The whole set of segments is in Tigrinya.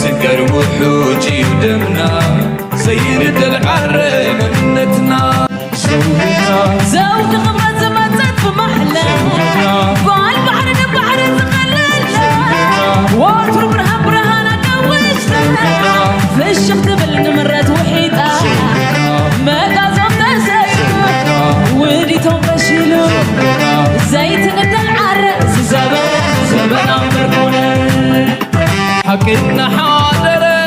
سكر وحوجي ودمنا سيد العرب منتنا زودنا زود خبرة ما تدفى محلى بالبحر البحر تخللنا واتر برهان كوشنا في الشفت بالنمرات وحيدة ما قازم نسيت ودي تنفشلو زيت ندى العرس زبنا مركونة حكينا حاضرة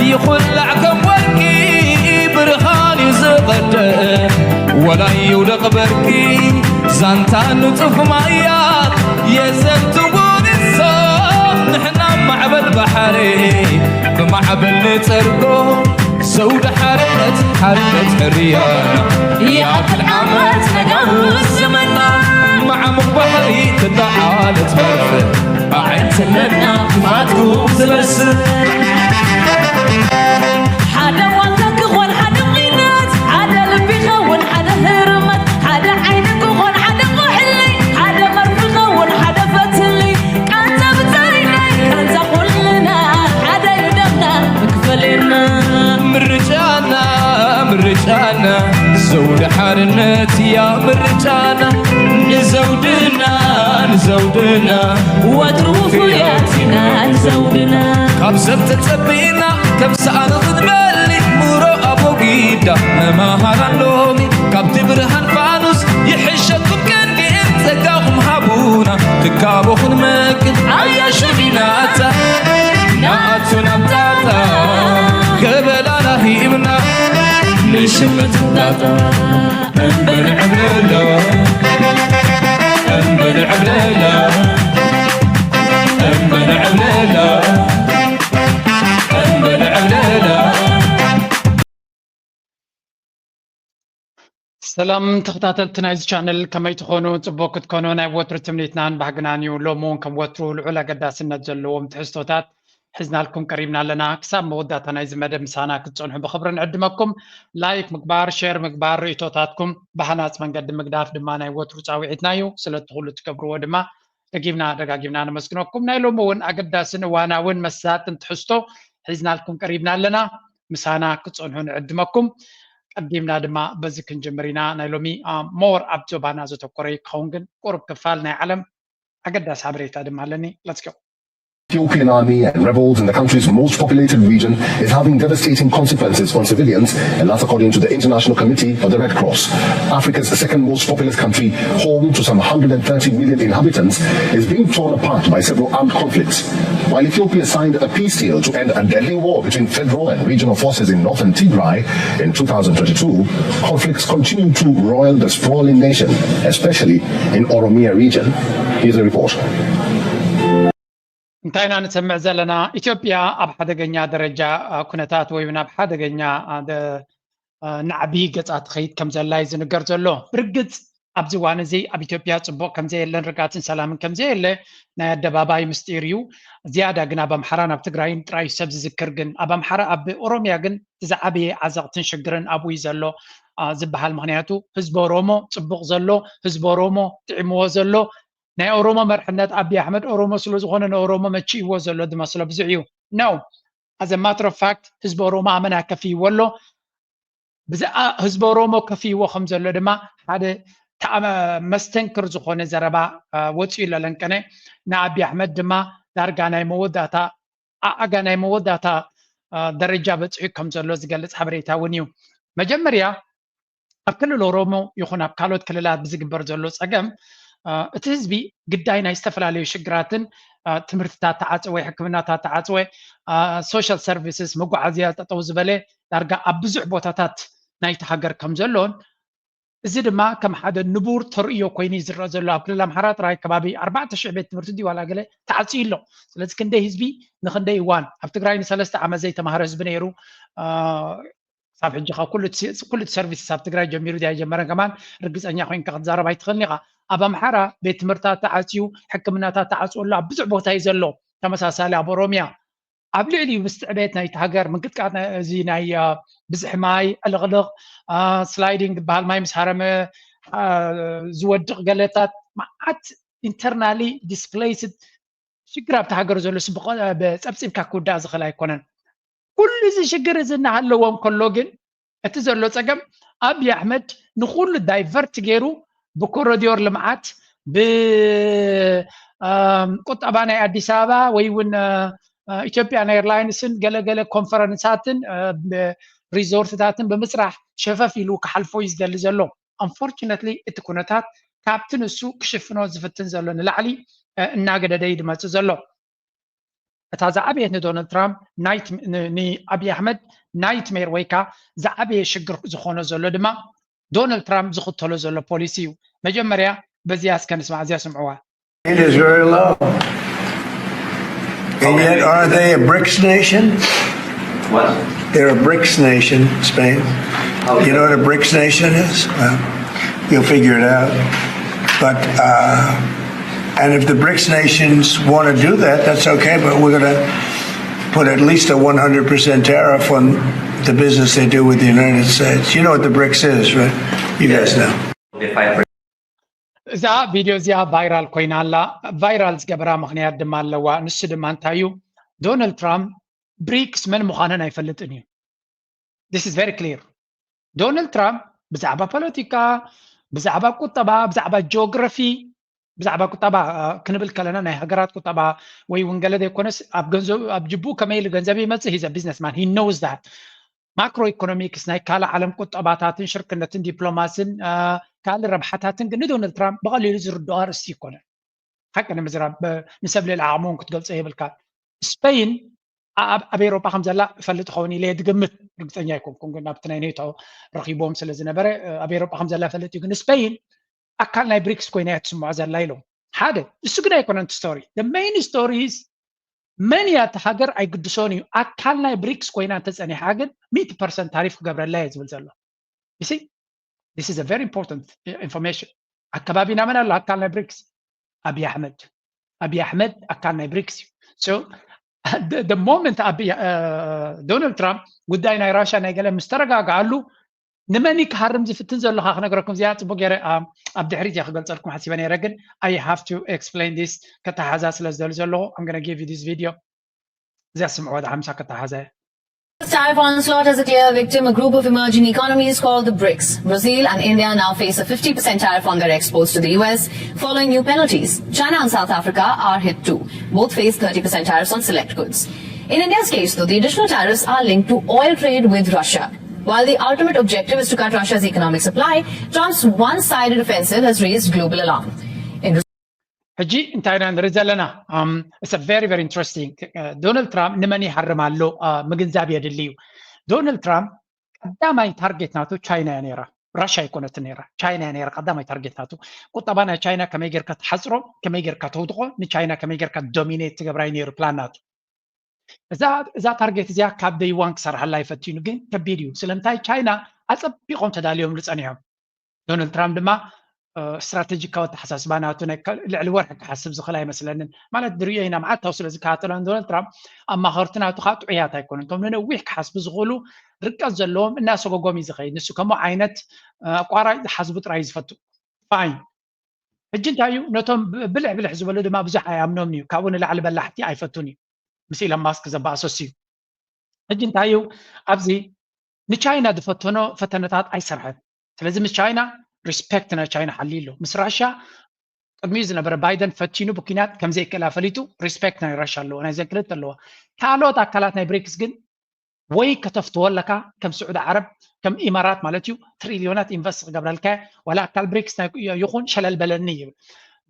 يخلع كم ورقي برهان يزغده ولا يودق بركي زانتان نطف مايات يزنتون الصوم نحنا معبل بحري بمعبل نترقو سود حرقت حريانا يا كل عامات نقوم الزمنا مع مقبحري تدعالت مرفة عين سننا ما تقوم زبسر حدا والدك غون حدا غينات حدا لبي غون حدا هرمت حدا عينك غون حدا محلي حدا مرفي غون حدا فتلي انت بتاريني انت قلنا حدا يدمنا مكفلنا مرجانا زود حارنت يا مرجانا نزودنا واتروف ياتنا نزودنا كبسب تتبينا كبسان تدبلي مرو ابو قيدا ما هرلومي كبت برهان فانوس يحشكم كني انت قاهم هابونا تكابوخن مكن عيا شبيناتا ناتنا بتاتا قبلانا هيمنا نشمت بتاتا انبلع بليلا انبلع بليلا انبلع بليلا سلام تخطاتلتنا إذا channel كما يتخونوا تبوك تكونوا ناي وتر تمنيتنان بحقنانيو لومون كم وترو العلا قداسنا تجلوهم تحستوتات حزنا لكم قريبنا لنا كساب موداتنا إذا مدى مسانا كتصنحوا بخبر نعدمكم لايك مقبار شير مقبار ريتوتاتكم بحنات من قد مقداف دمانا وترو تاويعتنايو سلط تقولوا تكبروا دما دقاقيبنا نمسكنوكم ناي لومون أقداسنا وانا وين مسات تحستو حزنا لكم قريبنا لنا مسانا كتصنحوا نعدمكم قديمنا دما بزك نجمرينا نايلومي مور ابتو بانا زتوكوري كونغن قرب كفالنا علم اقداس حبريتا دما لني let's go. Ethiopian army and rebels in the country's most populated region is having devastating consequences on civilians, and that's according to the International Committee of the Red Cross. Africa's second most populous country, home to some 130 million inhabitants, is being torn apart by several armed conflicts. While Ethiopia signed a peace deal to end a deadly war between federal and regional forces in northern Tigray in 2022, conflicts continue to roil the sprawling nation, especially in Oromia region. Here's a report. انتهينا نسمع زلنا إثيوبيا أب حدقنيا درجة كنتات ويبنا بحدقنيا نعبي قطعت خيط كم زلاي زنقر زلو برقت أبزوان زي أب إثيوبيا صبو كم زي اللي رقاتن سلام كم زي اللي نايد باباي مستيريو زيادة قنا بمحران بتقراين تراي سبز ذكرقن أبمحرا أب أوروميا قن تزعبي عزقتن شقرن أبوي زلو زبها المغنياتو حزب رومو صبوق زلو حزب رومو تعمو زلو ناي أوروما مرحنات أبي أحمد أوروما سلوز غنن أوروما ما تشي وزلو دما سلو بزعيو no as a matter of fact حزب أوروما عمنا كفي ولو بزا حزب أوروما كفي وخمزلو دما هذا مستنكر زخونة زربا وطي للنكنة نا أبي أحمد دما دارقاناي موداتا أغاناي موداتا درجة بتعي كمزلو زقالت حبريتا ونيو مجمريا أبكلو الأورومو يخون أبكالوت كللات بزقبر زلو سأقم እቲ ህዝቢ ግዳይ ናይ ዝተፈላለዩ ሽግራትን ትምህርትታት ተዓፅወ ሕክምናታት ተዓፅወ ሶሻል ሰርቪስስ መጓዓዝያ ጠጠው ዝበለ ዳርጋ ኣብ ብዙሕ ቦታታት ናይቲ ሃገር ከም ዘሎን እዚ ድማ ከም ሓደ ንቡር ተርእዮ ኮይኑ ዝረአ ዘሎ ኣብ ክልል ኣምሓራ ጥራይ ከባቢ 4000 ቤት ትምህርቲ ድዩ ዋላ ገለ ተዓፅዩ ኣሎ ስለዚ ክንደይ ህዝቢ ንክንደይ እዋን ኣብ ትግራይ ንሰለስተ ዓመት ዘይተማሃረ ህዝቢ ነይሩ صاب حجة كل سيرفيس صاب تقرأ جميل ده جمرة كمان رجع خوين كقدزارة بيتخلني أبا محرا بيت مرتا تعاسيو حكمنا تعاسو الله بزع بوتا يزلو تمسا سالي أبو روميا قبل لي مستعبيتنا يتهجر من قد قعدنا زيناي بزح ماي الغلق سلايدينج بهالماي مسحرم زود غلطات معات internally displaced ሽግር ኣብቲ ሃገር ዘሎ ብፀብፂብካ ክውዳእ ዝኽእል ኣይኮነን ኩሉ እዚ ሽግር እዚ እናሃለዎም ከሎ ግን እቲ ዘሎ ፀገም ኣብይ ኣሕመድ ንኩሉ ዳይቨርት ገይሩ ብኮሪዶር ልምዓት ቁጠባ ናይ ኣዲስ ኣበባ ወይ እውን ኢትዮጵያን ኤርላይንስን ገለገለ ኮንፈረንሳትን ሪዞርትታትን ብምስራሕ ሸፈፍ ኢሉ ክሓልፎ እዩ ዝደሊ ዘሎ አንፎርቹኔትሊ እቲ ኩነታት ካብቲ ንሱ ክሽፍኖ ዝፍትን ዘሎ ንላዕሊ እናገደደ ይድመፅእ ዘሎ እታ ዝዓበየት ንዶናልድ ትራምፕ ንኣብይ ኣሕመድ ናይትሜር ወይ ከዓ ዝዓበየ ሽግር ዝኾነ ዘሎ ድማ ዶናልድ ትራምፕ ዝኽተሎ ዘሎ ፖሊሲ እዩ መጀመርያ በዚያ እስከ ንስማዕ እዚያ ስምዕዋ It is very low. And yet, are they a BRICS nation? What? They're a BRICS nation, Spain. Okay. You know what a BRICS nation is? Well, you'll figure it out. But, and if the BRICS nations want to do that, that's okay, but we're going to put at least a 100% tariff on the business they do with the United States. You know what the BRICS is, right? You guys know. እዛ ቪድዮ እዚኣ ቫይራል ኮይና ኣላ ቫይራል ዝገበራ ምክንያት ድማ ኣለዋ ንሱ ድማ እንታይ እዩ ዶናልድ ትራምፕ ብሪክስ መን ምዃነን ኣይፈልጥን እዩ this is very clear ዶናልድ ትራምፕ ብዛዕባ ፖለቲካ ብዛዕባ ቁጠባ ብዛዕባ ጂኦግራፊ ብዛዕባ ቁጠባ ክንብል ከለና ናይ ሃገራት ቁጠባ ወይ እውን ገለ ዘይኮነስ ኣብ ጅቡኡ ከመይ ኢሉ ገንዘብ ይመፅእ ሂዘ ቢዝነስማን ሂ ኖውዝ ዳት ማክሮ ኢኮኖሚክስ ናይ ካልእ ዓለም ቁጠባታትን ሽርክነትን ዲፕሎማስን ካልእ ረብሓታትን ግን ዶናልድ ትራምፕ ብቐሊሉ ዝርድኦ ኣርእስቲ ይኮነን ሓቂ ንምዝራብ ንሰብ ልዕሊ ዓቕሞም ክትገልፆ የብልካ ስፔን ኣብ ኤሮጳ ከም ዘላ ይፈልጥ ኸውን ኢለ ድግምት ርግፀኛ ኣይኮንኩን ግን ኣብቲ ናይ ኔቶ ረኺቦም ስለ ዝነበረ ኣብ ኤሮጳ ከም ዘላ ይፈልጥ እዩ ግን ስፔን ኣካል ናይ ብሪክስ ኮይና እያ ትስምዖ ዘላ ኢሎም ሓደ እሱ ግን ኣይኮነን ስቶሪ ሜይን ስቶሪ መን እያ እቲ ሃገር ኣይግድሶን እዩ ኣካል ናይ ብሪክስ ኮይና እንተፀኒሓ ግን 100% ታሪፍ ክገብረላ እየ ዝብል ዘሎ you see this is a very important information ኣከባቢና መን ኣሎ ኣካል ናይ ብሪክስ ኣብይ ኣሕመድ ኣካል ናይ ብሪክስ እዩ so the moment ዶናልድ ትራምፕ ጉዳይ ናይ ራሻ ናይ ገለ ምስ ተረጋግዓሉ ንመን ክሃርም ዝፍትን ዘለካ ክነግረኩም እዚኣ ፅቡቅ ገይረ ኣብ ድሕሪት እያ ክገልፀልኩም ሓሲበ ነይረ ግን I have to explain this ከተሓዛ ስለ ዝደሊ ዘለኹ I'm going to give you this video እዚኣ ስምዕዎ ዳ 50 ከተሓዛ Tariff onslaught as a clear victim, a group of emerging economies called the BRICS. Brazil and India now face a 50% tariff on their exports to the US, following new penalties. China and South Africa are hit too. Both face 30% tariffs on select goods. In India's case, though, the additional tariffs are linked to oil trade with Russia. While the ultimate objective is to cut Russia's economic supply, Trump's one-sided offensive has raised global alarm. ሕጂ እንታይ ንርኢ ዘለና it's a very very interesting ዶናልድ ትራምፕ ንመን ይሓርም ኣሎ ምግንዛብ የድሊ እዩ ዶናልድ ትራምፕ ቀዳማይ ታርጌት ናቱ ቻይና እያ ነይራ ራሽያ ኣይኮነትን ነይራ ቻይና እያ ነይራ ቀዳማይ ታርጌት ናቱ ቁጠባ ናይ ቻይና ከመይ ጌርካ ትሓፅሮ ከመይ ጌርካ ተውድቆ ንቻይና ከመይ ጌርካ ዶሚኔት ትገብራይ ነይሩ ፕላን ናቱ እዛ ታርጌት እዚኣ ካብ ደይ ዋን ክሰርሓላ ይፈትኑ ግን ከቢድ እዩ ስለምንታይ ቻይና ኣፀቢቆም ተዳልዮም ዝፀኒሖም ዶናልድ ትራምፕ ድማ استراتيجيكا وتحساسباناتو لعل ورح كحسب زخلا مثلا مالت دريه هنا مع توصل زكاتلان دونالد ترامب اما خرتناتو خاطو عيات يكون انتم نويح كحسب زغلو ركز زلوم الناس غوغومي زخاي نسو كمو عينت قراي حسب طراي زفتو فاين هجنتايو نتوم بلع حزبلو دما بزح يامنوم نيو كاون لعل بلاحتي ايفتوني مثلا ماسك زباسوسي هجنتايو ابزي نچاينا دفتونو فتنتات اي سرحت ስለዚህ ምስ ቻይና ሪስፔክት ና ቻይና ሓሊሉ ምስ ራሽያ ቅድሚ ዝነበረ ባይደን ፈቲኑ ብኩናት ከም ዘይከላ ፈሊጡ ሪስፔክት ናይ ራሽያ ኣለዎ ናይ ዘክልት ኣለዎ ካልኦት ኣካላት ናይ ብሪክስ ግን ወይ ከተፍትወለካ ከም ስዑድ ዓረብ ከም ኢማራት ማለት እዩ ትሪልዮናት ኢንቨስት ክገብረልካ ወላ ኣካል ብሪክስ ይኹን ሸለል በለኒ ይብል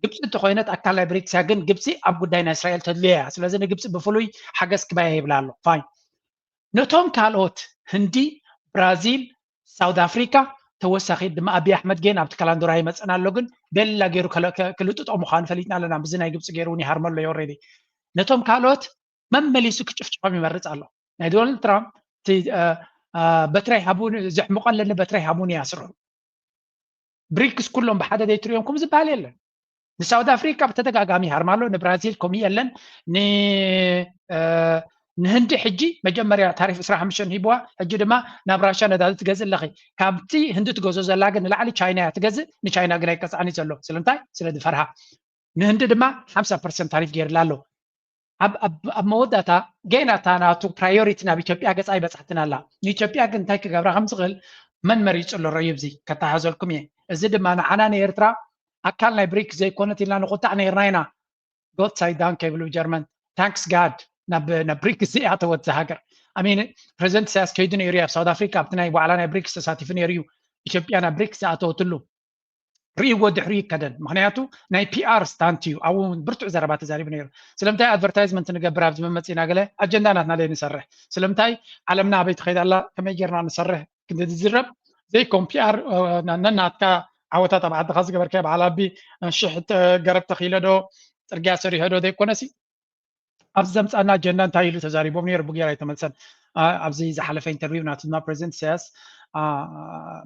ግብፂ እንተኮይነት ኣካል ናይ ብሪክስ ያ ግን ግብፂ ኣብ ጉዳይ ናይ እስራኤል ተድልያ ስለዚ ንግብፂ ብፍሉይ ሓገዝ ክባያ ይብላ ኣሎ ፋይን ነቶም ካልኦት ህንዲ ብራዚል ሳውት ኣፍሪካ ተወሳኺ ድማ ኣብይ ኣሕመድ ጌን ኣብቲ ካላንዶራ ይመፅና ኣሎ ግን ደላ ገይሩ ክልጥጦ ምዃኑ ፈሊጥና ኣለና ብዚ ናይ ግብፂ ገይሩ እውን ይሃርመሎ እዩ ኦልሬዲ ነቶም ካልኦት መመሊሱ ክጭፍጭፎም ይመርፅ ኣሎ ናይ ዶናልድ ትራምፕ በትራይ ሃቡን ዘሕምቆለኒ በትራይ ሃቡን ያስርሑ ብሪክስ ኩሎም ብሓደ ደይትሪኦም ከም ዝበሃል የለን ንሳውት ኣፍሪካ ብተደጋጋሚ ይሃርማሎ ንብራዚል ከምኡ የለን ንህንዲ ሕጂ መጀመርያ ታሪፍ 25 ሂብዋ ሕጂ ድማ ናብ ራሽያ ነዳዲ ትገዝእ ኣለኺ ካብቲ ህንዲ ትገዝኦ ዘላ ግን ንላዕሊ ቻይና እያ ትገዝእ ንቻይና ግን ኣይቀፅዓኒ ዘሎ ስለምንታይ ስለ ዝፈርሃ ንህንዲ ድማ 50% ታሪፍ ገይርላ ኣሎ ኣብ መወዳእታ ገናታ ናቱ ፕራዮሪቲ ናብ ኢትዮጵያ ገፃ ይበፅሕትና ኣላ ንኢትዮጵያ ግን እንታይ ክገብራ ከም ዝኽእል መን መሪፁ ኣሎ ረዩ ብዚ ከታሓዘልኩም እየ እዚ ድማ ንዓና ንኤርትራ ኣካል ናይ ብሪክስ ዘይኮነት ኢልና ንቁጣዕ ነርና ኢና ጎት ሳይዳን ከይብሉ ጀርመን ታንክስ ጋድ ናብ ብሪክስ እያ ተወት ሃገር ኣሚን ፕሬዚደንት ኢሳያስ ከይዱ ነይሩ ኣብ ሳውት ኣፍሪካ ኣብቲ ናይ ዋዕላ ናይ ብሪክስ ተሳቲፉ ነይሩ እዩ ኢትዮጵያ ናብ ብሪክስ ዝኣተወትሉ ርእይዎ ድሕሪ ይከደን ምክንያቱ ናይ ፒአር ስታንት እዩ ኣብኡ ብርቱዕ ዘረባ ተዛሪቡ ነይሩ ስለምንታይ ኣድቨርታይዝመንት ንገብር ኣብዚ መመፂና ገለ ኣጀንዳ ናትና ለይ ንሰርሕ ስለምንታይ ዓለምና ኣበይ ትኸይድ ኣላ ከመይ ጌርና ንሰርሕ ክንዝረብ ዘይኮም ፒአር ነናትካ ዓወታት ኣብ ዓድኻ ዝገበርከ በዓል ኣቢ ሽሕ ገረብ ተኺለ ዶ ፅርግያ ሰሪሖ ዶ ዘይኮነሲ ኣብዚ ዘምፃና ኣጀንዳ እንታይ ኢሉ ተዛሪቦም ነይሩ ቡጌራ ይተመልሰን ኣብዚ ዝሓለፈ ኢንተርቪው ናትና ፕሬዚደንት ኢሳያስ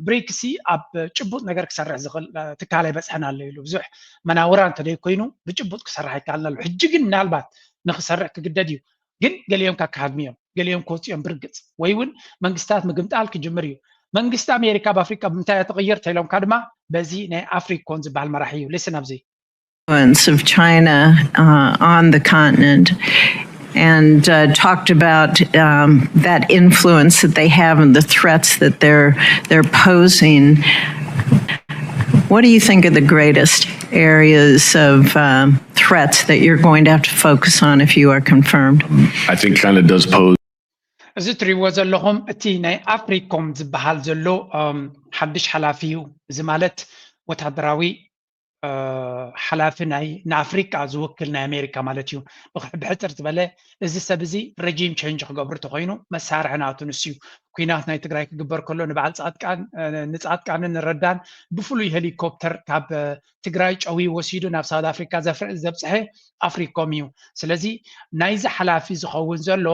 ብሪክሲ ኣብ ጭቡጥ ነገር ክሰርሕ ዝኽእል ትካል ይበፅሐና ኣሎ ኢሉ ብዙሕ መናውራ እንተደይ ኮይኑ ብጭቡጥ ክሰርሕ ይከኣልና ኣሎ ሕጂ ግን ምናልባት ንክሰርሕ ክግደድ እዩ ግን ገሊኦም ካካሃድሚ እዮም ገሊኦም ክወፅኦም ብርግፅ ወይ እውን መንግስታት ምግምጣል ክጅምር እዩ መንግስቲ ኣሜሪካ ብኣፍሪካ ብምንታይ ተቐይር ተኢሎምካ ድማ በዚ ናይ ኣፍሪኮን ዝበሃል መራሒ እዩ ልስን ኣብዚ of China on the continent and talked about that influence that they have and the threats that they're posing. What do you think are the greatest areas of threats that you're going to have to focus on if you are confirmed? I think China does pose. እዚ ትሪእዎ ዘለኹም እቲ ናይ ኣፍሪኮም ዝበሃል ዘሎ ሓድሽ ሓላፊ እዩ እዚ ማለት ወታደራዊ ሓላፊ ናይ ንኣፍሪካ ዝውክል ናይ ኣሜሪካ ማለት እዩ ብሕፅር ዝበለ እዚ ሰብ እዚ ረጂም ቼንጅ ክገብር ተኮይኑ መሳርሒ ናቱ ንስ እዩ ኩናት ናይ ትግራይ ክግበር ከሎ ንበዓል ንፃጥቃንን ንረዳን ብፍሉይ ሄሊኮፕተር ካብ ትግራይ ጨዊ ወሲዱ ናብ ሳውት ኣፍሪካ ዘብፅሐ ኣፍሪኮም እዩ ስለዚ ናይዚ ሓላፊ ዝኸውን ዘሎ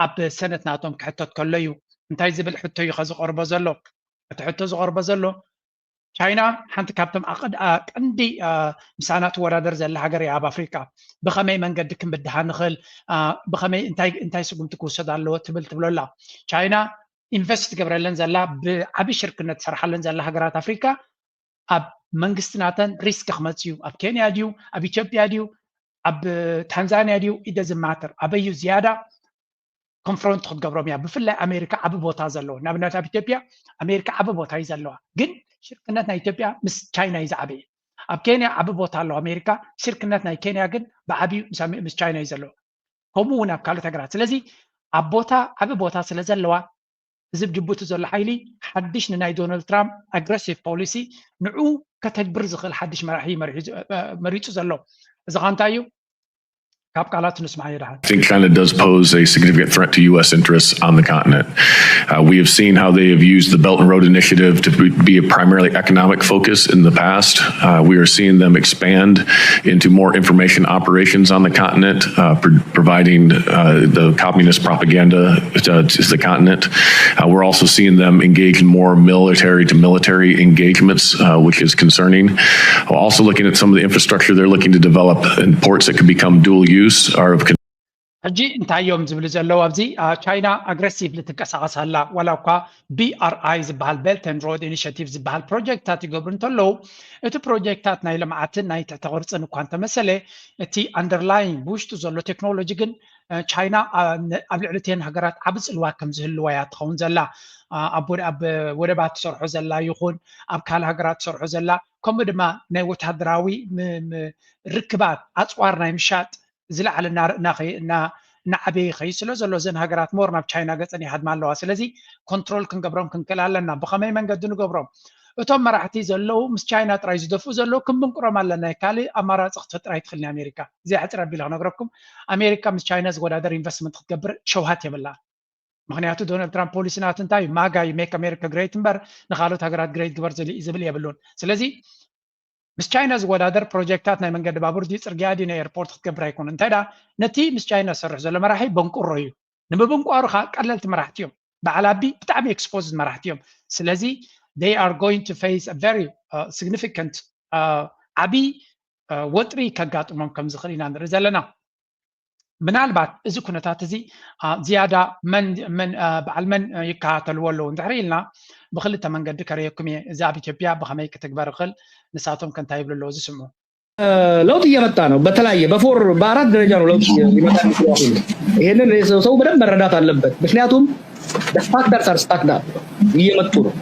ኣብ ሰነት ናቶም ክሕተት ከሎ እዩ እንታይ ዝብል ሕቶ እዩ ከዝቀርቦ ዘሎ እቲ ሕቶ ዝቀርቦ ዘሎ ቻይና ሓንቲ ካብቶም ቀንዲ ምሳና ትወዳደር ዘላ ሃገር እያ ኣብ ኣፍሪካ ብኸመይ መንገዲ ክንብድሃ ንኽእል ብኸመይ እንታይ ስጉምቲ ክውሰድ ኣለዎ ትብል ትብለላ ቻይና ኢንቨስት ትገብረለን ዘላ ብዓብዪ ሽርክነት ትሰርሓለን ዘላ ሃገራት ኣፍሪካ ኣብ መንግስትናተን ሪስክ ክመፅ እዩ ኣብ ኬንያ ድዩ ኣብ ኢትዮጵያ ድዩ ኣብ ታንዛንያ ድዩ ኢደ ዝማተር ኣበዩ ዝያዳ ኮንፍሮንት ክትገብሮም እያ ብፍላይ ኣሜሪካ ዓብ ቦታ ዘለዎ ንኣብነት ኣብ ኢትዮጵያ ኣሜሪካ ዓብ ቦታ እዩ ዘለዋ ግን ሽርክነት ናይ ኢትዮጵያ ምስ ቻይና እዩ ዝዓበየ ኣብ ኬንያ ዓብ ቦታ ኣለዎ ኣሜሪካ ሽርክነት ናይ ኬንያ ግን ብዓብዩ ምስ ቻይና እዩ ዘለዎ ከምኡ እውን ኣብ ካልኦት ሃገራት ስለዚ ኣብ ቦታ ዓብ ቦታ ስለ ዘለዋ እዚ ብጅቡቲ ዘሎ ሓይሊ ሓድሽ ንናይ ዶናልድ ትራምፕ ኣግሬሲቭ ፖሊሲ ንዑ ከተግብር ዝኽእል ሓድሽ መራሒ መሪፁ ዘሎ እዚ ኸ እንታይ እዩ I think China does pose a significant threat to U.S. interests on the continent. We have seen how they have used the Belt and Road Initiative to be a primarily economic focus in the past. We are seeing them expand into more information operations on the continent, providing the communist propaganda to the continent. We're also seeing them engage in more military-to-military engagements, which is concerning. We're also looking at some of the infrastructure they're looking to develop in ports that could become dual use. ሕጂ እንታይ እዮም ዝብሉ ዘለዉ ኣብዚ ቻይና ኣግሬሲቭ ልትንቀሳቀስ ኣላ ዋላ እኳ BRI ዝበሃል ቤልት ኤንድ ሮድ ኢኒሽቲቭ ዝበሃል ፕሮጀክታት ይገብሩ እንተለዉ እቲ ፕሮጀክታት ናይ ልምዓትን ናይ ትሕተ ቅርፅን እኳ እንተመሰለ እቲ ኣንደርላይን ብውሽጡ ዘሎ ቴክኖሎጂ ግን ቻይና ኣብ ልዕሊ እተን ሃገራት ዓብ ፅልዋ ከም ዝህልዋ እያ ትኸውን ዘላ ኣብ ወደባት ትሰርሖ ዘላ ይኹን ኣብ ካልእ ሃገራት ትሰርሖ ዘላ ከምኡ ድማ ናይ ወታደራዊ ርክባት ኣፅዋር ናይ ምሻጥ ዝለዓለ ናዓበይ ኸይድ ስለ ዘሎ እዘን ሃገራት ሞር ናብ ቻይና ገፀን ይሃድማ ኣለዋ ስለዚ ኮንትሮል ክንገብሮም ክንክእል ኣለና ብኸመይ መንገዲ ንገብሮም እቶም መራሕቲ ዘለዉ ምስ ቻይና ጥራይ ዝደፍኡ ዘለዉ ክንብንቅሮም ኣለና ካልእ ኣማራፂ ክትፈጥራ ይትኽእልኒ ኣሜሪካ እዚ ሕፅር ኣቢለ ክነግረኩም ኣሜሪካ ምስ ቻይና ዝወዳደር ኢንቨስትመንት ክትገብር ሸውሃት የብላ ምክንያቱ ዶናልድ ትራምፕ ፖሊሲ ናቱ እንታይ ማጋ ሜክ ኣሜሪካ ግሬት እምበር ንካልኦት ሃገራት ግሬት ግበር ዝብል የብሉን ስለዚ ምስ ቻይና ዝወዳደር ፕሮጀክታት ናይ መንገዲ ባቡር ድዩ ፅርግያ ድዩ ናይ ኤርፖርት ክትገብር ኣይኮኑ እንታይ ዳ ነቲ ምስ ቻይና ዝሰርሕ ዘሎ መራሒ በንቁሮ እዩ ንምብንቋሩ ከዓ ቀለልቲ መራሕቲ እዮም በዓል ኣቢ ብጣዕሚ ኤክስፖዝድ መራሕቲ እዮም ስለዚ they are going to face a very significant ዓብይ ወጥሪ ከጋጥሞም ከም ዝኽእል ኢና ንርኢ ዘለና ምናልባት እዚ ኩነታት እዚ ዝያዳ በዓል መን ይከታተልዎ ኣለዉ እንድሕር ኢልና ብክልተ መንገዲ ከርእየኩም እየ እዚ ኣብ ኢትዮጵያ ብኸመይ ክትግበር ይኽእል ንሳቶም ከንታይ ይብሉ ኣለዉ ዝስምዑ ለውጥ እየመጣ ነው። በተለያየ በአራት ደረጃ ነው ለውጥ ሊመጣ የሚችለው። ይሄንን ሰው በደንብ መረዳት አለበት። ምክንያቱም ፋክተርስ አር ስታክድ አፕ እየመጡ ነው።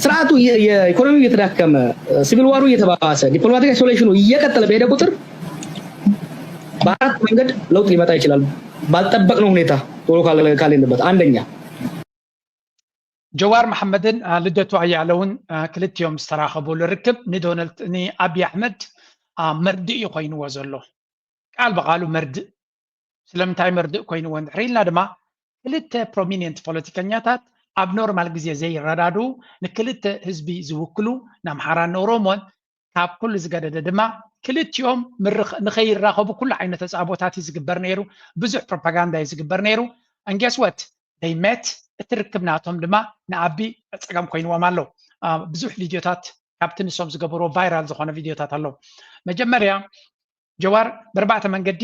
ስርዓቱ የኢኮኖሚ እየተዳከመ ሲቪል ዋሩ እየተባባሰ ዲፕሎማቲክ ሶሉሽኑ እየቀጠለ በሄደ ቁጥር በአራት መንገድ ለውጥ ሊመጣ ይችላል። ባልጠበቅነው ሁኔታ ቶሎ ካሌለበት አንደኛ ጀዋር መሐመድን ልደቱ አያለውን ክልቲዮም ዝተራኸቡ ልርክብ ንዶናልድ ንአብይ አሕመድ መርድእ ኮይንዎ ዘሎ ቃል በቃሉ መርድእ ስለምንታይ መርድእ ኮይንዎ እንድሕር ኢልና ድማ ክልተ ፕሮሚኒየንት ፖለቲከኛታት ኣብ ኖርማል ግዜ ዘይረዳዱ ንክልተ ህዝቢ ዝውክሉ ንኣምሓራን ኦሮሞን ካብ ኩሉ ዝገደደ ድማ ክልቲኦም ንኸይራኸቡ ኩሉ ዓይነት ተፃቦታት ዝግበር ነይሩ ብዙሕ ፕሮፓጋንዳ ዝግበር ነይሩ አንጌስወት they met እቲ ርክብ ናቶም ድማ ንዓቢ ፀገም ኮይንዎም ኣሎ ብዙሕ ቪድዮታት ካብቲ ንሶም ዝገበሮ ቫይራል ዝኾነ ቪድዮታት ኣሎ መጀመርያ ጀዋር ብርባዕተ መንገዲ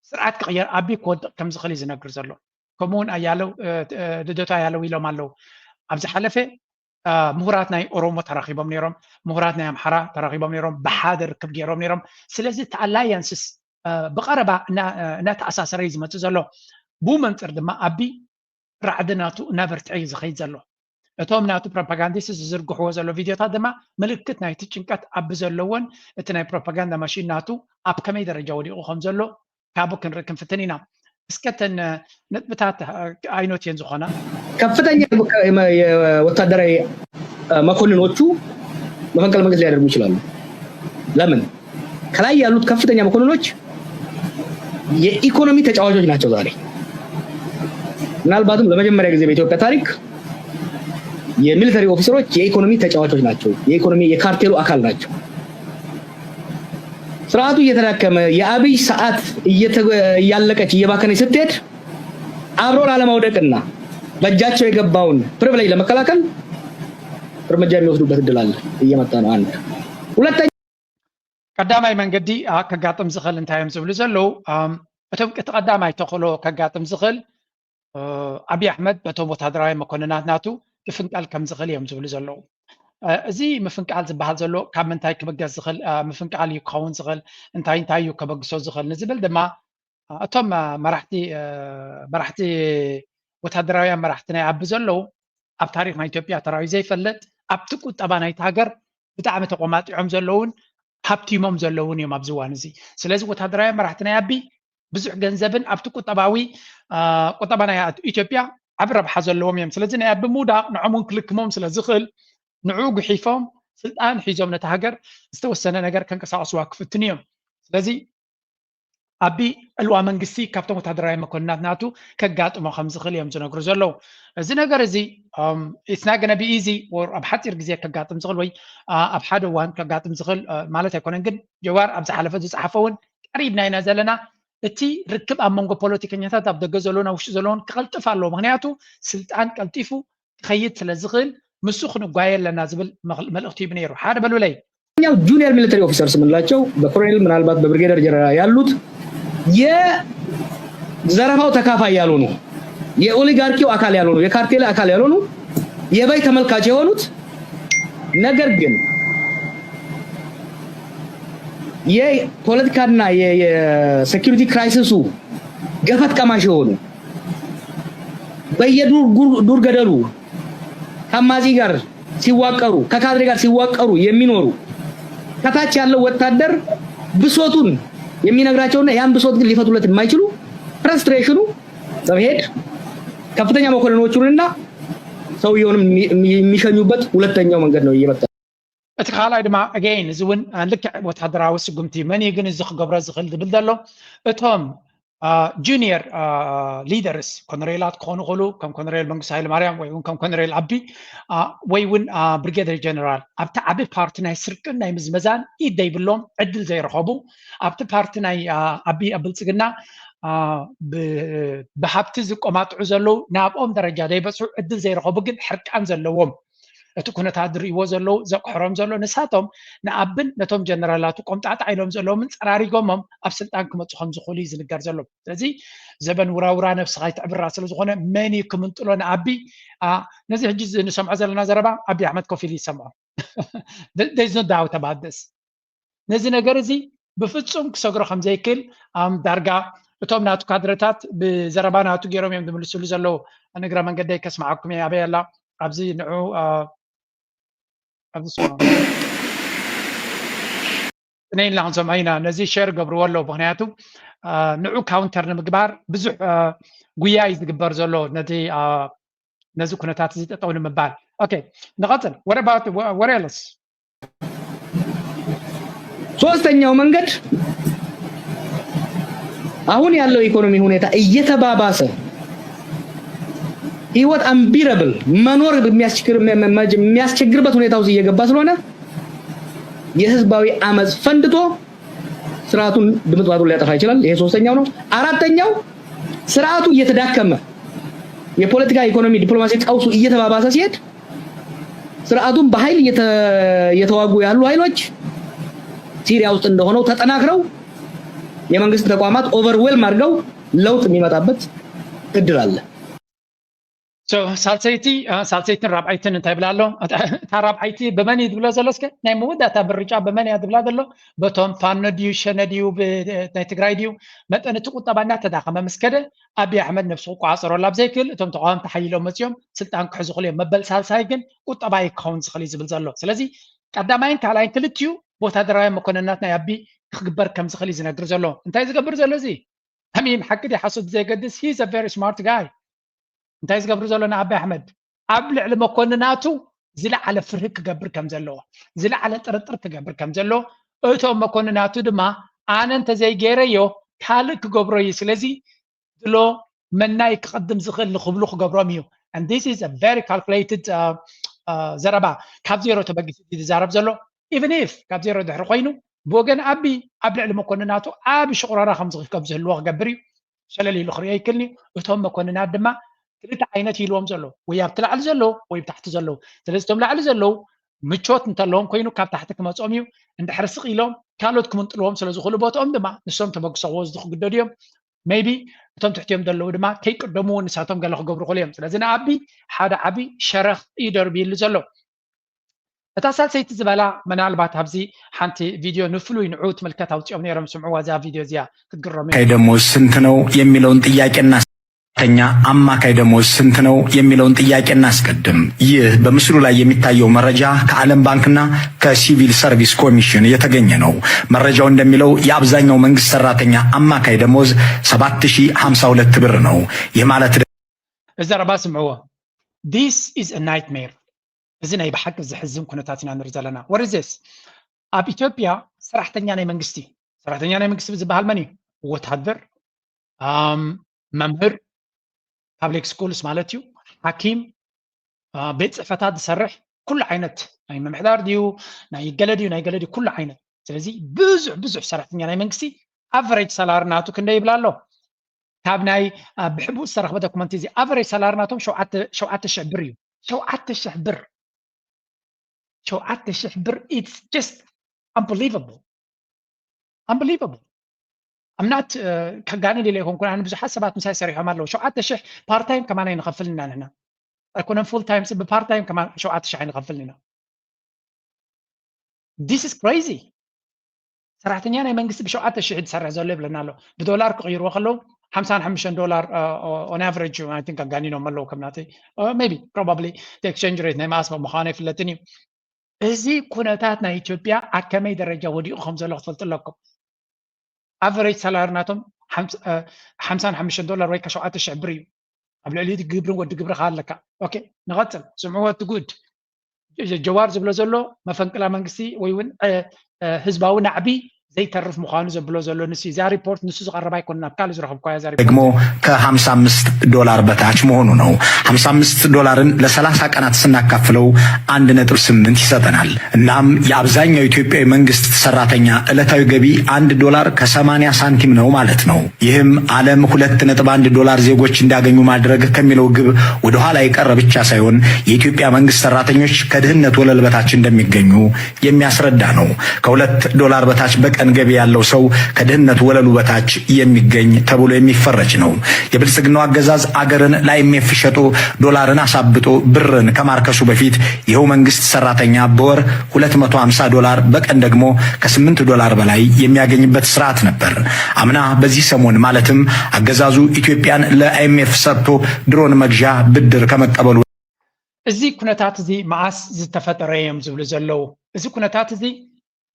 ስርዓት ክቕየር ዓቢ ክወድቕ ከም ዝኽእል ዝነግር ዘሎ ከምኡውን ኣያለው ልደቱ ኣያለው ኢሎም ኣለው ኣብዚ ሓለፈ ምሁራት ናይ ኦሮሞ ተራኺቦም ነይሮም ምሁራት ናይ ኣምሓራ ተራኺቦም ነይሮም ብሓደ ርክብ ገይሮም ነይሮም ስለዚ እቲ ኣላያንስስ ብቐረባ እናተኣሳሰረ እዩ ዝመፅእ ዘሎ ብኡ መንፅር ድማ ዓቢ ራዕድናቱ እናበርትዐ እዩ ዝኸይድ ዘሎ እቶም ናቱ ፕሮፓጋንዲስት ዝዝርግሕዎ ዘሎ ቪድዮታት ድማ ምልክት ናይቲ ጭንቀት ዓቢ ዘለዎን እቲ ናይ ፕሮፓጋንዳ ማሽን ናቱ ኣብ ከመይ ደረጃ ወዲቑ ከም ዘሎ ካብኡ ክንርኢ ክንፍትን ኢና እስከተን ነጥብታት አይኖት የን ዝኾና ከፍተኛ ወታደራዊ መኮንኖቹ መፈንቅለ መንግስት ሊያደርጉ ይችላሉ። ለምን? ከላይ ያሉት ከፍተኛ መኮንኖች የኢኮኖሚ ተጫዋቾች ናቸው። ዛሬ ምናልባትም ለመጀመሪያ ጊዜ በኢትዮጵያ ታሪክ የሚሊተሪ ኦፊሰሮች የኢኮኖሚ ተጫዋቾች ናቸው። የኢኮኖሚ የካርቴሉ አካል ናቸው። ስርዓቱ እየተዳከመ የአብይ ሰዓት እያለቀች እየባከነች ስትሄድ አብሮ ላለማውደቅና በእጃቸው የገባውን ፕሪቪሌጅ ለመከላከል እርምጃ የሚወስዱበት እድል አለ እየመጣ ነው። አንድ ሁለተኛ ቀዳማይ መንገዲ ከጋጥም ዝኽእል እንታይ እዮም ዝብሉ ዘለው እቶም ቀዳማይ ተኽእሎ ከጋጥም ዝኽእል አብይ አሕመድ በቶም ወታደራዊ መኮንናት ናቱ ክፍንቃል ከም ዝኽእል እዮም ዝብሉ ዘለው እዚ ምፍንቃል ዝበሃል ዘሎ ካብ ምንታይ ክበገስ ዝኽእል ምፍንቃል እዩ ክኸውን ዝኽእል እንታይ እዩ ከበግሶ ዝኽእል ንዝብል ድማ እቶም መራሕቲ ወታደራውያን መራሕቲ ናይ ዓቢ ዘለው ኣብ ታሪክ ናይ ኢትዮጵያ ተራዊ ዘይፈለጥ ኣብቲ ቁጠባ ናይቲ ሃገር ብጣዕሚ ተቆማጢዖም ዘለውን ሃብቲሞም ዘለውን እዮም ኣብዚ እዋን እዚ ስለዚ ወታደራውያን መራሕቲ ናይ ዓቢ ብዙሕ ገንዘብን ኣብቲ ቁጠባ ናይ ኢትዮጵያ ዓቢ ረብሓ ዘለዎም እዮም ስለዚ ናይ ዓቢ ምውዳቕ ንዖምን ክልክሞም ስለ ዝኽእል ንዑ ግሒፎም ስልጣን ሒዞም ነቲ ሃገር ዝተወሰነ ነገር ከንቀሳቀስዋ ክፍትን እዮም ስለዚ ዓቢ ዕልዋ መንግስቲ ካብቶም ወታደራዊ መኮንናት ናቱ ከጋጥሞ ከም ዝኽእል እዮም ዝነግሩ ዘለው እዚ ነገር እዚ it's not going to be easy or ኣብ ሓፂር ግዜ ከጋጥም ዝኽእል ወይ ኣብ ሓደ እዋን ከጋጥም ዝኽእል ማለት ኣይኮነን ግን ጀዋር ኣብ ዝሓለፈ ዝፀሓፈ እውን ቀሪብና ኢና ዘለና እቲ ርክብ ኣብ መንጎ ፖለቲከኛታት ኣብ ደገ ዘለውን ኣብ ውሽጢ ዘለውን ክቐልጥፍ ኣለዎ ምክንያቱ ስልጣን ቀልጢፉ ክኸይድ ስለ ዝኽእል ምሱ ክንጓየ ኣለና ዝብል መልእክቲ ይብ ነይሩ ሓደ በሉለይ ጁኒየር ሚሊተሪ ኦፊሰርስ የምንላቸው በኮሎኔል ምናልባት በብርጌደር ጀነራል ያሉት የዘረፋው ተካፋይ ያልሆኑ የኦሊጋርኪው አካል ያልሆኑ የካርቴል አካል ያልሆኑ የበይ ተመልካች የሆኑት ነገር ግን የፖለቲካና የሴኩሪቲ ክራይሲሱ ገፈት ቀማሽ የሆኑ በየዱር ገደሉ ከማዚ ጋር ሲዋቀሩ ከካድሬ ጋር ሲዋቀሩ የሚኖሩ ከታች ያለው ወታደር ብሶቱን የሚነግራቸውና ያን ብሶት ግን ሊፈቱለት የማይችሉ ፍራስትሬሽኑ በመሄድ ከፍተኛ መኮንኖቹንና ሰውየውንም የሚሸኙበት ሁለተኛው መንገድ ነው እየመጣ እቲ ካልኣይ ድማ again እዚ እውን ልክዕ ወታደራዊ ስጉምቲ መን ግን እዚ ክገብሮ ዝኽእል ዝብል ዘሎ እቶም ጁኒየር ሊደርስ ኮሎኔላት ክኾኑ ይኽእሉ ከም ኮሎኔል መንግስቱ ሃይለማርያም ወይ እውን ከም ኮሎኔል ዓቢ ወይ እውን ብሪጌደር ጀነራል ኣብቲ ዓቢ ፓርቲ ናይ ስርቅን ናይ ምዝመዛን ኢድ ዘይብሎም ዕድል ዘይረኸቡ ኣብቲ ፓርቲ ናይ ዓቢ ብልፅግና ብሃብቲ ዝቆማጥዑ ዘለው ናብኦም ደረጃ ዘይበፅሑ ዕድል ዘይረኸቡ ግን ሕርቃን ዘለዎም እቲ ኩነታት ዝርእይዎ ዘለው ዘቅሕሮም ዘሎ ንሳቶም ንዓብን ነቶም ጀነራላቱ ቆምጣጣ ኢሎም ዘለዎምን ፀራሪጎሞም ኣብ ስልጣን ክመፁ ከም ዝኽእሉ እዩ ዝንገር ዘሎ ስለዚ ዘበን ውራውራ ነብስኻ ይትዕብራ ስለ ዝኾነ መን እዩ ክምንጥሎ ንዓቢ ነዚ ሕጂ ንሰምዖ ዘለና ዘረባ ዓብይ ኣሕመድ ኮፍ ኢሉ ይሰምዖ there's no doubt about this ነዚ ነገር እዚ ብፍጹም ክሰግሮ ከም ዘይክል ዳርጋ እቶም ናቱ ካድረታት ብዘረባ ናቱ ገይሮም እዮም ዝምልስሉ ዘለው ንግረ መንገደይ ከስማዓኩም እየ ኣበይ ኣላ ኣብዚ ንዑ ኣብዚ ነይና ክንሰምዖ ኢና ነዚ ሸር ገብርዎ ኣሎ ምክንያቱ ንዑ ካውንተር ንምግባር ብዙሕ ጉያ እዩ ዝግበር ዘሎ ነዚ ኩነታት እዚ ጠጠው ንምባል ኦኬ ንቀፅል what else ሶስተኛው መንገድ አሁን ያለው ኢኮኖሚ ሁኔታ እየተባባሰ ህይወት አንቢረብል መኖር የሚያስቸግርበት ሁኔታ ውስጥ እየገባ ስለሆነ የህዝባዊ አመጽ ፈንድቶ ስርዓቱን ድምጥማጡን ሊያጠፋ ይችላል። ይሄ ሶስተኛው ነው። አራተኛው ስርዓቱ እየተዳከመ የፖለቲካ ኢኮኖሚ ዲፕሎማሲ ቀውሱ እየተባባሰ ሲሄድ ስርዓቱን በኃይል እየተዋጉ ያሉ ኃይሎች ሲሪያ ውስጥ እንደሆነው ተጠናክረው የመንግስት ተቋማት ኦቨርዌልም አድርገው ለውጥ የሚመጣበት እድል አለ። ሳልሰይትን ራብዓይትን እንታይ ብላ ኣሎ እታ ራብዓይቲ በመን እዩ ዝብሎ ዘሎ እስከ ናይ መወዳእታ ምርጫ በመን እያ ዝብላ ዘሎ በቶም ፋኖ ድዩ ሸነ ድዩ ናይ ትግራይ ድዩ መጠን እቲ ቁጠባ እናተዳኸመ ምስከደ ኣብይ ኣሕመድ ነፍሱ ክቋፀረሉ ኣብ ዘይክእል እቶም ተቃወምቲ ሓይሎም መፅኦም ስልጣን ክሕዙ ክእሉ እዮም መበል ሳልሳይ ግን ቁጠባ ይክኸውን ዝኽእል ዝብል ዘሎ ስለዚ ቀዳማይን ካልኣይን ክልትዩ ወታደራዊ መኮንናት ናይ ኣቢ ክግበር ከም ዝኽእል ዝነግር ዘሎ እንታይ ዝገብር ዘሎ እዚ ኣሚን ሓቂ ሓሶት ዘይገድስ ሂዝ አ ቨሪ ስማርት ጋይ እንታይ ዝገብር ዘሎና ኣባይ ኣሕመድ ኣብ ልዕሊ መኮንናቱ ዝለዓለ ፍርህ ክገብር ከም ዘለዎ ዝለዓለ ጥርጥር ክገብር ከም ዘለዎ እቶም መኮንናቱ ድማ ኣነ እንተዘይገይረዮ ካልእ ክገብሮ እዩ ስለዚ ድሎ መናይ ክቐድም ዝኽእል ንክብሉ ክገብሮም እዩ and this is a very calculated ዘረባ ካብ ዜሮ ተበጊሱ ዝዛረብ ዘሎ even if ካብ ዜሮ ድሕሪ ኮይኑ ብወገን ኣቢ ኣብ ልዕሊ መኮንናቱ ኣብ ሽቁራራ ከም ዝርከብ ዝህልዎ ክገብር እዩ ሸለሊሉ ክሪኦ ይክልኒ እቶም መኮንናት ድማ ክልተ ዓይነት ይልዎም ዘሎ ወይ ኣብ ትላዕሊ ዘሎ ወይ ብታሕቲ ዘሎ ስለዚ እቶም ላዕሊ ዘለው ምቾት እንተለዎም ኮይኑ ካብ ታሕቲ ክመፅኦም እዩ እንድሕር ስቕ ኢሎም ካልኦት ክምንጥልዎም ስለ ዝኽእሉ ቦትኦም ድማ ንሶም ተበግሰዎ ዝክግደዱ እዮም ሜቢ እቶም ትሕትዮም ዘለው ድማ ከይቅደሙ ንሳቶም ገለ ክገብሩ ክእሉ እዮም ስለዚ ንኣቢ ሓደ ዓቢ ሸረኽ እዩ ደርቢሉ ዘሎ እታ ሳልሰይቲ ዝበላ ምናልባት ኣብዚ ሓንቲ ቪድዮ ንፍሉይ ንዑ ትምልከት ኣውፅኦም ነይሮም ስምዕዋ እዛ ቪድዮ እዚኣ ክትግረሙ ደሞዝ ስንት ነው የሚለውን ጥያቄና ተኛ አማካይ ደሞዝ ስንት ነው የሚለውን ጥያቄ እናስቀድም። ይህ በምስሉ ላይ የሚታየው መረጃ ከዓለም ባንክና ከሲቪል ሰርቪስ ኮሚሽን የተገኘ ነው። መረጃው እንደሚለው የአብዛኛው መንግስት ሰራተኛ አማካይ ደሞዝ 7052 ብር ነው። ይህ ማለት ዘረባ ስምዕዎ this is a nightmare እዚ ናይ ብሓቂ ዝሕዝን ኩነታት ኢና ንርኢ ዘለና what is this ኣብ ኢትዮጵያ ሰራሕተኛ ናይ መንግስቲ ዝበሃል መን እዩ ወታደር መምህር ፓብሊክ ስኩልስ ማለት እዩ ሓኪም ቤት ጽሕፈታት ዝሰርሕ ኩሉ ዓይነት ናይ መምሕዳር ድዩ ናይ ገለ ድዩ ኩሉ ዓይነት ስለዚ ብዙሕ ሰራሕተኛ ናይ መንግስቲ ኣቨሬጅ ሳላሪ ናቱ ክንደይ ይብላ ኣሎ ካብ ናይ ብሕቡእ ዝተረኽበ ዶክመንት እዚ ኣቨሬጅ ሳላሪ ናቶም 7000 ብር እዩ 7000 ብር 7000 ብር it's just unbelievable I'm not كجاني اللي يكون كنا ብዙሓት ሰባት ምሳይ ሰሪሖም ኣለው 7000 ፓርት ታይም ከማን ይንኸፍልና ንሕና ኣይኮነን ፉል ታይም ብፓርት ታይም ከማን 7000 ይንኸፍልና this is crazy ሰራሕተኛ ናይ መንግስቲ ብ7000 ዝሰርሕ ዘሎ ይብለና ኣሎ ብዶላር ክቕይርዎ ከለው $55 on average I think ከጋኒኖም ኣለው ከምናተይ maybe probably the exchange rate ናይ ማስበ ምዃኑ ይፍለጥን እዩ እዚ ኩነታት ናይ ኢትዮጵያ ኣብ ከመይ ደረጃ ወዲቑ ከም ዘሎ ክትፈልጡ ኣለኩም average salary ናቶም $55 ወይ ከ7000 ብር እዩ ኣብ ልዕሊ ግብርን ወዲ ግብሪ ካለካ ኦኬ ንቐፅል ስምዕዎ ትጉድ ጀዋር ዝብሎ ዘሎ መፈንቅላ መንግስቲ ወይ እውን ህዝባዊ ናዕቢ ዘይተርፍ ምዃኑ ዘብሎ ዘሎ ንሱ ዛ ሪፖርት ንሱ ዝቀረበ አይኮንና ካልእ ዝረኸብኳ ያ ዛ ሪፖርት ደግሞ ከ$55 በታች መሆኑ ነው። $55ን ለ30 ቀናት ስናካፍለው 1.8 ይሰጠናል። እናም የአብዛኛው ኢትዮጵያዊ መንግስት ሰራተኛ ዕለታዊ ገቢ $1 ከ80 ሳንቲም ነው ማለት ነው። ይህም ዓለም $2.1 ዜጎች እንዲያገኙ ማድረግ ከሚለው ግብ ወደ ኋላ የቀረ ብቻ ሳይሆን የኢትዮጵያ መንግስት ሰራተኞች ከድህነት ወለል በታች እንደሚገኙ የሚያስረዳ ነው። ከ$2 በታች የቀን ገቢ ያለው ሰው ከድህነት ወለሉ በታች የሚገኝ ተብሎ የሚፈረጅ ነው። የብልጽግናው አገዛዝ አገርን ለአይኤምኤፍ ሸጦ ዶላርን አሳብጦ ብርን ከማርከሱ በፊት ይኸው መንግስት ሰራተኛ በወር $250 በቀን ደግሞ $8 በላይ የሚያገኝበት ስርዓት ነበር። አምና በዚህ ሰሞን ማለትም አገዛዙ ኢትዮጵያን ለአይኤምኤፍ ሰጥቶ ድሮን መግዣ ብድር ከመቀበሉ እዚ ኩነታት እዚ ማዓስ ዝተፈጠረ እዮም ዝብሉ ዘለው እዚ ኩነታት እዚ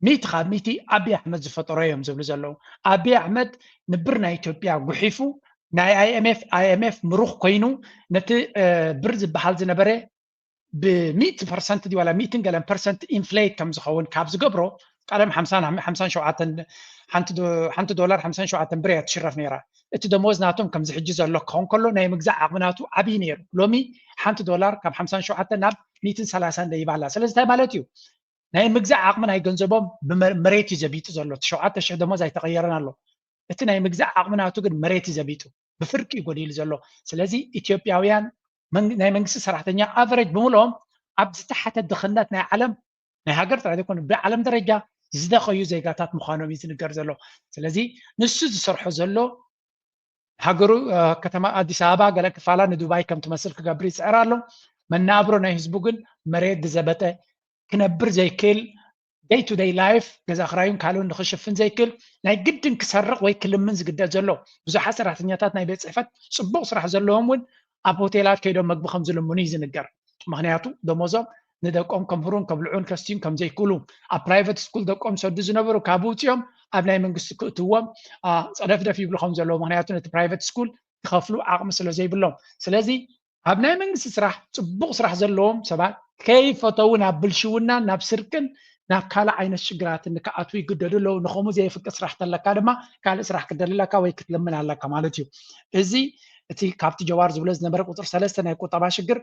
ሚት ካብ ሚቲ አብይ አሕመድ ዝፈጠሮ እዮም ዝብሉ ዘለው አብይ አሕመድ ንብር ናይ ኢትዮጵያ ጉሒፉ ናይ አይኤምኤፍ ምሩኽ ኮይኑ ነቲ ብር ዝበሃል ዝነበረ ብ100% ዲ ዋላ 100% ኢንፍሌት ከም ዝኸውን ካብ ዝገብሮ ቀደም 57 ሓንቲ ዶላር 57 ብር ትሽረፍ ነይራ እቲ ደሞዝ ናቶም ከም ዝሕጂ ዘሎ ክኸውን ከሎ ናይ ምግዛእ ዓቕምናቱ ዓብይ ነይሩ ሎሚ ሓንቲ ዶላር ካብ 57 ናብ 130 ይባላ ስለዚ እንታይ ማለት እዩ ናይ ምግዛእ ዓቕሚ ናይ ገንዘቦም ብመሬት እዩ ዘቢጡ ዘሎ 7000 ደሞዝ ኣይተቀየረን ኣሎ እቲ ናይ ምግዛእ ዓቕምናቱ ግን መሬት እዩ ዘቢጡ ብፍርቂ ይጎዲሉ ዘሎ ስለዚ ኢትዮጵያውያን ናይ መንግስቲ ሰራሕተኛ አቨሬጅ ብምሎም ኣብ ዝተሓተ ድኽነት ናይ ዓለም ናይ ሃገር ጥራይ ዘይኮነ ብዓለም ደረጃ ዝደኸዩ ዜጋታት ምዃኖም እዩ ዝንገር ዘሎ ስለዚ ንሱ ዝሰርሖ ዘሎ ሃገሩ ከተማ አዲስ አበባ ገለ ክፋላ ንዱባይ ከም ትመስል ክገብር ይፅዕር ኣሎ መናብሮ ናይ ህዝቡ ግን መሬት ዝዘበጠ ክነብር ዘይክእል ዴይ ቱ ዴይ ላይፍ ገዛ ክራዩን ካልኦን ንክሽፍን ዘይክእል ናይ ግድን ክሰርቕ ወይ ክልምን ዝግደድ ዘሎ ብዙሓት ሰራሕተኛታት ናይ ቤት ፅሕፈት ፅቡቅ ስራሕ ዘለዎም እውን ኣብ ሆቴላት ከይዶም ምግቢ ከም ዝልምኑ እዩ ዝንገር ምክንያቱ ደሞዞም ንደቆም ከምህሩን ከብልዑን ከስትዩን ከም ዘይክእሉ ኣብ ፕራይቬት ስኩል ደቆም ሰዱ ዝነበሩ ካብ ውፅኦም ኣብ ናይ መንግስቲ ክእትዎም ፀደፍደፍ ይብሉ ከም ዘለዎ ምክንያቱ ነቲ ፕራይቬት ስኩል ክኸፍሉ ዓቕሚ ስለ ዘይብሎም ስለዚ ኣብ ናይ መንግስቲ ስራሕ ፅቡቅ ስራሕ ዘለዎም ሰባት ከይፈተው ናብ ብልሽውና ናብ ስርቅን ናብ ካልእ ዓይነት ሽግራትን ንክኣትዉ ይግደዱ ኣለዉ ንከምኡ ዘይፍቅድ ስራሕ ተለካ ድማ ካልእ ስራሕ ክደልለካ ወይ ክትልምን ኣለካ ማለት እዩ እዚ እቲ ካብቲ ጀዋር ዝብሎ ዝነበረ ቁፅር 3 ናይ ቁጠባ ሽግር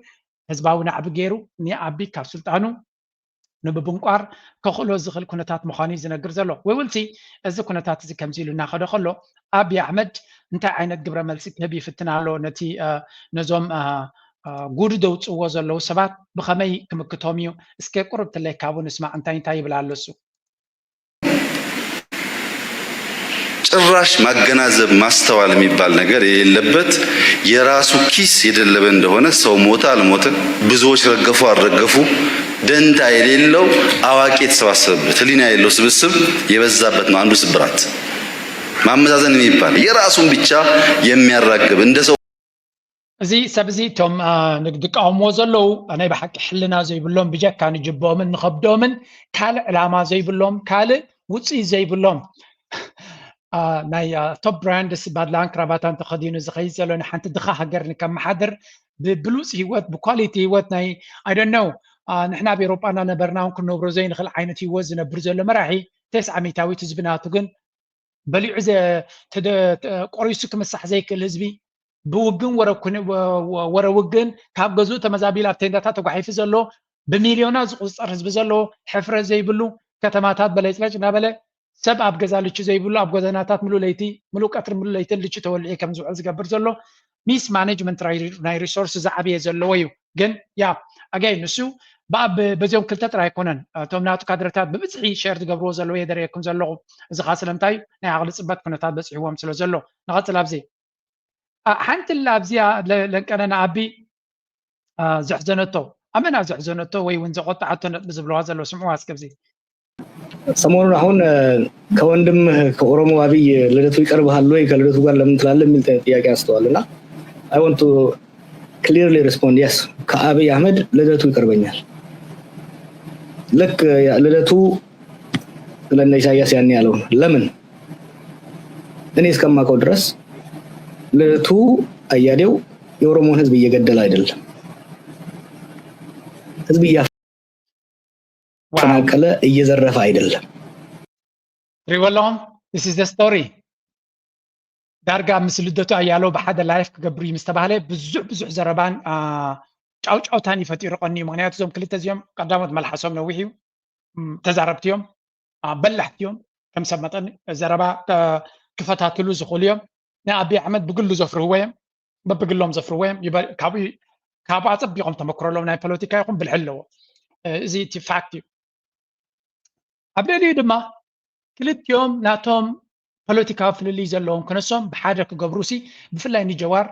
ህዝባዊ ናዕቢ ገይሩ ንዓቢ ካብ ስልጣኑ ንብብንቋር ከኽእሎ ዝኽእል ኩነታት ምዃኑ ዝነግር ዘሎ ወይ ውልቲ እዚ ኩነታት እዚ ከምዚ ኢሉ እናኸደ ከሎ አብይ አሕመድ እንታይ ዓይነት ግብረ መልሲ ክህብ ይፍትና ኣሎ ነቲ ነዞም ጉድ ደውፅዎ ዘለው ሰባት ብኸመይ ክምክቶም እዩ እስከ ቁርብ ትለይ ካብኡ ንስማዕ እንታይ ይብላ ኣሎ እሱ ጭራሽ ማገናዘብ ማስተዋል የሚባል ነገር የሌለበት የራሱ ኪስ የደለበ እንደሆነ ሰው ሞተ አልሞተ ብዙዎች ረገፉ አልረገፉ ደንታ የሌለው አዋቂ የተሰባሰበበት ህሊና የሌለው ስብስብ የበዛበት ነው አንዱ ስብራት ማመዛዘን የሚባል የራሱን ብቻ የሚያራግብ እንደ ሰው እዚ ሰብዚ ቶም ንግድ ቃውሞ ዘለው ናይ በሓቂ ሕልና ዘይብሎም ብጀካ ንጅቦምን ንኸብዶምን ካልእ ዕላማ ዘይብሎም ካልእ ውፅኢት ዘይብሎም ናይ ቶፕ ብራንድስ ባድላን ክራቫታን ተኸዲኑ ዝኸይድ ዘሎ ንሓንቲ ድኻ ሃገር ንከመሓድር ብብሉፅ ህይወት ብኳሊቲ ህይወት ናይ ኣይ ዶንት ኖው ንሕና ብኤሮጳና ነበርና እውን ክንነብሮ ዘይንኽእል ዓይነት ህይወት ዝነብር ዘሎ መራሒ 900ዊት ህዝቢ ናቱ ግን በሊዑ ቆሪሱ ክምሳሕ ዘይክእል ህዝቢ ብውግን ወረውግን ካብ ገዝኡ ተመዛቢል ኣብ ቴንዳታት ተጓሒፉ ዘሎ ብሚልዮናት ዝቁፅር ህዝቢ ዘሎ ሕፍረት ዘይብሉ ከተማታት በለጭለጭ እናበለ ሰብ ኣብ ገዛ ልቹ ዘይብሉ ኣብ ጎደናታት ሙሉእ ቀትሪ ሙሉእ ለይቲ ልቹ ተወልዒ ከም ዝውዕል ዝገብር ዘሎ ሚስ ማኔጅመንት ናይ ሪሶርስ ዝዓብየ ዘለዎ እዩ ግን ያ ኣጋይ ንሱ በዚኦም ክልተ ጥራይ ኣይኮነን እቶም ናቱ ካድረታት ብብፅሒ ሸር ዝገብርዎ ዘለዎ የደርየኩም ዘለኹ እዚ ካ ስለምንታይ ናይ ዓቕሊ ፅበት ኩነታት በፂሕዎም ስለ ዘሎ ንቐፅል ኣብዚ ሓንቲ ኣብዚኣ ለንቀነና ኣቢ ዘሕዘነቶ ኣመና ዘሕዘነቶ ወይ እውን ዘቆጣዓቶ ነጥቢ ዝብለዋ ዘሎ ስምዑ ኣስከብዚ ሰሞኑን አሁን ከወንድም ከኦሮሞ አብይ ልደቱ ይቀርብሃል ወይ ከልደቱ ጋር ለምን ትላለህ የሚል ጥያቄ አንስተዋልና አይ ዋንት ቱ ክሊርሊ ሪስፖንድ የስ ከአብይ አህመድ ልደቱ ይቀርበኛል ልክ ልደቱ ለነ ኢሳያስ ያን ያለው ለምን እኔ እስከማውቀው ድረስ ልደቱ አያሌው የኦሮሞን ህዝብ እየገደለ አይደለም ህዝብ ፈናቀለ እየዘረፈ አይደለም ሪወሎም this is the story ዳርጋ ምስ ልደቱ አያለው በሓደ ላይፍ ክገብሩ ምስተባህለ ብዙሕ ዘረባን ጫውጫውታን ይፈጢሩ ቀኒ ምክንያቱ ዞም ክልተ እዚኦም ቀዳሞት መልሓሶም ነዊሕ እዩ ተዛረብትዮም በላሕትዮም ከም ሰብ መጠን ዘረባ ክፈታትሉ ዝኽእሉ እዮም ንኣብይ ኣሕመድ ብግሉ ዘፍርህዎ እዮም በብግሎም ዘፍርህዎ እዮም ካብኡ ኣፀቢቖም ተመክረሎም ናይ ፖለቲካ ይኹን ብልሕ ኣለዎ እዚ እቲ ፋክት እዩ ኣብ ልዕሊኡ ድማ ክልቲኦም ናቶም ፖለቲካዊ ፍልልይ ዘለዎም ክነሶም ብሓደ ክገብሩሲ ብፍላይ ንጀዋር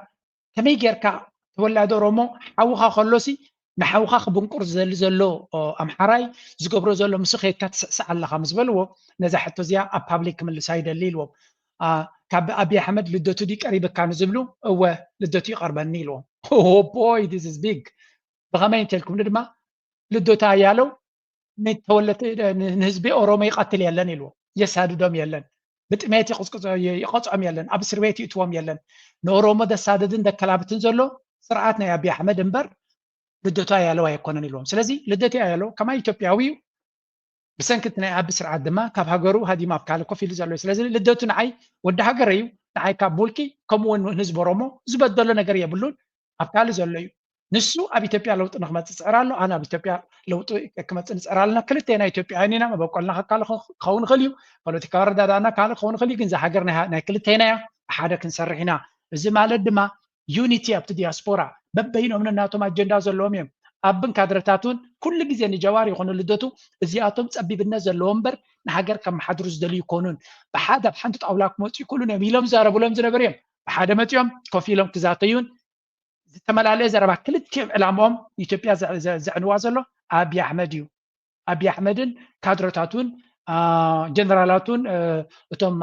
ከመይ ጌርካ ተወላዲ ኦሮሞ ሓውኻ ከሎሲ ንሓውኻ ክብንቁር ዘሎ ኣምሓራይ ዝገብሮ ዘሎ ምስ ኸይድካ ትስዕስዕ ኣለኻ ምስ በልዎ ነዛ ሕቶ እዚኣ ኣብ ፓብሊክ ክምልሳ ይደሊ ኢልዎም ካብ ኣብይ ኣሕመድ ልደቱ ዲ ቀሪብካ ንዝብሉ እወ ልደቱ ይቐርበኒ ኢልዎም ቦይ ዲስ ኢዝ ቢግ ብኸመይ እንተልኩም ድማ ልደታ ያለው ንህዝቢ ኦሮሞ ይቀትል የለን ኢልዎ የሳድዶም የለን ብጥሜት ይቆፅዖም የለን ኣብ እስር ቤት ይእትዎም የለን ንኦሮሞ ደሳደድን ደከላብትን ዘሎ ስርዓት ናይ ኣብይ ኣሕመድ እምበር ልደቱ ያለው ኣይኮነን ኢልዎም ስለዚ ልደቱ ያለው ከማ ኢትዮጵያዊ ብሰንክት ናይ ኣብ ስርዓት ድማ ካብ ሃገሩ ሃዲማ ኣብ ካለ ኮፍ ኢሉ ዘሎ ስለዚ ልደቱ ንዓይ ወዲ ሃገር እዩ ንዓይ ካብ ቡልቂ ከምኡውን ህዝቢ ኦሮሞ ዝበደሎ ነገር የብሉን ኣብ ካለ ዘሎ እዩ ንሱ ኣብ ኢትዮጵያ ለውጥ ንክመፅእ ፅዕር ኣሎ ኣነ ኣብ ኢትዮጵያ ለውጥ ክመፅእ ንፅዕር ኣለና ክልተና ኢትዮጵያውያን ኢና መበቆልና ካለ ክኸውን ይኽእል እዩ ፖለቲካዊ ረዳዳእና ካለ ክኸውን ይኽእል እዩ ግን ዛ ሃገር ናይ ክልተና እያ ብሓደ ክንሰርሕ ኢና እዚ ማለት ድማ ዩኒቲ ኣብቲ ዲያስፖራ በበይኖም ናቶም ኣጀንዳ ዘለዎም እዮም ኣብን ካድረታቱን ኩሉ ግዜ ንጀዋር ይኹኑ ልደቱ እዚኣቶም ፀቢብነት ዘለዎም እምበር ንሃገር ከም ማሓድሩ ዝደልዩ ይኮኑን ብሓደ ኣብ ሓንቲ ጣውላ ክመፁ ይክእሉን እዮም ኢሎም ዛረብሎም ዝነበሩ እዮም ብሓደ መፂኦም ኮፍ ኢሎም ክዛተዩን ዝተመላለየ ዘረባ ክልቲኦም ዕላምኦም ኢትዮጵያ ዘዕንዋ ዘሎ ኣብይ ኣሕመድ እዩ ኣብይ ኣሕመድን ካድረታቱን ጀነራላቱን እቶም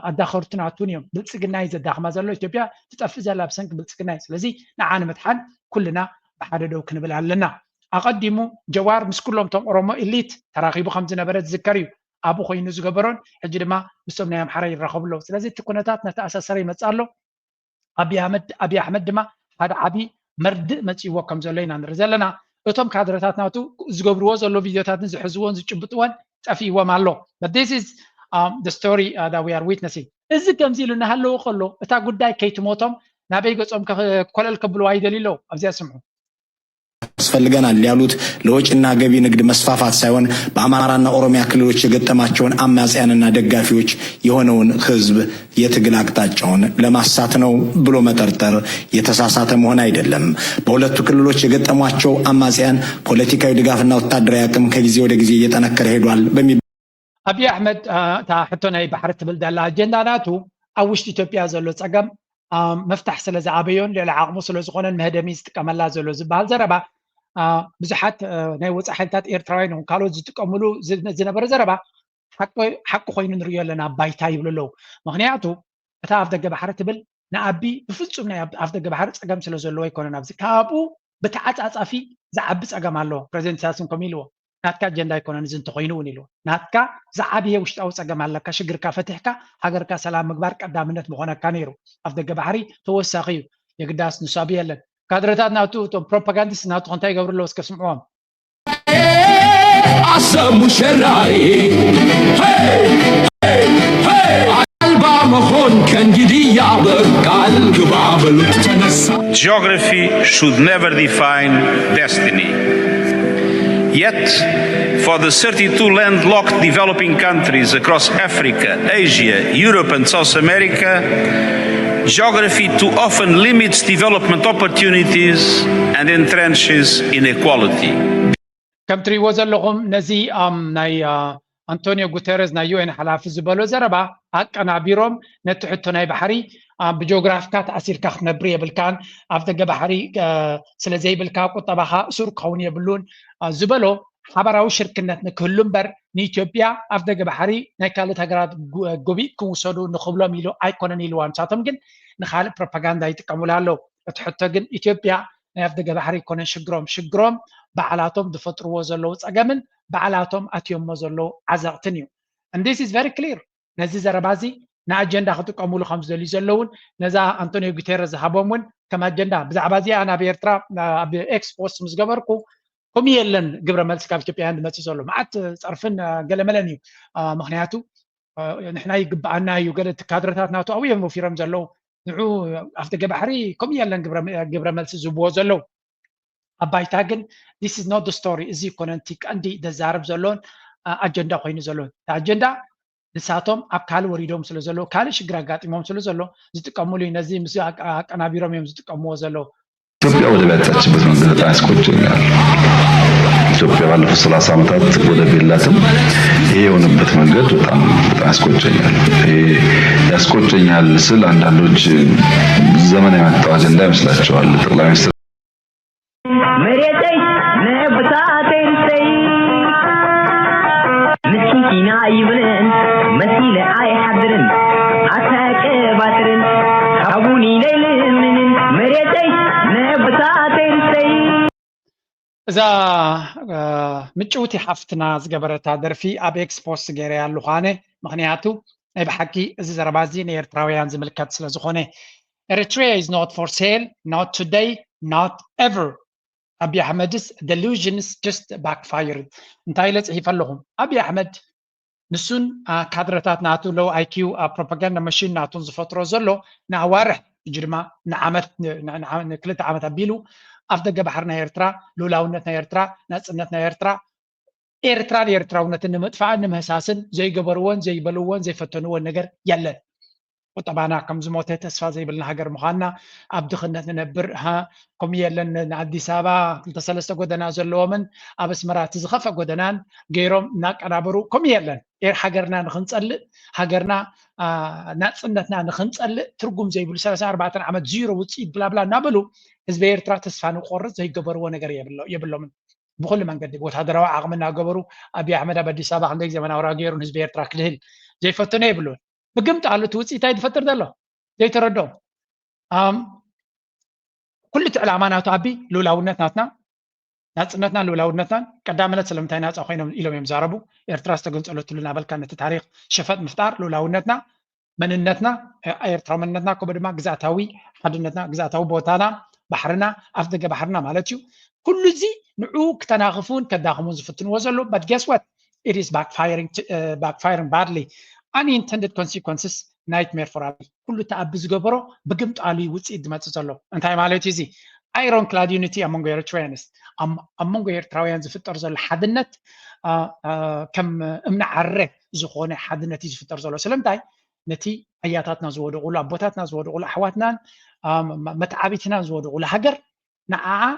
ኣዳኸርቱናቱን እዮም ብልፅግና ዘዳኽማ ዘሎ ኢትዮጵያ ትጠፍእ ዘላ ብሰንኪ ብልፅግና ስለዚ ንዓነ ምትሓን ኩልና ብሓደ ደው ክንብል ኣለና ኣቐዲሙ ጀዋር ምስ ኩሎም ቶም ኦሮሞ ኢሊት ተራኺቡ ከም ዝነበረ ዝዝከር እዩ ኣብኡ ኮይኑ ዝገበሮን ሕጂ ድማ ምስቶም ናይ ኣምሓራ ይራኸቡ ኣለዉ ስለዚ እቲ ኩነታት ነተኣሳሰረ ይመፅእ ኣሎ ኣብይ ኣሕመድ ድማ ሓደ ዓብይ መርድእ መፅይዎ ከም ዘሎ ኢና ንርኢ ዘለና እቶም ካድረታት ናቱ ዝገብርዎ ዘሎ ቪድዮታትን ዝሕዝዎን ዝጭብጥዎን ጠፊእዎም ኣሎ but this is the story that we are witnessing እዚ ከምዚ ኢሉ እናሃለዎ ከሎ እታ ጉዳይ ከይትሞቶም ናበይ ገጾም ኮለል ከብልዋ ይደልዩ ኣለዉ ኣብዚያ ስምዑ ያስፈልገናል ያሉት ለወጭና ገቢ ንግድ መስፋፋት ሳይሆን በአማራና ኦሮሚያ ክልሎች የገጠማቸውን አማጽያንና ደጋፊዎች የሆነውን ህዝብ የትግል አቅጣጫውን ለማሳት ነው ብሎ መጠርጠር የተሳሳተ መሆን አይደለም። በሁለቱ ክልሎች የገጠሟቸው አማጽያን ፖለቲካዊ ድጋፍና ወታደራዊ አቅም ከጊዜ ወደ ጊዜ እየጠነከረ ሄዷል። አብይ አሕመድ ታሕቶ ናይ ባሕሪ ትብል ዳላ አጀንዳናቱ ኣብ ውሽጢ ኢትዮጵያ ዘሎ ፀገም መፍታሕ ስለ ዝዓበዮን ልዕሊ ዓቕሙ ስለ ዝኾነን መህደሚ ዝጥቀመላ ዘሎ ዝበሃል ዘረባ ብዙሓት ናይ ወፃኢ ሓይልታት ኤርትራውያን ካልኦት ዝጥቀምሉ ዝነበረ ዘረባ ሓቂ ኮይኑ ንሪኦ ኣለና ባይታ ይብሉ ኣለዉ ምክንያቱ እታ ኣብ ደገ ባሕሪ ትብል ንኣቢ ብፍፁም ናይ ኣብ ደገ ባሕሪ ፀገም ስለ ዘለዎ ኣይኮነን ኣብዚ ካብኡ ብተዓፃፃፊ ዝዓቢ ፀገም ኣሎ ፕሬዚደንት ኢሳያስ ከምኡ ኢልዎ ናትካ አጀንዳ ኣይኮነን እዚ እንተኮይኑ እውን ኢልዎ ናትካ ዝዓብየ ውሽጣዊ ፀገም ኣለካ ሽግርካ ፈቲሕካ ሃገርካ ሰላም ምግባር ቀዳምነት ምኾነካ ነይሩ ኣብ ደገ ባሕሪ ተወሳኺ እዩ የግዳስ ንሱ ኣብይ የለን ካድረታት ናቱ እቶም ፕሮፓጋንዲስት ናቱ እንታይ ይገብሩ ኣለዉ እስከ ስምዕዎም አሰሙ ሸራሪ አልባ መሆን ከእንግዲህ ያበቃል ግባ በሉት ተነሳ Geography should never define destiny. Yet, for the 32 landlocked developing countries across Africa, Asia, Europe and South America, geography too often limits development opportunities and entrenches inequality. ከም ትሪእዎ ዘለኹም ነዚ ናይ አንቶኒዮ ጉተረስ ናይ ዩኤን ሓላፊ ዝበሎ ዘረባ ኣቀናቢሮም ነቲ ሕቶ ናይ ባሕሪ ብጂኦግራፊካ ተኣሲርካ ክትነብር የብልካን ኣብ ደገ ባሕሪ ስለዘይብልካ ቁጠባኻ እሱር ክኸውን የብሉን ዝበሎ ሓበራዊ ሽርክነት ንክህሉ እምበር ንኢትዮጵያ ኣብ ደገ ባሕሪ ናይ ካልኦት ሃገራት ጎቢእ ክውሰዱ ንኽብሎም ኢሉ ኣይኮነን ኢልዋ ንሳቶም ግን ንካልእ ፕሮፓጋንዳ ይጥቀሙላ ኣለዉ እቲ ሕቶ ግን ኢትዮጵያ ናይ ኣብ ደገ ባሕሪ ይኮነን ሽግሮም ባዕላቶም ዝፈጥርዎ ዘለዉ ፀገምን ባዕላቶም ኣትዮሞ ዘለዉ ዓዘቕትን እዩ and this is very clear ነዚ ዘረባ እዚ ንኣጀንዳ ክጥቀምሉ ከም ዝደልዩ ዘለውን ነዛ አንቶኒዮ ጉተረስ ዝሃቦም እውን ከም ኣጀንዳ ብዛዕባ እዚኣ ናብ ኤርትራ ኣብ ኤክስፖስ ምስ ገበርኩ ከምኡ የለን ግብረ መልሲ ካብ ኢትዮጵያውያን ዝመፅእ ዘሎ መዓት ፀርፍን ገለመለን እዩ ምክንያቱ ንሕና ይግባአና እዩ ገለ ካድረታት ናቱ ኣብኡ እዮም ወፊሮም ዘለዉ ንዑ ኣብ ደገ ባሕሪ ከምኡ የለን ግብረ መልሲ ዝህብዎ ዘለዉ ኣባይታ ግን this is not the story እዚ ኮነንቲ ቀንዲ ዘዛርብ ዘሎን ኣጀንዳ ኮይኑ ዘሎን ኣጀንዳ ንሳቶም ኣብ ካልእ ወሪዶም ስለ ዘሎ ካልእ ሽግር ኣጋጢሞም ስለ ዘሎ ዝጥቀምሉ ነዚ ምስ አቀናቢሮም እዮም ዝጥቀምዎ ዘለዉ ኢትዮጵያ ወደ መጣችበት መንገድ አያስቆጨኛል። ኢትዮጵያ ባለፉት 30 ዓመታት ወደብ የላትም። ይሄ የሆነበት መንገድ በጣም ያስቆጨኛል። ያስቆጨኛል ስል አንዳንዶች ዘመን ያመጣው አጀንዳ ይመስላቸዋል። ጠቅላይ ሚኒስትር መሬተይ ነብታተይ ሰይ ምስኪና ይብለን መሲለ አይሐድርን አታቀ ባትርን አቡኒ ለይልን መሬተይ ነብታተይ ሰይ እዛ ምጭውቲ ሓፍትና ዝገበረታ ደርፊ ኣብ ኤክስፖስ ገይረ ያሉ ኳነ ምክንያቱ ናይ ብሓቂ እዚ ዘረባ እዚ ንኤርትራውያን ዝምልከት ስለ ዝኾነ Eritrea is not for sale, not today, not ever. Abiy Ahmed's delusions just backfired. እንታይ ለፅሒፍ ኣለኹም አብይ ኣሕመድ ንሱን ካድረታት ናቱ ሎው IQ ፕሮፓጋንዳ መሽን ናቱን ዝፈጥሮ ዘሎ ንኣዋርሕ እጂ ድማ ንክልተ ዓመት ኣቢሉ ኣብ ደገ ባሕሪ ናይ ኤርትራ ሉላውነት ናይ ኤርትራ ናፅነት ናይ ኤርትራ ኤርትራን ኤርትራውነትን ንምጥፋእን ንምህሳስን ዘይገበርዎን ዘይበልዎን ዘይፈተንዎን ነገር የለን ቁጠባና ከም ዝሞተ ተስፋ ዘይብልና ሃገር ምዃንና ኣብ ድኽነት ንነብር ከምኡ የለን ንኣዲስ ኣበባ 2-3 ጎደና ዘለዎምን ኣብ ኣስመራ እቲ ዝኸፈ ጎደናን ገይሮም እናቀናበሩ ከምኡ የለን ሃገርና ንክንፀልእ ሃገርና ናፅነትና ንክንፀልእ ትርጉም ዘይብሉ 34 ዓመት ዚሮ ውፅኢት ብላብላ እናበሉ ህዝቢ ኤርትራ ተስፋ ንቆርፅ ዘይገበርዎ ነገር የብሎምን ብኩሉ መንገዲ ወታደራዊ ዓቕሚ እናገበሩ አብይ ኣሕመድ ኣብ ኣዲስ ኣበባ ክንደይ ዘመናዊ ገይሩን ህዝቢ ኤርትራ ክልህል ዘይፈተኑ የብሉን بقمت على توتي تايد فتر دلو زي تردو كل تعلامات أبي لولاونتنا ناتنا لولاونتنا قدامنا سلمتي ناس أخوينا إلهم يمزاربو إرتراس تقول تقولت لنا بل كانت التاريخ شفت مفتار لولاونتنا مننتنا إرترا مننتنا كبر ما جزاتاوي حدنتنا جزاتاو بوتانا بحرنا أفدق بحرنا مالتيو كل زي نعوك تناغفون كداخمون زفتن وزلو but guess what it is backfiring badly unintended consequences nightmare for Abiy كل تأبز جبره بقمت علي وتسيد ما تصلوا أنت هاي مالتي زي ironclad unity among Eritreans among Eritreans في الطرز الحدنت كم امنع عره زخونه حدنت يجي في الطرز ولا سلمتاي نتي اياتاتنا زود ولا ابوتاتنا زود ولا احواتنا متعابيتنا زود ولا هجر نعا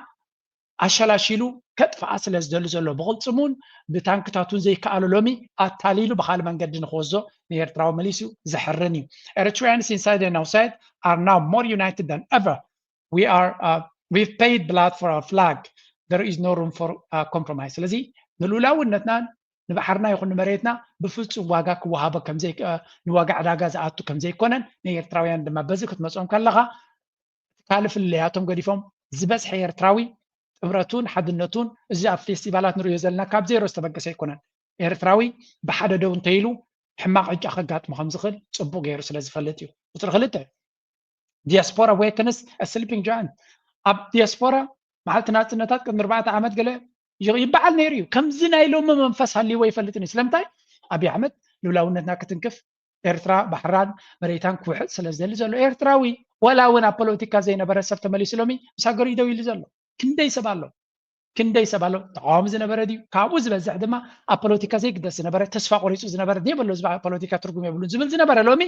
أشلاشيلو كتف أصل زدل زلوا بغلصمون بتانكتاتون زي كألو لومي أتاليلو بخال من قد نخوزو نيرتراو مليسيو زحرني Eritreans inside and outside are now more united than ever. We've paid blood for our flag. There is no room for compromise. لذي نلولاو النتنان نبحرنا يخون مريتنا بفلس واقع كوهابا كم زي نواقع داقاز آتو كم زي كونن نيرتراويان لما بزكت مسؤوم كاللغا كالف اللي آتهم قديفهم زبس حي إرتراوي እብረቱን ሓድነቱን እዚ ኣብ ፌስቲቫላት ንሪኦ ዘለና ካብ ዜሮ ዝተበገሰ ኣይኮነን ኤርትራዊ ብሓደ ደው እንተኢሉ ሕማቅ ዕጫ ከጋጥሞ ከም ዝኽእል ፅቡቅ ገይሩ ስለ ዝፈልጥ እዩ ቁፅሪ 2 ዲያስፖራ ዌክንስ ስሊፒንግ ጃይንት ኣብ ዲያስፖራ መዓልቲ ናፅነታት ቅድሚ 4 ዓመት ገለ ይበዓል ነይሩ እዩ ከምዚ ናይ ሎሚ መንፈስ ሃልይዎ ይፈልጥን እዩ ስለምንታይ ኣብይ ኣሕመድ ልውላውነትና ክትንክፍ ኤርትራ ባሕራን መሬታን ክውሕጥ ስለ ዝደሊ ዘሎ ኤርትራዊ ወላ እውን ኣብ ፖለቲካ ዘይነበረ ሰብ ተመሊሱ ሎሚ ምስ ሃገሩ ይደው ኢሉ ዘሎ ክንደይ ሰብ ኣሎ ተቃዋሚ ዝነበረ ድዩ ካብኡ ዝበዝሕ ድማ ኣብ ፖለቲካ ዘይግደስ ዝነበረ ተስፋ ቆሪፁ ዝነበረ ዘይበሎ ፖለቲካ ትርጉም የብሉን ዝብል ዝነበረ ሎሚ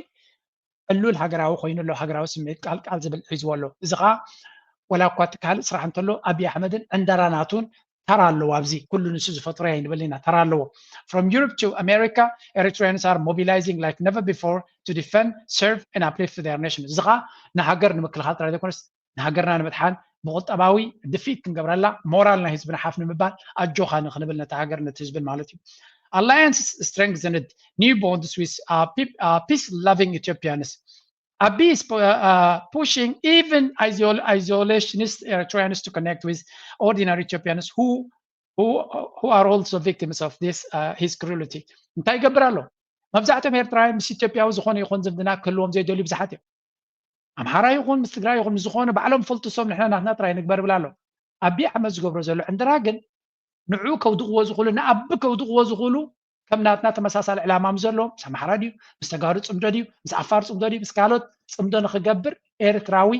ዕሉል ሃገራዊ ኮይኑ ኣሎ ሃገራዊ ስምዒት ቃልቃል ዝብል ሒዝዎ ኣሎ እዚ ከዓ ወላ እኳ ካልእ ስራሕ እንተሎ ኣብይ ኣሕመድን ዕንደራናቱን ተራ ኣለዎ ኣብዚ ኩሉ ንሱ ዝፈጥሮ ይንብል ኢና ተራ ኣለዎ from Europe to America Eritreans are mobilizing like never before to defend serve and uplift their nation እዚ ከዓ ንሃገር ንምክልኻል ጥራይ ዘይኮነስ ንሃገርና ንምድሓን بقطباوي دفيت كنقبرلا مورالنا حزبنا حاف نمبال أجوخا نخنبل نتهاجر نتحزب المالتي Alliances strengthened new bonds with peace-loving Ethiopians. Abiy is pushing even isolationist Eritreans to connect with ordinary Ethiopians who are also victims of this his cruelty. እንታይ ይገብራሉ መብዛሕትኦም ኤርትራውያን ምስ ኢትዮጵያዊ ዝኾነ ይኹን ዝምድና ክህልዎም ዘይደልዩ ብዙሓት እዮም ኣምሓራ ይኹን ምስ ትግራይ ይኹን ዝኾነ ባዕሎም ፈልጡ ሰብ ንሕና ናትና ጥራይ ንግበር ብላ ኣሎ ኣብይ ኣሕመድ ዝገብሮ ዘሎ ዕንድራ ግን ንዑ ከውድቕዎ ዝኽእሉ ንኣቢ ከውድቕዎ ዝኽእሉ ከም ናትና ተመሳሳሊ ዕላማ ዘሎ ምስ ኣምሓራ ድዩ ምስ ተጋሩ ፅምዶ ድዩ ምስ ኣፋር ፅምዶ ድዩ ምስ ካልኦት ፅምዶ ንክገብር ኤርትራዊ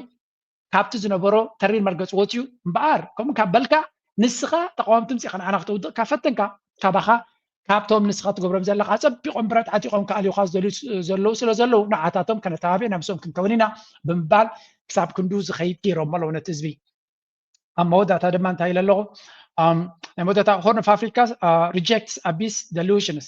ካብቲ ዝነበሮ ተሪር መርገፂ ወፅዩ እምበኣር ከምኡ ካብ በልካ ንስኻ ተቃወምቲ ምፅኢኻ ንዓና ክትውድቕ ካብ ፈተንካ ካባኻ ካብቶም ንስኻ ትገብሮም ዘለካ ፀቢቆም ብረት ዓጢቆም ከኣልዩካ ዘለው ስለ ዘለው ንዓታቶም ከነተባብዕ ናምሶም ክንከውን ኢና ብምባል ክሳብ ክንዱ ዝኸይድ ገይሮሞ ኣለዎ ነቲ ህዝቢ ኣብ መወዳእታ ድማ እንታይ ኢለ ኣለኹ ናይ መወዳእታ ሆርን ኦፍ ኣፍሪካ ሪጀክትስ ኣቢስ ደሉሽንስ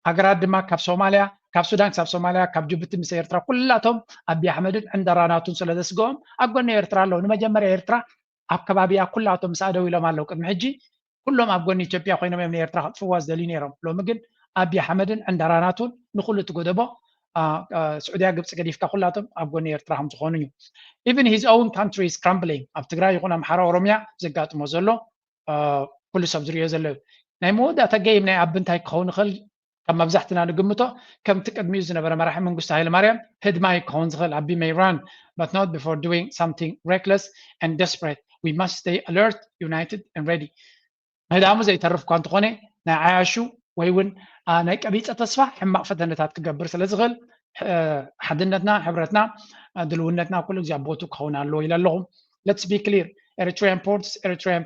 ሃገራት ድማ ካብ ሶማልያ ካብ ሱዳን ክሳብ ሶማልያ ካብ ጅቡቲ ምስ ኤርትራ ኩላቶም ኣብይ ኣሕመድን ዕንደራናቱን ስለ ዘስግኦም ኣብ ጎኒ ኤርትራ ኣለዉ ንመጀመርያ ኤርትራ ኣብ ከባቢያ ኩላቶም ምስ ኣደው ኢሎም ኣለዉ ቅድሚ ሕጂ ኩሎም ኣብ ጎኒ ኢትዮጵያ ኮይኖም እዮም ንኤርትራ ክጥፍዋ ዝደልዩ ነይሮም ሎሚ ግን ኣብይ ኣሕመድን ዕንደራናቱን ንኩሉ ትጎደቦ سعودية قبل سكديف كخلاتهم أبغوني يرتراهم تخونيو. Even his own country is crumbling. أبتقرأ يكون أمحرا وروميا زقات موزلو كل سبزرية زلوا. نايمو ده تجيب ناي أبنت هاي كون خل كم مبزحتنا نقمته كم تقدم يوزنا برا مراحل من قصة هاي المريم هد ما يكون خل أبي may run but not before doing something reckless and desperate. We must stay alert, united and ready. هذا عمو زي تعرف كون تخوني نعيشو ويون نايك أبيت أتصفح حماق فتنتات كجبر سلزغل حدنتنا حبرتنا دلونتنا كل جابوتو كونا لو إلى اللهم. Let's be clear. Eritrean ports, Eritrean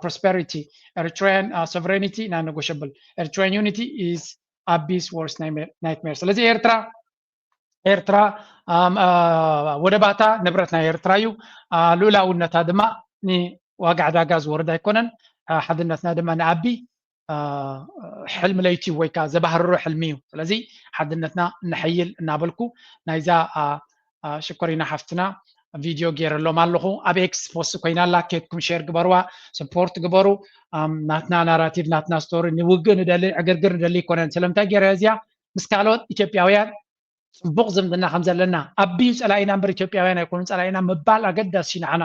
prosperity, Eritrean sovereignty non-negotiable. Eritrean unity is Abiy's worst nightmare. ስለዚ ኤርትራ ወደባታ ንብረትና ኤርትራ እዩ ሉላውነታ ድማ ንዋጋ ዕዳጋ ዝወርድ ኣይኮነን ሓድነትና ድማ ንዓቢ حلم ليتي ويكا زبهر حلميو ስለዚ ሓድነትና نحيل እናበልኩ ናይዛ ሽኮሪና ሓፍትና ቪዲዮ ገይረሎም ኣለኹ ኣብ ኤክስ ፖስት ኮይናላ ኬትኩም ሼር ግበርዋ ሰፖርት ግበሩ ናትና ናራቲቭ ናትና ስቶሪ ንውግእ ንደሊ ዕግርግር ንደሊ ይኮነን ስለምንታይ ገይረ እዚያ ምስ ካልኦት ኢትዮጵያውያን ፅቡቕ ዝምድና ከም ዘለና ኣብዩ ፀላኢና እምበር ኢትዮጵያውያን ኣይኮኑ ፀላኢና ምባል ኣገዳሲ ንዓና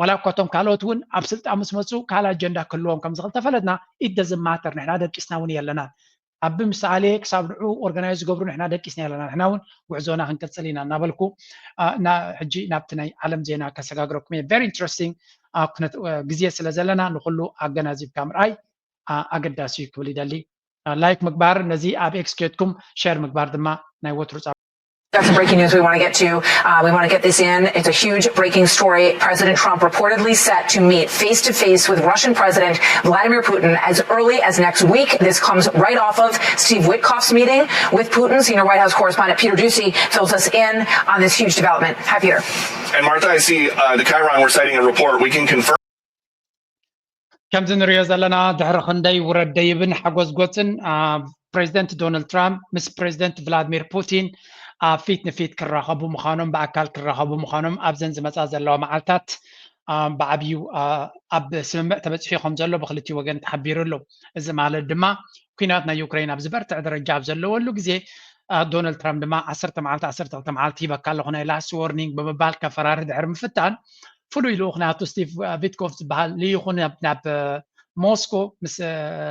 ولا كتوم كالوتون أبسلت أمس مسو كالا أجندة كلهم كم زغل تفلتنا it doesn't matter نحن هذا كيسنا وني لنا أبي مسالك سابرعو organize قبرو نحن هذا كيسنا لنا نحن وعزونا هنكتسلينا نابلكو نا حجي نابتنا علم زينا كسجاجركم very interesting كنت جزية سلزلنا نقوله أجنازيب كامر أي أجداسي كولي دالي لايك مقبار نزي أبي إكسكيوتكم شير مقبار دما نايوتروس Got some breaking news we want to get to. We want to get this in. It's a huge breaking story. President Trump reportedly set to meet face-to-face with Russian President Vladimir Putin as early as next week. This comes right off of Steve Witkoff's meeting with Putin. Senior White House correspondent Peter Doocy fills us in on this huge development. Hi, Peter. And Martha, I see the Chiron, we're citing a report. We can confirm. كم زنريا زلنا دحر خندي وردي بن حجوز قوتن بريزيدنت دونالد ترامب مس بريزيدنت فلاديمير بوتين فيت نفيت كراخبو مخانم باكل كراخبو مخانم ابزن زمصا زلوا معلتات بعبيو اب سمع تبصحيكم زلو بخلتي وغن تحبيرلو اذا مالت دما كيناتنا يوكرين اب زبرت درجه اب زلو ولو غزي دونالد ترامب دما 10 معلت يبقى خنا لاس وورنينج بمبال كفرار دحر مفتان فلو يلو خناتو ستيف فيتكوف بحال لي يخون ناب موسكو مس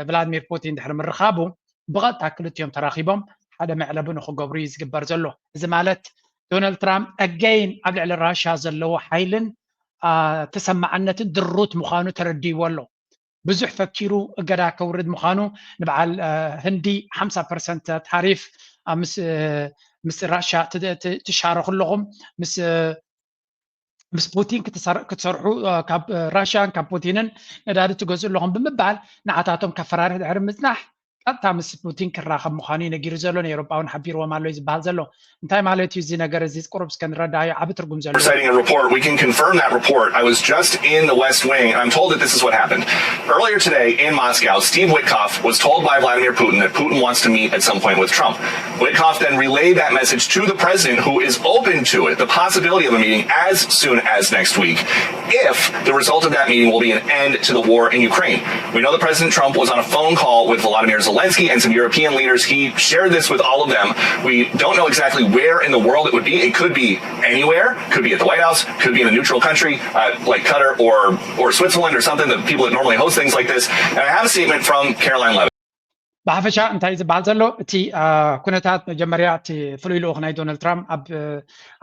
فلاديمير بوتين دحر مرخابو بغات تاكلتيهم تراخيبهم هذا معلبون خو قبريز جبر زلو إذا مالت دونالد ترامب أجين قبل على الراشا زلو حيلن تسمع أن تدرت مخانو تردي ولو بزح فكيرو قدا كورد مخانو نبع هندي 5% تعريف مس راشا تشارك لهم مس بوتين كتسرحوا كاب راشا كاب بوتينن ندار تجوز لهم بمبال نعتاتهم كفرار عرمزناح أنت مس بوتين كراخ مخانين جيرزلون أوروبا ونحبير وما له يزبال زلو أنت ما له تيجي نجارزيز قرب سكان رداي عبت رقم زلو. We're citing a report. We can confirm that report. I was just in the West Wing. I'm told that this is what happened. Earlier today in Moscow, Steve Witkoff was told by Vladimir Putin that Putin wants to meet at some point with Trump. Witkoff then relayed that message to the president, who is open to it, the possibility of a meeting as soon as next week, if the result of that meeting will be an end to the war in Ukraine. We know that President Trump was on a phone call with Volodymyr Zelensky and some European leaders. He shared this with all of them. We don't know exactly where in the world it would be. It could be anywhere. Could be at the White House. Could be in a neutral country like Qatar or Switzerland or something. The people that normally host things like this. And I have a statement from Caroline Levitt. بعفشة أنت إذا بعزلو تي كنتات جمريات تي فلويلو خناي دونالد ترامب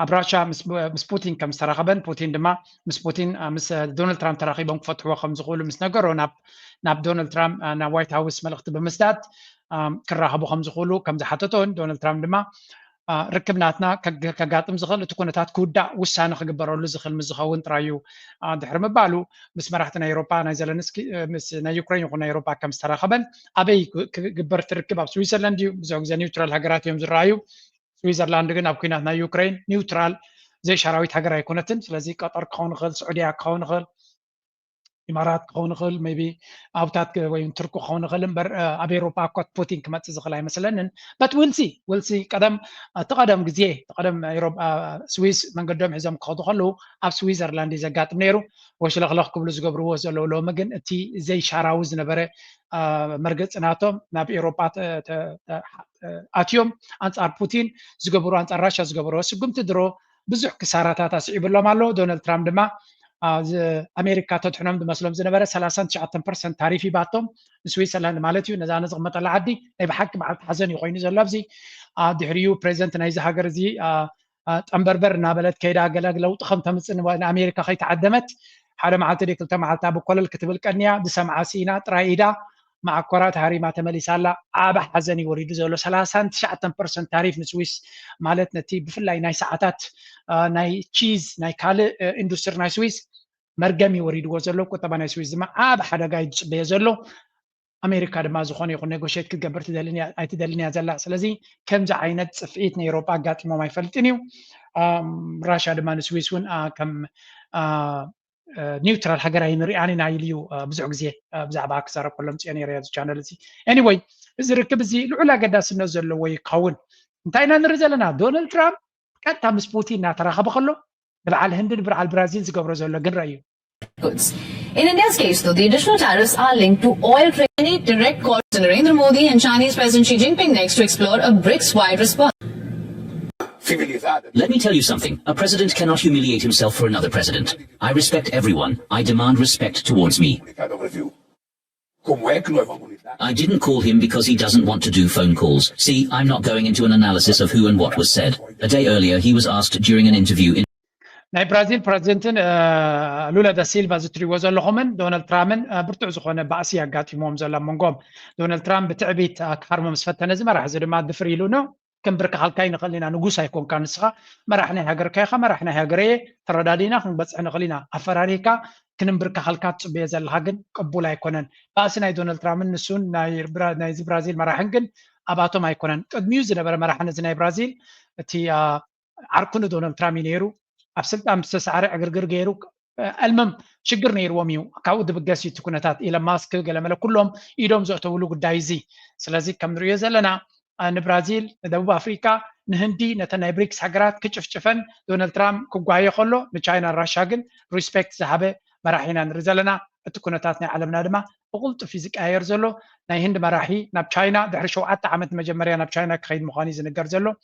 أب راشا مس بوتين كم تراقبن بوتين دما مس بوتين مس دونالد ترامب تراقبهم فتحوا خمس غول مس نجرو ناب دونالد ترامب نا وايت هاوس ملخت بمستات كراهبو خمس غولو كم زحتتون دونالد ترامب دما ركبناتنا كقاطم زغل تكونتات كودا وسانه خبروا زخل مزخون ترايو دحر مبالو مس مرحتنا اوروبا نا زلنسكي مس نا يوكرين ونا اوروبا كم استراخبن ابي قبر تركب اب سويسرلاند بزوج نيوترال هاجرات يوم زرايو سويسرلاند ግን ኣብ ኩናት ናይ ዩክሬን ኒውትራል ዘይ ሻራዊት ሃገር ኣይኮነትን ስለዚ ቀጠር ክኸውን ይኽእል ስዑድያ ክኸውን ይኽእል ኢማራት ክኸውን ይኽእል ሜቢ ኣብታት ወይ ትርኩ ክኸውን ይኽእል እምበር ኣብ ኤውሮጳ እኳ ፑቲን ክመፅእ ዝኽእል ኣይመስለንን በት ዊልሲ ቀደም ተቐደም ግዜ ተቐደም ኤውሮጳ ስዊስ መንገዶም ሒዞም ክኸዱ ከለዉ ኣብ ስዊዘርላንድ ዘጋጥም ነይሩ ወሽለኽለኽ ክብሉ ዝገብርዎ ዘለዉ ሎሚ ግን እቲ ዘይሻራዊ ዝነበረ መርገፂ ናቶም ናብ ኤውሮጳ ኣትዮም ኣንጻር ፑቲን ዝገብሩ ኣንጻር ራሽያ ዝገብሮ ስጉምቲ ድሮ ብዙሕ ክሳራታት ኣስዒብሎም ኣሎ ዶናልድ ትራምፕ ድማ ኣሜሪካ ተትሕኖም ዝመስሎም ዝነበረ 39% ታሪፍ ይባቶም ስዊዘርላንድ ማለት እዩ ነዛ ዝቕመጠላ ዓዲ ናይ ብሓቂ በዓል ሓዘን እዩ ኮይኑ ዘሎ ኣብዚ ድሕሪኡ ፕሬዚደንት ናይዚ ሃገር እዚ ጠንበርበር እናበለት ከይዳ ገለግ ለውጢ ከም ተምፅእ ንኣሜሪካ ከይተዓደመት ሓደ መዓልቲ ደ ክልተ መዓልታ ብኮለል ክትብል ቀኒያ ዝሰምዓ ሲኢና ጥራይ ኢዳ ማዕኮራት ሃሪማ ተመሊሳላ ዓብ ሓዘን ይወሪዱ ዘሎ 39% ታሪፍ ንስዊስ ማለት ነቲ ብፍላይ ናይ ሰዓታት ናይ ቺዝ ናይ ካልእ ኢንዱስትሪ ናይ ስዊስ መርገም ይወሪድዎ ዘሎ ቁጠባ ናይ ስዊስ ድማ ዓብ ሓደጋ ይፅበየ ዘሎ ኣሜሪካ ድማ ዝኾነ ይኹን ኔጎሽት ክትገብር ኣይትደልን እያ ዘላ ስለዚ ከምዚ ዓይነት ፅፍዒት ናይ ኤውሮጳ ኣጋጢሞም ኣይፈልጥን እዩ ራሽያ ድማ ንስዊስ እውን ከም ኒውትራል ሃገር ኣይንሪኣን ኢና ኢሉ እዩ ብዙሕ ግዜ ብዛዕባ ክዛረብ ከሎም ፅዮ ነይረ እዚ ቻነል እዚ ኤኒዌይ እዚ ርክብ እዚ ልዑል ኣገዳስነት ዘለዎ ይኸውን እንታይ ኢና ንርኢ ዘለና ዶናልድ ትራምፕ ቀጥታ ምስ ፑቲን እናተራኸበ ከሎ ብበዓል ህንድን ብበዓል ብራዚል ዝገብሮ ዘሎ ግን ረእዩ goods. In India's case, though, the additional tariffs are linked to oil trade. Any direct calls to Narendra Modi and Chinese President Xi Jinping next to explore a BRICS-wide response. Let me tell you something. A president cannot humiliate himself for another president. I respect everyone. I demand respect towards me. I didn't call him because he doesn't want to do phone calls. See, I'm not going into an analysis of who and what was said. A day earlier, he was asked during an interview in ናይ ብራዚል ፕሬዚደንትን ሉላ ዳ ሲልቫ ዝትሪእዎ ዘለኹምን ዶናልድ ትራምፕን ብርቱዕ ዝኾነ ባእሲ ኣጋጢሞም ዘሎ መንጎም ዶናልድ ትራምፕ ብትዕቢት ክሓርሞ ምስ ፈተነ እዚ መራሒ እዚ ድማ ድፍር ኢሉ ኖ ክንብርክኻልካ ንኽእል ኢና ንጉስ ኣይኮንካ ንስኻ መራሒ ናይ ሃገርካ ኢኻ መራሒ ናይ ሃገረየ ተረዳዲና ክንበፅሕ ንኽእል ኢና ኣፈራሪካ ክንብርክኻልካ ትፅበየ ዘለካ ግን ቅቡል ኣይኮነን ባእሲ ናይ ዶናልድ ትራምፕን ንሱን ናይዚ ብራዚል መራሕን ግን ኣባቶም ኣይኮነን ቅድሚኡ ዝነበረ መራሕን እዚ ናይ ብራዚል እቲ ዓርኩ ዶናልድ ትራምፕ እዩ ነይሩ ኣብ ስልጣን ዝተሰዓረ ዕግርግር ገይሩ ኣልመም ሽግር ነይርዎም እዩ ካብኡ ድብገስ እቲ ኩነታት ኢለን ማስክ ገለመለ ኩሎም ኢዶም ዘእተውሉ ጉዳይ እዚ ስለዚ ከም ንሪኦ ዘለና ንብራዚል ንደቡብ ኣፍሪካ ንህንዲ ነተን ናይ ብሪክስ ሃገራት ክጭፍጭፈን ዶናልድ ትራምፕ ክጓየ ከሎ ንቻይና ራሻ ግን ሪስፔክት ዝሃበ መራሒ ኢና ንርኢ ዘለና እቲ ኩነታት ናይ ዓለምና ድማ ብቁልጡፍ እዩ ዝቀያየር ዘሎ ናይ ህንዲ መራሒ ናብ ቻይና ድሕሪ 7 ዓመት መጀመርያ ናብ ቻይና ክኸይድ ምዃኑ እዩ ዝንገር ዘሎ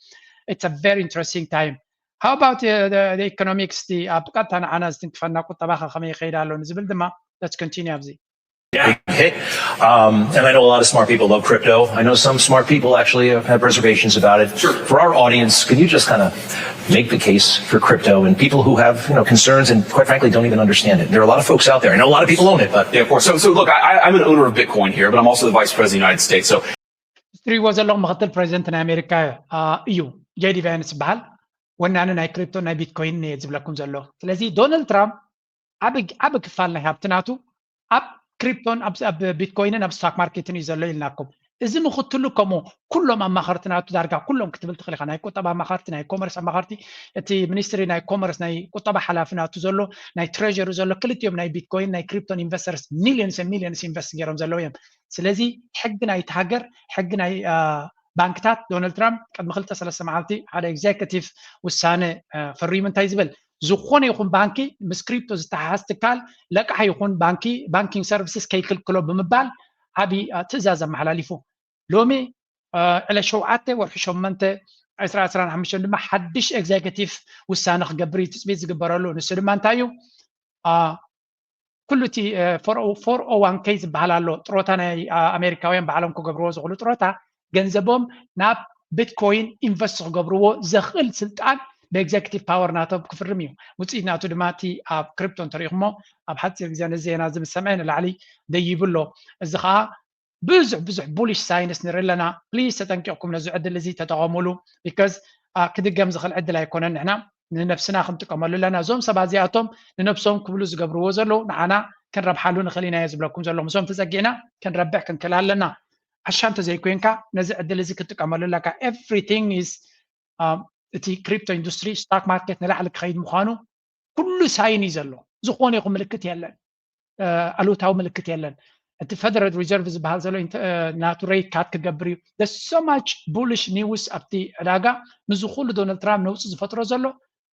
it's a very interesting time. How about the economics? The abqatan anas think fanna qutabaha khame khayda nizbil dama. Let's continue abzi. Yeah. Okay. And I know a lot of smart people love crypto. I know some smart people actually have reservations about it. Sure. For our audience, can you just kind of make the case for crypto and people who have concerns and quite frankly don't even understand it? There are a lot of folks out there. I know a lot of people own it, but yeah, of course. So look, I'm an owner of Bitcoin here, but I'm also the vice president of the United States. So three was a long maqtal president in America. EU JD Vance bahal. ወናነ ናይ ክሪፕቶ ናይ ቢትኮይን ዝብለኩም ዘሎ ስለዚ ዶናልድ ትራምፕ ኣብ ክፋል ናይ ሃብትናቱ ኣብ ክሪፕቶን ኣብ ቢትኮይንን ኣብ ስቶክ ማርኬትን እዩ ዘሎ ኢልናኩም እዚ ምኽትሉ ከምኡ ኩሎም ኣማኸርትናቱ ዳርጋ ኩሎም ክትብል ትኽእል ኢኻ ናይ ቁጠባ ኣማኸርቲ ናይ ኮመርስ ኣማኸርቲ እቲ ሚኒስትሪ ናይ ኮመርስ ናይ ቁጠባ ሓላፍናቱ ዘሎ ናይ ትሬዠሪ ዘሎ ክልቲኦም ናይ ቢትኮይን ናይ ክሪፕቶን ኢንቨስተርስ ሚሊዮንስ ኢንቨስት ገይሮም ዘለዎ እዮም ስለዚ ሕጊ ናይቲ ሃገር ሕጊ ናይ ባንክታት ዶናልድ ትራምፕ ቅድሚ 2-3 መዓልቲ ሓደ ኤግዜኪቲቭ ውሳነ ፈሪሙ እንታይ ዝብል ዝኾነ ይኹን ባንኪ ምስ ክሪፕቶ ዝተሓሓዝ ትካል ለቅሓ ይኹን ባንኪንግ ሰርቪስስ ከይክልክሎ ብምባል ዓብይ ትእዛዝ ኣመሓላሊፉ ሎሚ ዕለ 7 ወርሒ 8 2025 ድማ ሓድሽ ኤግዜኪቲቭ ውሳነ ክገብር ትፅቢት ዝግበረሉ ንሱ ድማ እንታይ እዩ ኩሉ እቲ 401k ዝበሃል ኣሎ ጥሮታ ናይ ኣሜሪካውያን ባዕሎም ክገብርዎ ዝኽእሉ ጥሮታ ገንዘቦም ናብ ቢትኮይን ኢንቨስት ክገብርዎ ዘኽእል ስልጣን ብኤግዜኪቲቭ ፓወር ናቶም ክፍርም እዩ ውፅኢት ናቱ ድማ እቲ ኣብ ክሪፕቶ እንተሪኢኹሞ ኣብ ሓፂር ግዜ ነዜና ዝምሰምዐ ንላዕሊ ደይብሎ እዚ ከዓ ብዙሕ ቡሊሽ ሳይንስ ንርኢ ኣለና ፕሊዝ ተጠንቂቕኩም ነዚ ዕድል እዚ ተጠቐሙሉ ቢካዝ ክድገም ዝኽእል ዕድል ኣይኮነን ንሕና ንነፍስና ክንጥቀመሉ ኣለና እዞም ሰባት እዚኣቶም ንነብሶም ክብሉ ዝገብርዎ ዘለዉ ንዓና ክንረብሓሉ ንኽእል ኢና እየ ዝብለኩም ዘሎ ምሶም ተፀጊዕና ክንረብሕ ክንክእል ኣለና عشان تزيكوينكا نزع الدلزي كتقاملو لك everything is እቲ ክሪፕቶ ኢንዱስትሪ ስቶክ ማርኬት ንላዕሊ ክኸይድ ምዃኑ ኩሉ ሳይን እዩ ዘሎ ዝኾነ ይኹን ምልክት የለን ኣሉታዊ ምልክት የለን እቲ ፌደራል ሪዘርቭ ዝበሃል ዘሎ ናቱ ሬት ካት ክገብር እዩ there's so much bullish news ኣብቲ ዕዳጋ ምዝ ኩሉ ዶናልድ ትራምፕ ነውፅ ዝፈጥሮ ዘሎ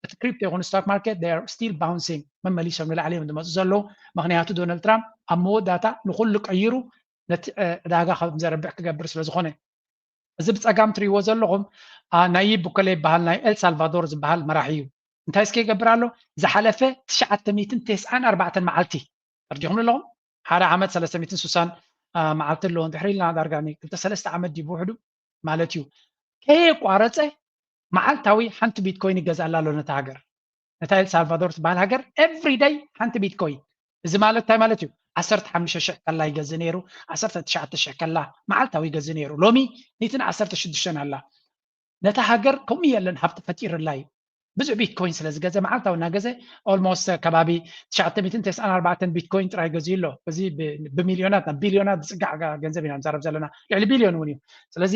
እቲ ክሪፕቶ ይኹን ስቶክ ማርኬት they are still bouncing መመሊሶም ንላዕሊ እዮም ዝመፁ ዘለዉ ምክንያቱ ዶናልድ ትራምፕ ኣብ መወዳእታ ንኩሉ ቀይሩ ነቲ ዕዳጋ ከም ዘረብሕ ክገብር ስለ ዝኾነ እዚ ብፀጋም ትሪእዎ ዘለኹም ናይብ ቡከለ ይበሃል ናይ ኤልሳልቫዶር ዝበሃል መራሒ እዩ እንታይ እስከ ይገብር ኣሎ ዝሓለፈ 994 መዓልቲ ተርዲኹም ኣለኹም ሓደ ዓመት 360 መዓልቲ ኣለዎ እንድሕር ኢልና ዳርጋ 2-3 ዓመት ዲቡ ውሕዱ ማለት እዩ ከየቋረፀ መዓልታዊ ሓንቲ ቢትኮይን ይገዛላ ኣሎ ነታ ሃገር ነታ ኤልሳልቫዶር ትበሃል ሃገር ኤቭሪ ዴይ ሓንቲ ቢትኮይን እዚ ማለት እንታይ ማለት እዩ 15,000 ከላ ይገዝእ ነይሩ 19,000 ከላ መዓልታዊ ይገዝእ ነይሩ ሎሚ ኒትን 16 ኣላ ነታ ሃገር ከምኡ የለን ሃብቲ ፈጢርላ እዩ ብዙሕ ቢትኮይን ስለ ዝገዘ መዓልታዊ እናገዘ ኦልሞስት ከባቢ 994 ቢትኮይን ጥራይ ገዝኡ ኣሎ እዚ ብሚልዮናት ናብ ቢልዮናት ዝፅጋዕ ገንዘብ ኢና ንዛረብ ዘለና ልዕሊ ቢልዮን እውን እዩ ስለዚ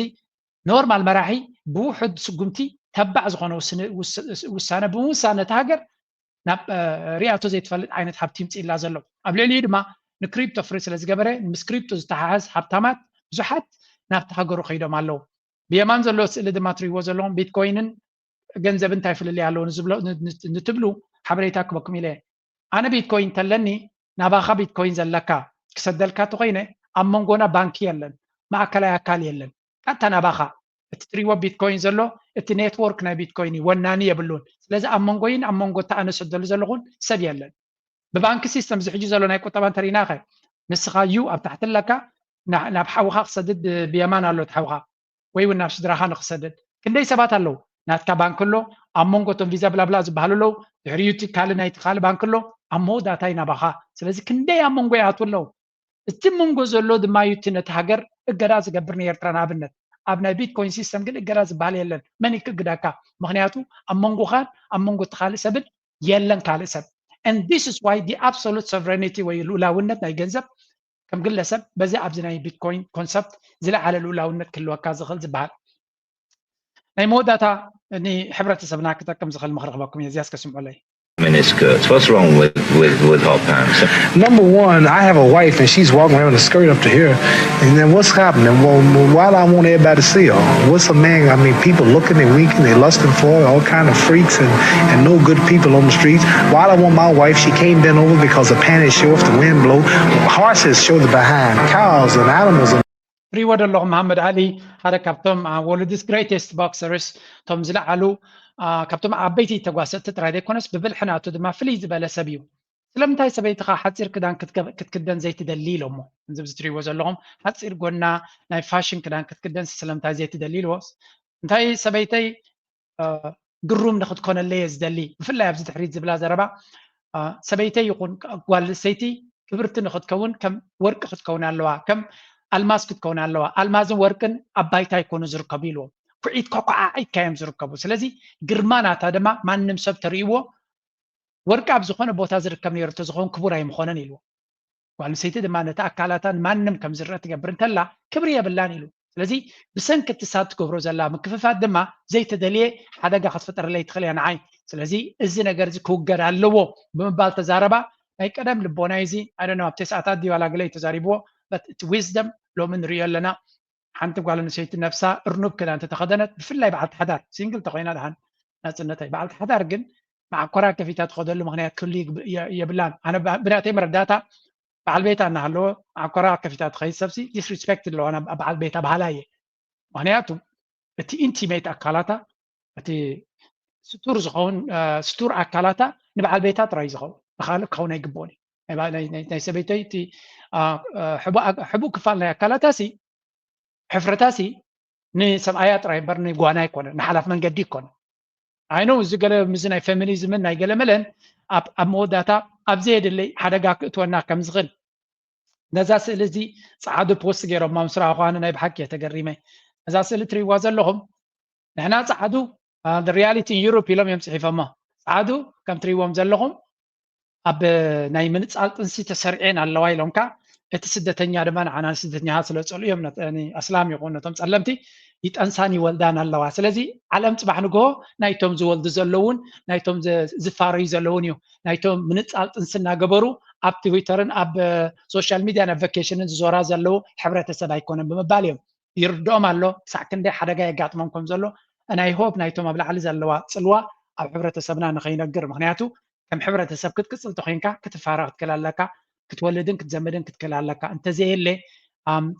ኖርማል መራሒ ብውሕድ ስጉምቲ ተባዕ ዝኾነ ውሳነ ብምውሳነ ነታ ሃገር ናብ ሪኣቶ ዘይትፈልጥ ዓይነት ሃብቲ ይምፅኢላ ዘሎ ኣብ ልዕሊኡ ድማ ንክሪፕቶ ፍሪ ስለ ዝገበረ ምስ ክሪፕቶ ዝተሓሓዝ ሃብታማት ብዙሓት ናብቲ ሃገሩ ከይዶም ኣለዉ ብየማን ዘሎ ስእሊ ድማ ትሪእዎ ዘለኹም ቢትኮይንን ገንዘብ እንታይ ፍልልይ ኣለዎ ንትብሉ ሓበሬታ ክበኩም ኢለ ኣነ ቢትኮይን ተለኒ ናባኻ ቢትኮይን ዘለካ ክሰደልካ ተኮይነ ኣብ መንጎና ባንኪ የለን ማእከላይ ኣካል የለን ቀጥታ ናባኻ እቲ ትሪእዎ ቢትኮይን ዘሎ እቲ ኔትወርክ ናይ ቢትኮይን ወናኒ የብሉን ስለዚ ኣብ መንጎይን ኣብ መንጎ ኣነ ሰደሉ ዘለኹን ሰብ የለን ብባንኪ ሲስተም ዝሕጂ ዘሎ ናይ ቁጠባ እንተሪእና ኸ ንስኻ ዩ ኣብ ታሕቲ ኣለካ ናብ ሓውኻ ክሰድድ ብየማን ኣሎ ትሓውኻ ወይ እውን ናብ ስድራኻ ንክሰድድ ክንደይ ሰባት ኣለዉ ናትካ ባንክ ኣሎ ኣብ መንጎቶም ቪዛ ብላብላ ዝበሃሉ ኣለዉ ድሕሪኡ እቲ ካልእ ናይቲ ካልእ ባንክ ኣሎ ኣብ መወዳእታ ናባኻ ስለዚ ክንደይ ኣብ መንጎ ይኣትዉ ኣለዉ እቲ መንጎ ዘሎ ድማ እዩ እቲ ነቲ ሃገር እገዳ ዝገብር ንኤርትራ ንኣብነት ኣብ ናይ ቢትኮይን ሲስተም ግን እገዳ ዝበሃል የለን መን ይክግዳካ ምክንያቱ ኣብ መንጎኻን ኣብ መንጎ እቲ ካልእ ሰብን የለን ካልእ ሰብ and this is why the absolute sovereignty ወይ ልኡላውነት ናይ ገንዘብ ከም ግለሰብ በዚ ኣብዚ ናይ ቢትኮይን ኮንሰፕት ዝለዓለ ልኡላውነት ክህልወካ ዝኽእል ዝበሃል ናይ መወዳእታ ንሕብረተሰብና ክጠቅም ዝኽእል ምክሪ ክበኩም እየ እዚያ እስከስምዑለይ Miniskirts. What's wrong with hot pants? Number one, I have a wife and she's walking around with a skirt up to here. And then what's happening? Well, why do I want everybody to see her? What's a man? I mean, people looking, they winking, they lusting for her, all kind of freaks and no good people on the streets. Why do I want my wife? She can't bend over because the panties show if the wind blow. Horses show the behind. Cows and animals. ريود الله محمد علي هذا كابتن world's greatest boxers توم زلعلو كابتن عبيتي تقواسات تراي كونس ببلحناتو دما فلي زباله سبيو سلامتاي سبيتخا حصير كدان كتكدن زي تدليل امو نزب زتري وزلهم حصير غنا ناي فاشن كدان كتكدن سلامتاي زي تدليل وس انتاي سبيتي قروم ناخذ كون اللي يزدلي بفلا يبز تحريد زبلا زربا سبيتي يكون قال سيتي كبرت ناخذ كون كم ورق ناخذ كون اللوا كم الماس كتكون اللوا المازن ورقن ابايتا يكونوا زركبيلو كعيد كوكا عيد كايم زركبو سلازي قرماناتا دما مانم سب تريوو ورقا بزخونه بوتا زركب نيرو تزخون كبور اي مخونن يلو قال سيتي دما نتا اكالاتان مانم كم زرت قبرنتلا كبريا بلان يلو سلازي بسنك تسات كبرو زلا مكففات دما زي تدليه حداقه خطفطر لي تخلي انا عين سلازي ازي نجر زي كوغر علوو بمبال تزاربا اي قدم لبونايزي I don't know اب تسعات دي ولا غلي تزاريبو but it's wisdom لو من ريال لنا حنت قال نسيت نفسها ارنب كده انت تخدنت بفلاي بعد حدار سينجل تقينا دهن ناصنتي بعد حدار جن مع قرا كفيتات خدل له مغنيات كل يبلان انا بناتي مرداتا بعد البيت انا هلو مع قرا كفيتات خي سبسي disrespect له انا بعد البيت بحالاي مغنياتو تي انتيميت اكالاتا تي ستور زخون ستور اكالاتا نبع البيتات راي زخون بخالك خونا يقبوني ناي سبيتي تي حبو كفالنا اكالاتاسي حفرتاسي ني سمعيات راي برني غوانا يكون نحلف من قد يكون اي نو زي قال مزناي فيمينيزم ناي قال ملن اب موداتا اب زيد اللي حداقا تونا كم زغل نزا سلزي صعدوا بوست غيرو ما مسرا اخوانا ناي بحكي تقريمه نزا سل تري وازل لهم نحنا صعدوا ذا رياليتي يوروب لم يمسح فما صعدوا كم تري وم زلهم اب ناي منص الطنسي تسرعين الله وايلونكا እቲ ስደተኛ ድማ ንዓና ስደተኛ ስለፀሉ እዮም ነኒ እስላም ይኹኑ ነቶም ፀለምቲ ይጠንሳን ይወልዳን ኣለዋ ስለዚ ዓለም ፅባሕ ንግሆ ናይቶም ዝወልዱ ዘለውን ናይቶም ዝፋረዩ ዘለውን እዩ ናይቶም ምንፃል ጥንሲ እናገበሩ ኣብ ትዊተርን ኣብ ሶሻል ሚድያ ናብ ቫኬሽንን ዝዞራ ዘለው ሕብረተሰብ ኣይኮነን ብምባል እዮም ይርድኦም ኣሎ ክሳዕ ክንደይ ሓደጋ የጋጥሞም ከም ዘሎ ናይ ሆፕ ናይቶም ኣብ ላዕሊ ዘለዋ ፅልዋ ኣብ ሕብረተሰብና ንኸይነግር ምክንያቱ ከም ሕብረተሰብ ክትቅፅል ተኮይንካ ክትፋረቕ ክትክእል ኣለካ ክትወልድን ክትዘምድን ክትክእል ኣለካ እንተዘየለ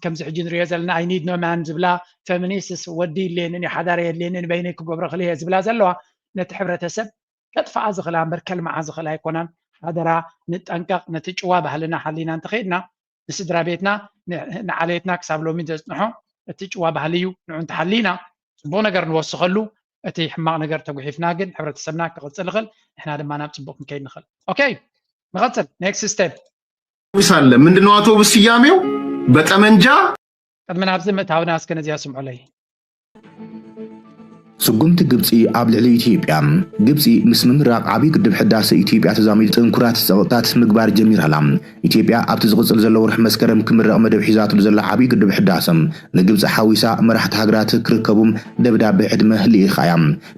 ከምዚ ሕጂ ንሪኦ ዘለና ኣይ ኒድ ኖ ማን ዝብላ ፌሚኒስትስ ወዲ የድልየንን ሓዳር የድልየንን በይነይ ክገብሮ ክእል እየ ዝብላ ዘለዋ ነቲ ሕብረተሰብ ከጥፍኣ ዝኽእላ እምበር ከልምዓ ዝኽእላ ኣይኮናን ሃደራ ንጠንቀቕ ነቲ ጭዋ ባህልና ሓሊና እንተኸይድና ንስድራ ቤትና ንዓለየትና ክሳብ ሎሚ ዘፅንሖ እቲ ጭዋ ባህሊ እዩ ንዑ እንተሓሊና ፅቡቅ ነገር ንወስኸሉ እቲ ሕማቅ ነገር ተጉሒፍና ግን ሕብረተሰብና ክቕፅል ይኽእል ንሕና ድማ ናብ ፅቡቅ ክንከይድ ንኽእል ኦኬ ንቐፅል ኔክስት ስቴፕ ውሳለ ምንድነው አውቶቡስ ስያሜው በጠመንጃ ቅድሚ ናብዚ ምእታውና እስከ ነዚያ ስምዑለይ ስጉምቲ ግብፂ ኣብ ልዕሊ ኢትዮጵያ ግብፂ ምስ ምምራቕ ዓብዪ ግድብ ሕዳሴ ኢትዮጵያ ተዛሚዱ ጥንኩራት ፀቕጥታት ምግባር ጀሚራ ኣላ ኢትዮጵያ ኣብቲ ዝቕፅል ዘሎ ወርሒ መስከረም ክምረቕ መደብ ሒዛትሉ ዘላ ዓብዪ ግድብ ሕዳሰ ንግብፂ ሓዊሳ መራሕቲ ሃገራት ክርከቡ ደብዳቤ ዕድመ ልኢኻ እያ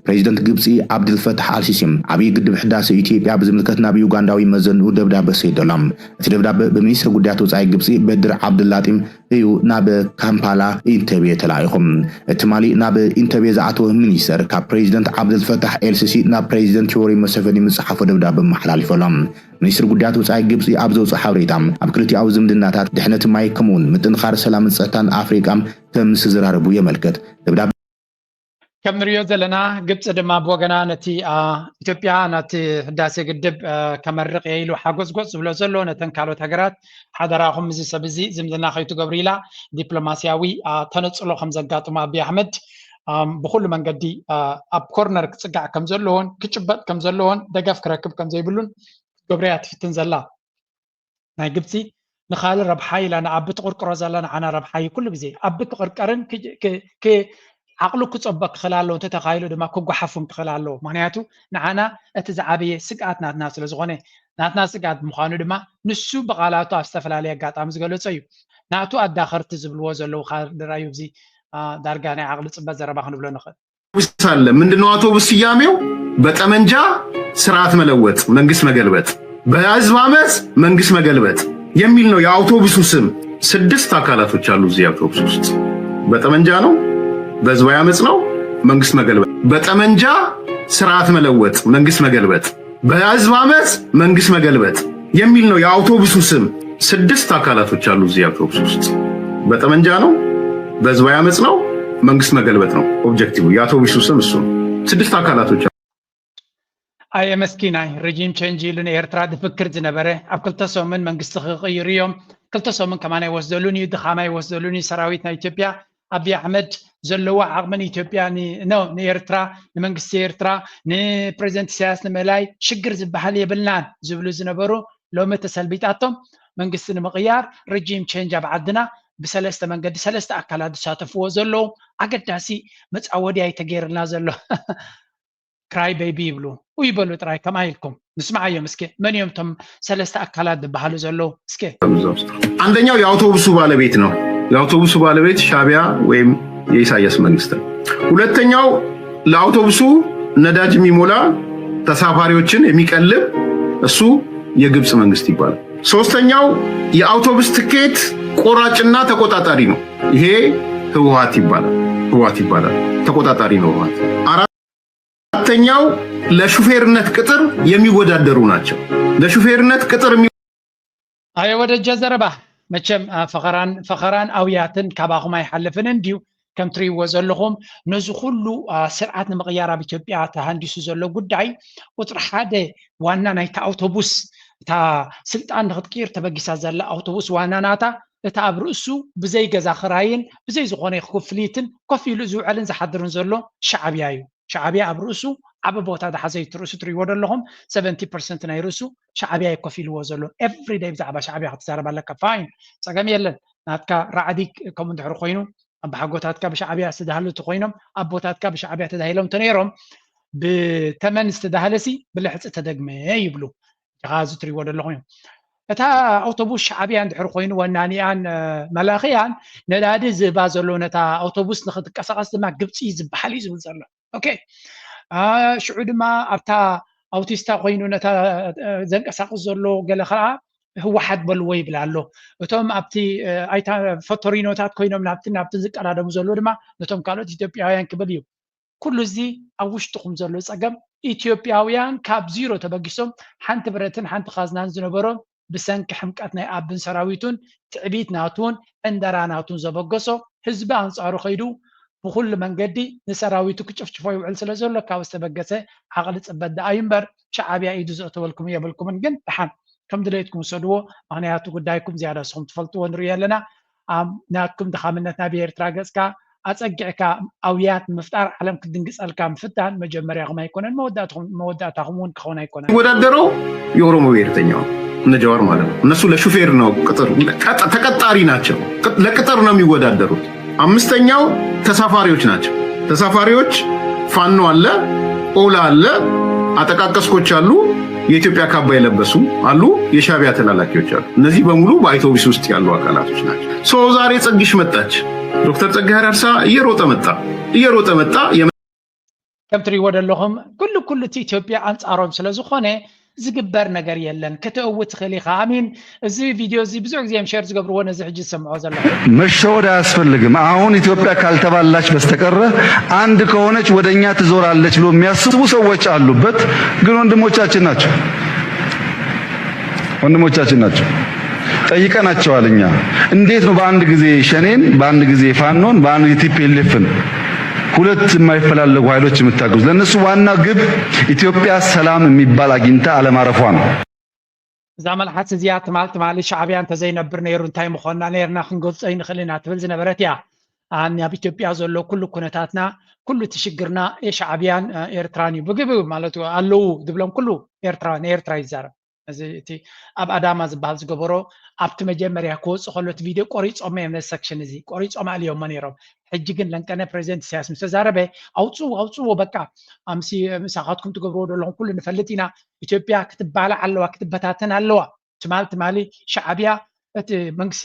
ፕሬዚደንት ግብፂ ዓብድልፈታሕ አልሲሲ ዓብዪ ግድብ ሕዳሴ ኢትዮጵያ ብዝምልከት ናብ ዩጋንዳዊ መዘንኡ ደብዳቤ ሰይዶላ እቲ ደብዳቤ ብሚኒስትሪ ጉዳያት ወፃኢ ግብፂ በድር ዓብድላጢም እዩ ናብ ካምፓላ ኢንተቤ ተላኢኹም እትማሊ ናብ ኢንተቤ ዝኣተወ ሚኒስተር ካብ ፕሬዚደንት ዓብድልፈታሕ ኤልሲሲ ናብ ፕሬዚደንት ዮዌሪ ሙሴቬኒ መፅሓፎ ደብዳቤ መሓላሊፎሎም ሚኒስትሪ ጉዳያት ወፃኢ ግብፂ ኣብ ዘውፅኦ ሓበሬታ ኣብ ክልቲኣዊ ዝምድናታት ድሕነት ማይ ከምኡውን ምጥንኻር ሰላምን ፀጥታን ኣፍሪቃ ተምስ ዝራረቡ የመልክት ደብዳቤ ከም ንሪኦ ዘለና ግብፂ ድማ ብወገና ነቲ ኢትዮጵያ ነቲ ህዳሴ ግድብ ከመርቕ እየ ኢሉ ሓጎፅጎፅ ዝብሎ ዘሎ ነተን ካልኦት ሃገራት ሓደራኹም እዚ ሰብ እዚ ዝምድና ከይትገብሩ ኢላ ዲፕሎማስያዊ ተነፅሎ ከም ዘጋጥሞ ኣብዪ ኣሕመድ ብኩሉ መንገዲ ኣብ ኮርነር ክፅጋዕ ከም ዘለዎን ክጭበጥ ከም ዘለዎን ደገፍ ክረክብ ከም ዘይብሉን ገብረ እያ ትፍትን ዘላ ናይ ግብፂ ንኻልእ ረብሓ ኢላ ንኣቢ ትቕርቅሮ ዘላ ንዓና ረብሓ እዩ ኩሉ ግዜ ኣቢ ክቕርቀርን ዓቕሉ ክፀበቅ ክኽእል ኣለዎ እንተተኻኢሉ ድማ ክጓሓፉን ክኽእል ኣለዎ ምክንያቱ ንዓና እቲ ዝዓበየ ስግኣት ናትና ስለ ዝኾነ ናትና ስግኣት ብምዃኑ ድማ ንሱ ብቓላቱ ኣብ ዝተፈላለየ ኣጋጣሚ ዝገለፆ እዩ ናቱ ኣዳኸርቲ ዝብልዎ ዘለው ድራዩ እዚ ዳርጋ ናይ ዓቕሊ ፅበት ዘረባ ክንብሎ ንኽእል ውሳለ ምንድነው አውቶቡስ ስያሜው በጠመንጃ ስርዓት መለወጥ መንግስት መገልበጥ በህዝብ አመፅ መንግስት መገልበጥ የሚል ነው የአውቶቡሱ ስም 6 አካላቶች አሉ እዚህ አውቶቡስ ውስጥ በጠመንጃ ነው በህዝባዊ አመፅ ነው መንግስት መገልበጥ በጠመንጃ ስርዓት መለወጥ መንግስት መገልበጥ በህዝብ አመፅ መንግስት መገልበጥ የሚል ነው የአውቶቡሱ ስም 6 አካላቶች አሉ እዚህ አውቶቡስ ውስጥ በጠመንጃ ነው በህዝባዊ አመፅ ነው መንግስት መገልበጥ ነው ኦብጀክቲቭ የአውቶቡሱ ስም እሱ ነው 6 አካላቶች ኣየ መስኪናይ ሬጂም ቼንጅ ኢሉን ኤርትራ ድፍክር ዝነበረ ኣብ 2 ሰሙን መንግስቲ ክቕይሩ እዮም 2 ሰሙን ከማና ይወስደሉን እዩ ድኻማ ይወስደሉን እዩ ሰራዊት ናይ ኢትዮጵያ ኣብዪ ኣሕመድ ዘለዎ ዓቕምን ኢትዮጵያ ንኤርትራ ንመንግስቲ ኤርትራ ንፕሬዚደንት ኢሳያስ ንምላይ ሽግር ዝበሃል የብልናን ዝብሉ ዝነበሩ ሎሚ ተሰልቢጣቶም መንግስቲ ንምቕያር ሬጂም ቼንጅ ኣብ ዓድና ብሰለስተ መንገዲ 3 ኣካላት ዝሳተፍዎ ዘለዉ ኣገዳሲ መፃወዲ ኣይተገይርልና ዘሎ ክራይ ቤቢ ይብሉ ይበሉ ጥራይ ከመይ ኢልኩም ንስማዓዮም እስኪ መን እዮም እቶም 3 አካላት ዝበሃሉ ዘለዉ እስኪ አንደኛው የአውቶቡሱ ባለቤት ነው የአውቶቡሱ ባለቤት ሻቢያ ወይም የኢሳያስ መንግስት ነው ሁለተኛው ለአውቶቡሱ ነዳጅ የሚሞላ ተሳፋሪዎችን የሚቀልብ እሱ የግብጽ መንግስት ይባላል ሶስተኛው የአውቶቡስ ትኬት ቆራጭና ተቆጣጣሪ ነው ይሄ ህወሓት ይባላል ተቆጣጣሪ ነው ህወሓት አራተኛው ለሹፌርነት ቅጥር የሚወዳደሩ ናቸው ለሹፌርነት ቅጥር አይ ወደ ጀዘረባ መቸም ፈኸራን አውያትን ካባኹም አይሐልፍን እንዲሁ ከም ትሪእዎ ዘለኹም ነዚ ኩሉ ስርዓት ንምቕያር ኣብ ኢትዮጵያ ተሃንዲሱ ዘሎ ጉዳይ ቁፅሪ ሓደ ዋና ናይቲ ኣውቶቡስ እታ ስልጣን ንክትቅይር ተበጊሳ ዘላ ኣውቶቡስ ዋና ናታ እታ ኣብ ርእሱ ብዘይ ገዛ ክራይን ብዘይ ዝኾነ ክፍሊትን ኮፍ ኢሉ ዝውዕልን ዝሓድርን ዘሎ ሻዕብያ እዩ ሻዕብያ ኣብ ርእሱ ዓብ ቦታ ዝሓዘ ርእሱ ትሪእዎ ዘለኹም 70% ናይ ርእሱ ሻዕብያ ኮፍ ኢልዎ ዘሎ ኤቭሪ ዴይ ብዛዕባ ሻዕብያ ክትዛረብ ኣለካ ፋይን ፀገም የለን ናትካ ራዕዲ ከምኡ እንድሕር ኮይኑ ብሓጎታትካ ብሻዕብያ ዝተዳህለቱ ኮይኖም ኣቦታትካ ብሻዕብያ ተዳሂሎም ተነይሮም ብተመን ዝተዳህለሲ ብልሕፂ ተደግመ ይብሉ ኻዚ ትሪእዎ ዘለኹም እዮም እታ ኣውቶቡስ ሻዕብያ እንድሕር ኮይኑ ወናኒያን መላኽያን ነዳዲ ዝህባ ዘሎ ነታ ኣውቶቡስ ንኽትንቀሳቐስ ድማ ግብፂ ዝበሃል እዩ ዝብል ዘሎ ኦኬ ሽዑ ድማ ኣብታ ኣውቲስታ ኮይኑ ነታ ዘንቀሳቕስ ዘሎ ገለ ከዓ ህወሓት በልዎ ይብል ኣሎ እቶም ኣብቲ ኣይታ ፈቶሪኖታት ኮይኖም ናብቲ ዝቀዳደሙ ዘሎ ድማ ነቶም ካልኦት ኢትዮጵያውያን ክብል እዩ ኩሉ እዚ ኣብ ውሽጥኩም ዘሎ ፀገም ኢትዮጵያውያን ካብ ዚሮ ተበጊሶም ሓንቲ ብረትን ሓንቲ ኻዝናን ዝነበሮም ብሰንኪ ሕምቀት ናይ ኣብን ሰራዊቱን ትዕቢት ናቱን ዕንደራ ናቱን ዘበገሶ ህዝቢ ኣንጻሩ ኸይዱ ብኩሉ መንገዲ ንሰራዊቱ ክጭፍጭፎ ይውዕል ስለ ዘሎ ካብ ዝተበገሰ ዓቕሊ ፅበት ደኣ እምበር ሻዕብያ ኢዱ ዘእተወልኩም የብልኩምን ግን ድሓን ከም ድሌትኩም ሰድዎ ምክንያቱ ጉዳይኩም ዝያዳ ንስኹም ትፈልጥዎ ንሪኦ ኣለና ናኩም ድኻምነት ናብ ኤርትራ ገፅካ ኣፀጊዕካ ኣውያት ምፍጣር ዓለም ክድንግፀልካ ምፍታን መጀመርያኹም ኣይኮነን መወዳእታኹም እውን ክኸውን ኣይኮነን የሚወዳደረው የኦሮሞ ብሔርተኛው እነ ጀዋር ማለት ነው። እነሱ ለሹፌር ነው ቅጥር ተቀጣሪ ናቸው። ለቅጥር ነው የሚወዳደሩት። አምስተኛው ተሳፋሪዎች ናቸው። ተሳፋሪዎች ፋኖ አለ፣ ኦላ አለ፣ አጠቃቀስኮች አሉ፣ የኢትዮጵያ ካባ የለበሱ አሉ፣ የሻዕቢያ ተላላኪዎች አሉ። እነዚህ በሙሉ በአውቶቡስ ውስጥ ያሉ አካላቶች ናቸው። ሶ ዛሬ ፀግሽ መጣች። ዶክተር ፀጋይ አራርሳ እየሮጠ መጣ ከም ትሪእዎ ዘለኹም ኩሉ እቲ ኢትዮጵያ አንጻሮም ስለ ዝኾነ ዝግበር ነገር የለን ክትእውት ትኽእል ኢኻ አሚን እዚ ቪድዮ እዚ ብዙሕ ግዜ ሼር ዝገብርዎ ነዚ ሕጂ ዝሰምዖ ዘለኹ መሸወድ አያስፈልግም። አሁን ኢትዮጵያ ካልተባላች በስተቀረ አንድ ከሆነች ወደኛ ትዞራለች ብሎ የሚያስቡ ሰዎች አሉበት። ግን ወንድሞቻችን ናቸው። ጠይቀናቸዋል። እኛ እንዴት ነው በአንድ ጊዜ ሸኔን፣ በአንድ ጊዜ ፋኖን፣ በአንድ ጊዜ ቲፒኤልኤፍን ሁለት የማይፈላለጉ ኃይሎች የምታገዙ? ለነሱ ዋና ግብ ኢትዮጵያ ሰላም የሚባል አግኝታ አለማረፏ ነው። እዛ መልሓስ እዚኣ ትማሊ ሻዕብያ እንተዘይነብር ነይሩ እንታይ ምኾንና ነርና ክንገልፆ ይንኽእል ኢና ትብል ዝነበረት እያ። ኣብ ኢትዮጵያ ዘሎ ኩሉ ኩነታትና ኩሉ ትሽግርና የሻዕብያን ኤርትራን እዩ ብግብ ማለት ኣለዉ ዝብሎም ኩሉ ኤርትራ ይዛረብ እቲ ኣብ ኣዳማ ዝበሃል ዝገበሮ ኣብቲ መጀመርያ ክወፅእ ከሎ እቲ ቪድዮ ቆሪፆም እዮም ነዚ ሰክሽን እዚ ቆሪፆም ኣልዮም ነይሮም። ሕጂ ግን ለንቀነ ፕሬዚደንት ኢሳያስ ምስ ተዛረበ ኣውፅዎ በቃ ምሳኻትኩም ትገብርዎ ዘለኹም ኩሉ ንፈልጥ ኢና ኢትዮጵያ ክትባላዕ ኣለዋ ክትበታተን ኣለዋ ትማሊ ሻዕብያ እቲ መንግስቲ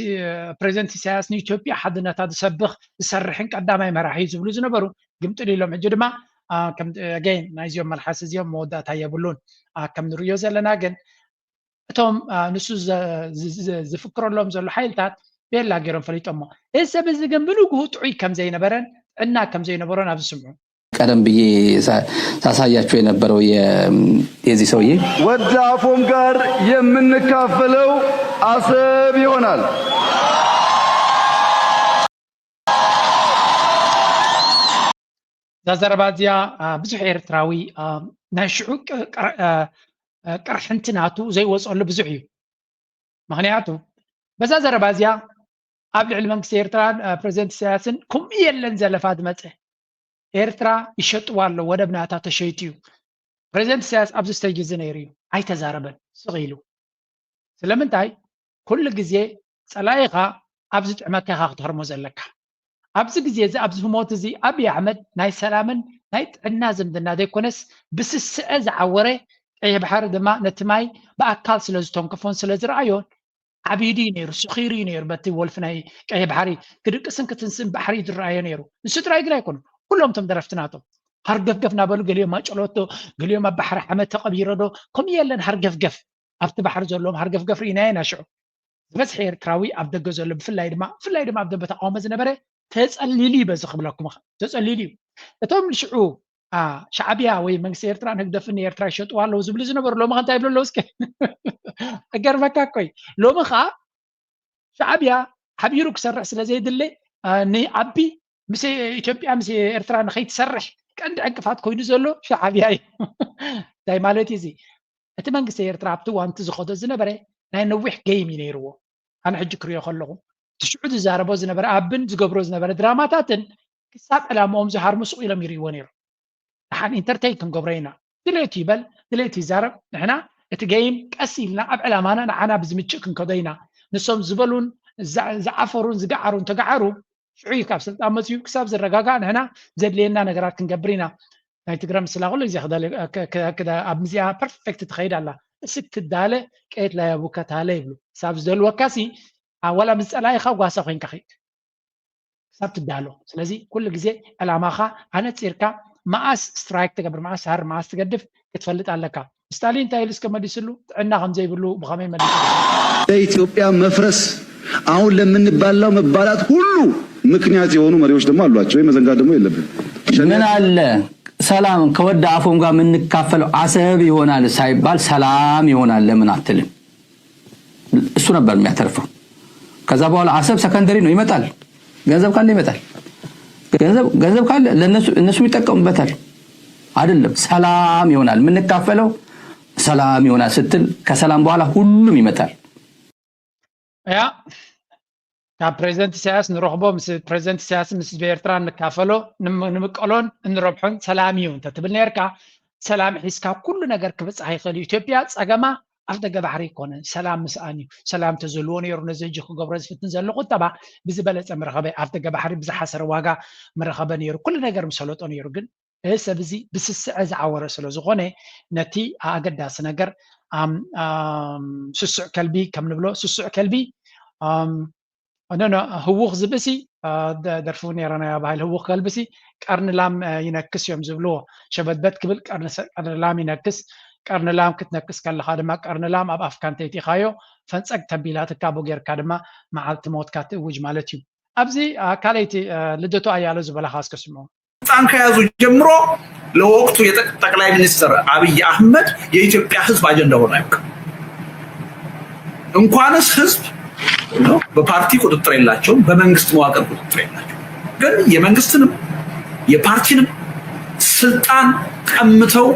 ፕሬዚደንት ኢሳያስ ንኢትዮጵያ ሓድነታ ዝሰብኽ ዝሰርሕን ቀዳማይ መራሒ ዝብሉ ዝነበሩ ግምጥል ኢሎም ሕጂ ድማ ከም ገይን ናይዚኦም መልሓስ እዚኦም መወዳእታ የብሉን ከም ንሪኦ ዘለና ግን እቶም ንሱ ዝፍክረሎም ዘሎ ሓይልታት ቤላ ገይሮም ፈሊጦሞ እዚ ሰብ እዚ ግን ብንጉሁ ጥዑይ ከም ዘይነበረን እና ከም ዘይነበሮን ኣብዚ ስምዑ ቀደም ብዬ ሳሳያችሁ የነበረው የዚህ ሰውዬ ወደ አፎም ጋር የምንካፈለው አሰብ ይሆናል። ዘረባ እዚኣ ብዙሕ ኤርትራዊ ናይ ሽዑ ቅርሕንቲ ናቱ ዘይወፀሉ ብዙሕ እዩ። ምክንያቱ በዛ ዘረባ እዚኣ ኣብ ልዕሊ መንግስቲ ኤርትራን ፕሬዚደንት ኢሳያስን ከምኡ የለን ዘለፋ ዝመፀ ኤርትራ ይሸጥዋ ኣሎ ወደብ ናታ ተሸይጡ እዩ። ፕሬዚደንት ኢሳያስ ኣብዚ ስቴጅ እዚ ነይሩ እዩ ኣይተዛረበን ስቕ ኢሉ። ስለምንታይ ኩሉ ግዜ ፀላኢኻ ኣብዚ ጥዕመካ ኢኻ ክትህርሞ ዘለካ ኣብዚ ግዜ እዚ ኣብዚ ህሞት እዚ ኣብይ ኣሕመድ ናይ ሰላምን ናይ ጥዕና ዝምድና ዘይኮነስ ብስስዐ ዝዓወረ ቀይሕ ባሕሪ ድማ ነቲ ማይ ብኣካል ስለ ዝተንከፎን ስለ ዝረኣዮን ዓቢዱ እዩ ነይሩ ስኺሩ እዩ ነይሩ በቲ ወልፊ ናይ ቀይሕ ባሕሪ ክድቅስን ክትንስን ባሕሪ ዝረኣዮ ነይሩ። ንሱ ጥራይ ግን ኣይኮኑ ኩሎም ቶም ደረፍትናቶም ሃርገፍገፍ ናበሉ ገሊኦም ኣጨለቶ ገሊኦም ኣብ ባሕሪ ሓመድ ተቐቢረዶ ከምኡ የለን ሃርገፍገፍ ኣብቲ ባሕሪ ዘለዎም ሃርገፍገፍ ርኢና ኢና ሽዑ ዝበዝሐ ኤርትራዊ ኣብ ደገ ዘሎ ብፍላይ ድማ ኣብ ደንበ ተቃውሞ ዝነበረ ተፀሊሉ በዚ ክብለኩም ተፀሊሉ እዩ። እቶም ሽዑ ሻዕብያ ወይ መንግስቲ ኤርትራ ንህግደፍን ኤርትራ ይሸጥዋ ኣለዉ ዝብሉ ዝነበሩ ሎሚ ከ እንታይ ይብሉ ኣለዉ እስኪ እገርመካ ኮይ ሎሚ ከዓ ሻዕብያ ሓቢሩ ክሰርሕ ስለዘይድለ ንዓቢ ምስ ኢትዮጵያ ምስ ኤርትራ ንከይትሰርሕ ቀንዲ ዕንቅፋት ኮይኑ ዘሎ ሻዕብያ እዩ። እንታይ ማለት እዩ እዚ እቲ መንግስቲ ኤርትራ ኣብቲ እዋን ዝኸዶ ዝነበረ ናይ ነዊሕ ገይም እዩ ነይርዎ። ኣነ ሕጂ ክሪኦ ከለኹ ትሽዑ ዝዛረቦ ዝነበረ ኣብን ዝገብሮ ዝነበረ ድራማታትን ክሳብ ዕላምኦም ዝሃርሙ ስቕ ኢሎም ይርእይዎ ነይሩ። ንሓን ኢንተርቴይን ክንገብሮ ኢና ድሌቱ ይበል ድሌቱ ይዛረብ ንሕና እቲ ገይም ቀስ ኢልና ኣብ ዕላማና ንዓና ብዝምችእ ክንከዶ ኢና ንሶም ዝበሉን ዝዓፈሩን ዝገዓሩን ተጋዓሩ ሽዑ ካብ ስልጣን መፅዩ ክሳብ ዝረጋጋእ ንሕና ዘድልየና ነገራት ክንገብር ኢና። ናይ ትግራይ ምስላ ኩሉ ግዜ ኣብ ምዚኣ ፐርፌክት ትኸይድ ኣላ እስክ ትዳለ ቀየት ላይ ኣቡካ ታለ ይብሉ ክሳብ ዝደልወካሲ ወላ ምስ ፀላኢኻ ጓሳ ኮይንካ ኸይድ ክሳብ ትዳሎ። ስለዚ ኩሉ ግዜ ዕላማኻ ኣነፂርካ መዓስ ስትራይክ ትገብር መዓስ ሃር መዓስ ትገድፍ ክትፈልጥ ኣለካ። ستالين تايلس كما ديسلو عنا خمزي بلو بخامي مديسلو በኢትዮጵያ መፍረስ አሁን ለምንባላው መባላት ሁሉ ምክንያት የሆኑ መሪዎች ደግሞ አሏቸው። መዘንጋት ደግሞ የለብን። ምን አለ ሰላም ከወደ አፎም ጋር ምንካፈለው አሰብ ይሆናል ሳይባል ሰላም ይሆናል ለምን አትልም? እሱ ነበር የሚያተርፈው። ከዛ በኋላ አሰብ ሰከንደሪ ነው ይመጣል። ገንዘብ ካለ ይመጣል። ገንዘብ ካለ ለነሱ ይጠቀሙበታል። አይደለም ሰላም ይሆናል ምንካፈለው ሰላም ይሆናል ስትል ከሰላም በኋላ ሁሉም ይመጣል። ያ كبريزنت سياس نروحبو مس بريزنت سياس مس بيرتران نكافلو نمقلون نربحون سلاميون تتبل نيركا سلام حسكا كل نجر كبص هيخلي إثيوبيا صقما أفدق بحري كون سلام مساني سلام تزلون يرون زيجو قبرز فتن زلو قطبا بزبلت مرخبه أفدق بحري بز حسر واقع مرخبه نيرو كل نجر مسلوطون يرجن هسه بزي بس السعز عور سلو زغونه نتي أقداس نجر سسع كلبي كم نبلو سسع كلبي أنا هوخ زبسي درفوني رانا يا باهل هوخ كلبسي قرن لام ينكس يوم زبلوه شبت بيت قبل قرن لام ينكس قرن لام كتنكس كان خادمة قرن لام أب أفكان تيتي خايو فنسق تبيلات كابو غير كادما مع التموت كات وج مالتي أبزي كاليتي لدتو أيالو زبلا خاص كسمو سان كيازو جمرو لوقتو ጠቅላይ ሚኒስትር አብይ አህመድ የኢትዮጵያ ህዝብ አጀንዳ ሆኖ አያውቅም። እንኳንስ ህዝብ በፓርቲ ቁጥጥር የላቸውም፣ በመንግስት መዋቅር ቁጥጥር የላቸውም። ግን የመንግስትንም የፓርቲንም ስልጣን ቀምተው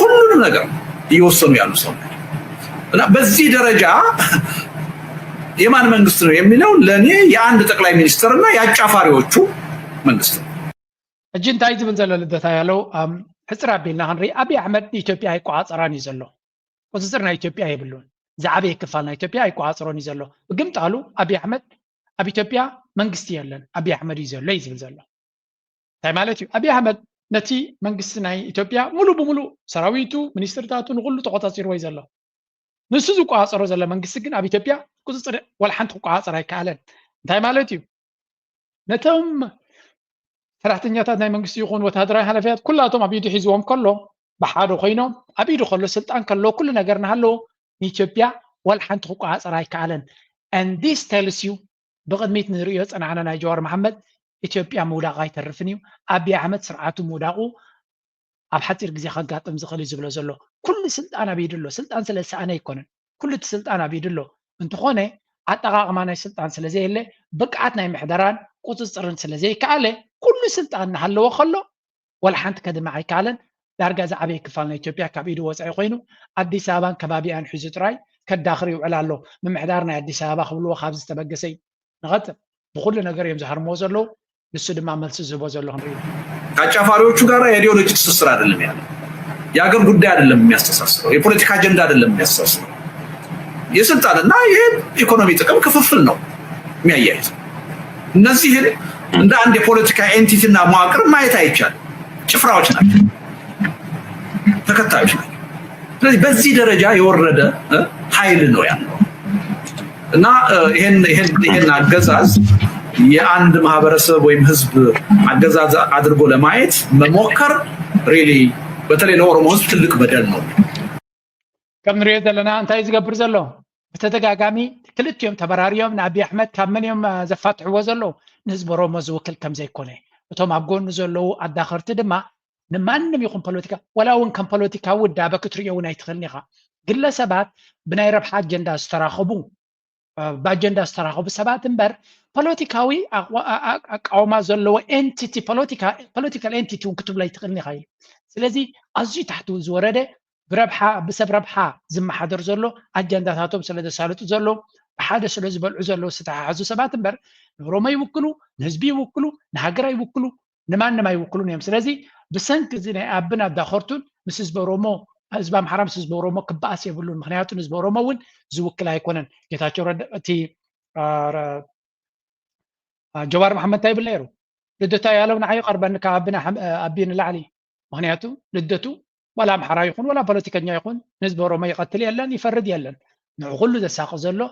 ሁሉንም ነገር እየወሰኑ ያሉ ሰው እና በዚህ ደረጃ የማን መንግስት ነው የሚለው ለኔ የአንድ ጠቅላይ ሚኒስትርና የአጫፋሪዎቹ መንግስት ነው። እጅን ታይዝ ብንዘለ ልደታ ያለው ሕፅር አቢልና ክንሪ አብይ አሕመድ ኢትዮጵያ ይቆፃፀራን እዩ ዘሎ ቁፅፅርና ኢትዮጵያ የብሉን زعبي كفالنا إثيوبيا يكو عصرون يزلو بقمت قالوا أبي أحمد أبي إثيوبيا منقستي يلن أبي أحمد يزلو لا يزل زلو تاي مالتي أبي أحمد نتي منقستنا إثيوبيا ملو بملو سراويتو منسترتاتو نقولو تقوطا سيرو يزلو نسوزو كو عصرو زلو منقستكن أبي إثيوبيا كوزصر والحنت كو عصر يكالن تاي مالتي نتهم سرحتنياتات ناي منقستي يكون وتهدراي حلفيات كلاتهم أبيدو حيزوهم كله بحادو خينهم أبيدو خلو سلطان كله كل نقرنا هلو إثيوبيا والحنت حقوق عصراي كعلن and this tells you بقدميت نريوت أنا عنا ناجور محمد إثيوبيا مودا غاي ترفنيو أبي أحمد سرعته موداقو أب حتى رجزي خقات مزخلي زبلو زلو كل سلطان بيدلو سلطان سلسة أنا يكونن كل سلطان بيدلو انتو خونه عطاقا معنا سلطان سلزي اللي بقعتنا محدران قوتصرن سلزي كعله كل سلطان نحلو وخلو والحنت كده معي كعلن دارجا زعبي كفالنا إثيوبيا كابيدو وسعي خوينو أدي سابان كبابي أن حزت راي كداخري وعلالو من محدارنا أدي سابا خبلو خابز تبقسي نغت بقول لنا قريم زهر موزلو للسود ما عمل سزو بوزلو هنري ከአጫፋሪዎቹ ጋር የአይዲዮሎጂ ትስስር አይደለም ያለው የአገር ጉዳይ አይደለም የሚያስተሳስረው የፖለቲካ አጀንዳ አይደለም የሚያስተሳስረው የስልጣንና የኢኮኖሚ ጥቅም ክፍፍል ነው የሚያያይዝ እነዚህን እንደ አንድ የፖለቲካ ኤንቲቲና መዋቅር ማየት አይቻልም ጭፍራዎች ናቸው ተከታዮች ናቸው ስለዚህ በዚህ ደረጃ የወረደ ኃይል ነው ያለው እና ይሄን አገዛዝ የአንድ ማህበረሰብ ወይም ህዝብ አገዛዝ አድርጎ ለማየት መሞከር ሪሊ በተለይ ለኦሮሞ ህዝብ ትልቅ በደል ነው ከም ንሪኦ ዘለና እንታይ ዝገብር ዘሎ ብተደጋጋሚ ክልቲኦም ተበራሪዮም ንአብይ አሕመድ ካብ መን እዮም ዘፋትሕዎ ዘለዉ ንህዝቢ ኦሮሞ ዝውክል ከም ዘይኮነ እቶም ኣብ ጎኑ ዘለዉ ኣዳኸርቲ ድማ نمانم يكون بوليتيكا ولا وين كان بوليتيكا ودا بكتريا ونا يتخلنيها قل سبات بناي ربح أجندة استراخبو بأجندة استراخبو سبات امبر بوليتيكاوي أو ما زلوا entity political entity وكتب لا يتخلنيها سلزي أزجي تحت زورده بربحة بسبب ربحة زم حضر زلوا أجندة هاتوب سلده سالتو زلوا بحادث سلزي بالعزلوا ستعزو سبات امبر روما يوكلوا نهزبي يوكلوا نهاجرا يوكلوا نما يوكلون يوم سلزي بسنك زين أبنا داخرتون مسز برومو أزبام حرام مسز برومو كباس يقولون مخنياتون مسز برومو ون زوك لا يكونن يتاجر تي جوار محمد تايب الليرو لدتا يالون عاي قربان كابنا أبين العلي مخنياتو لدتو ولا محرا يكون ولا بوليتيكا يكون مسز برومو يقتل يلن يفرد يلن نقول له ساق زلو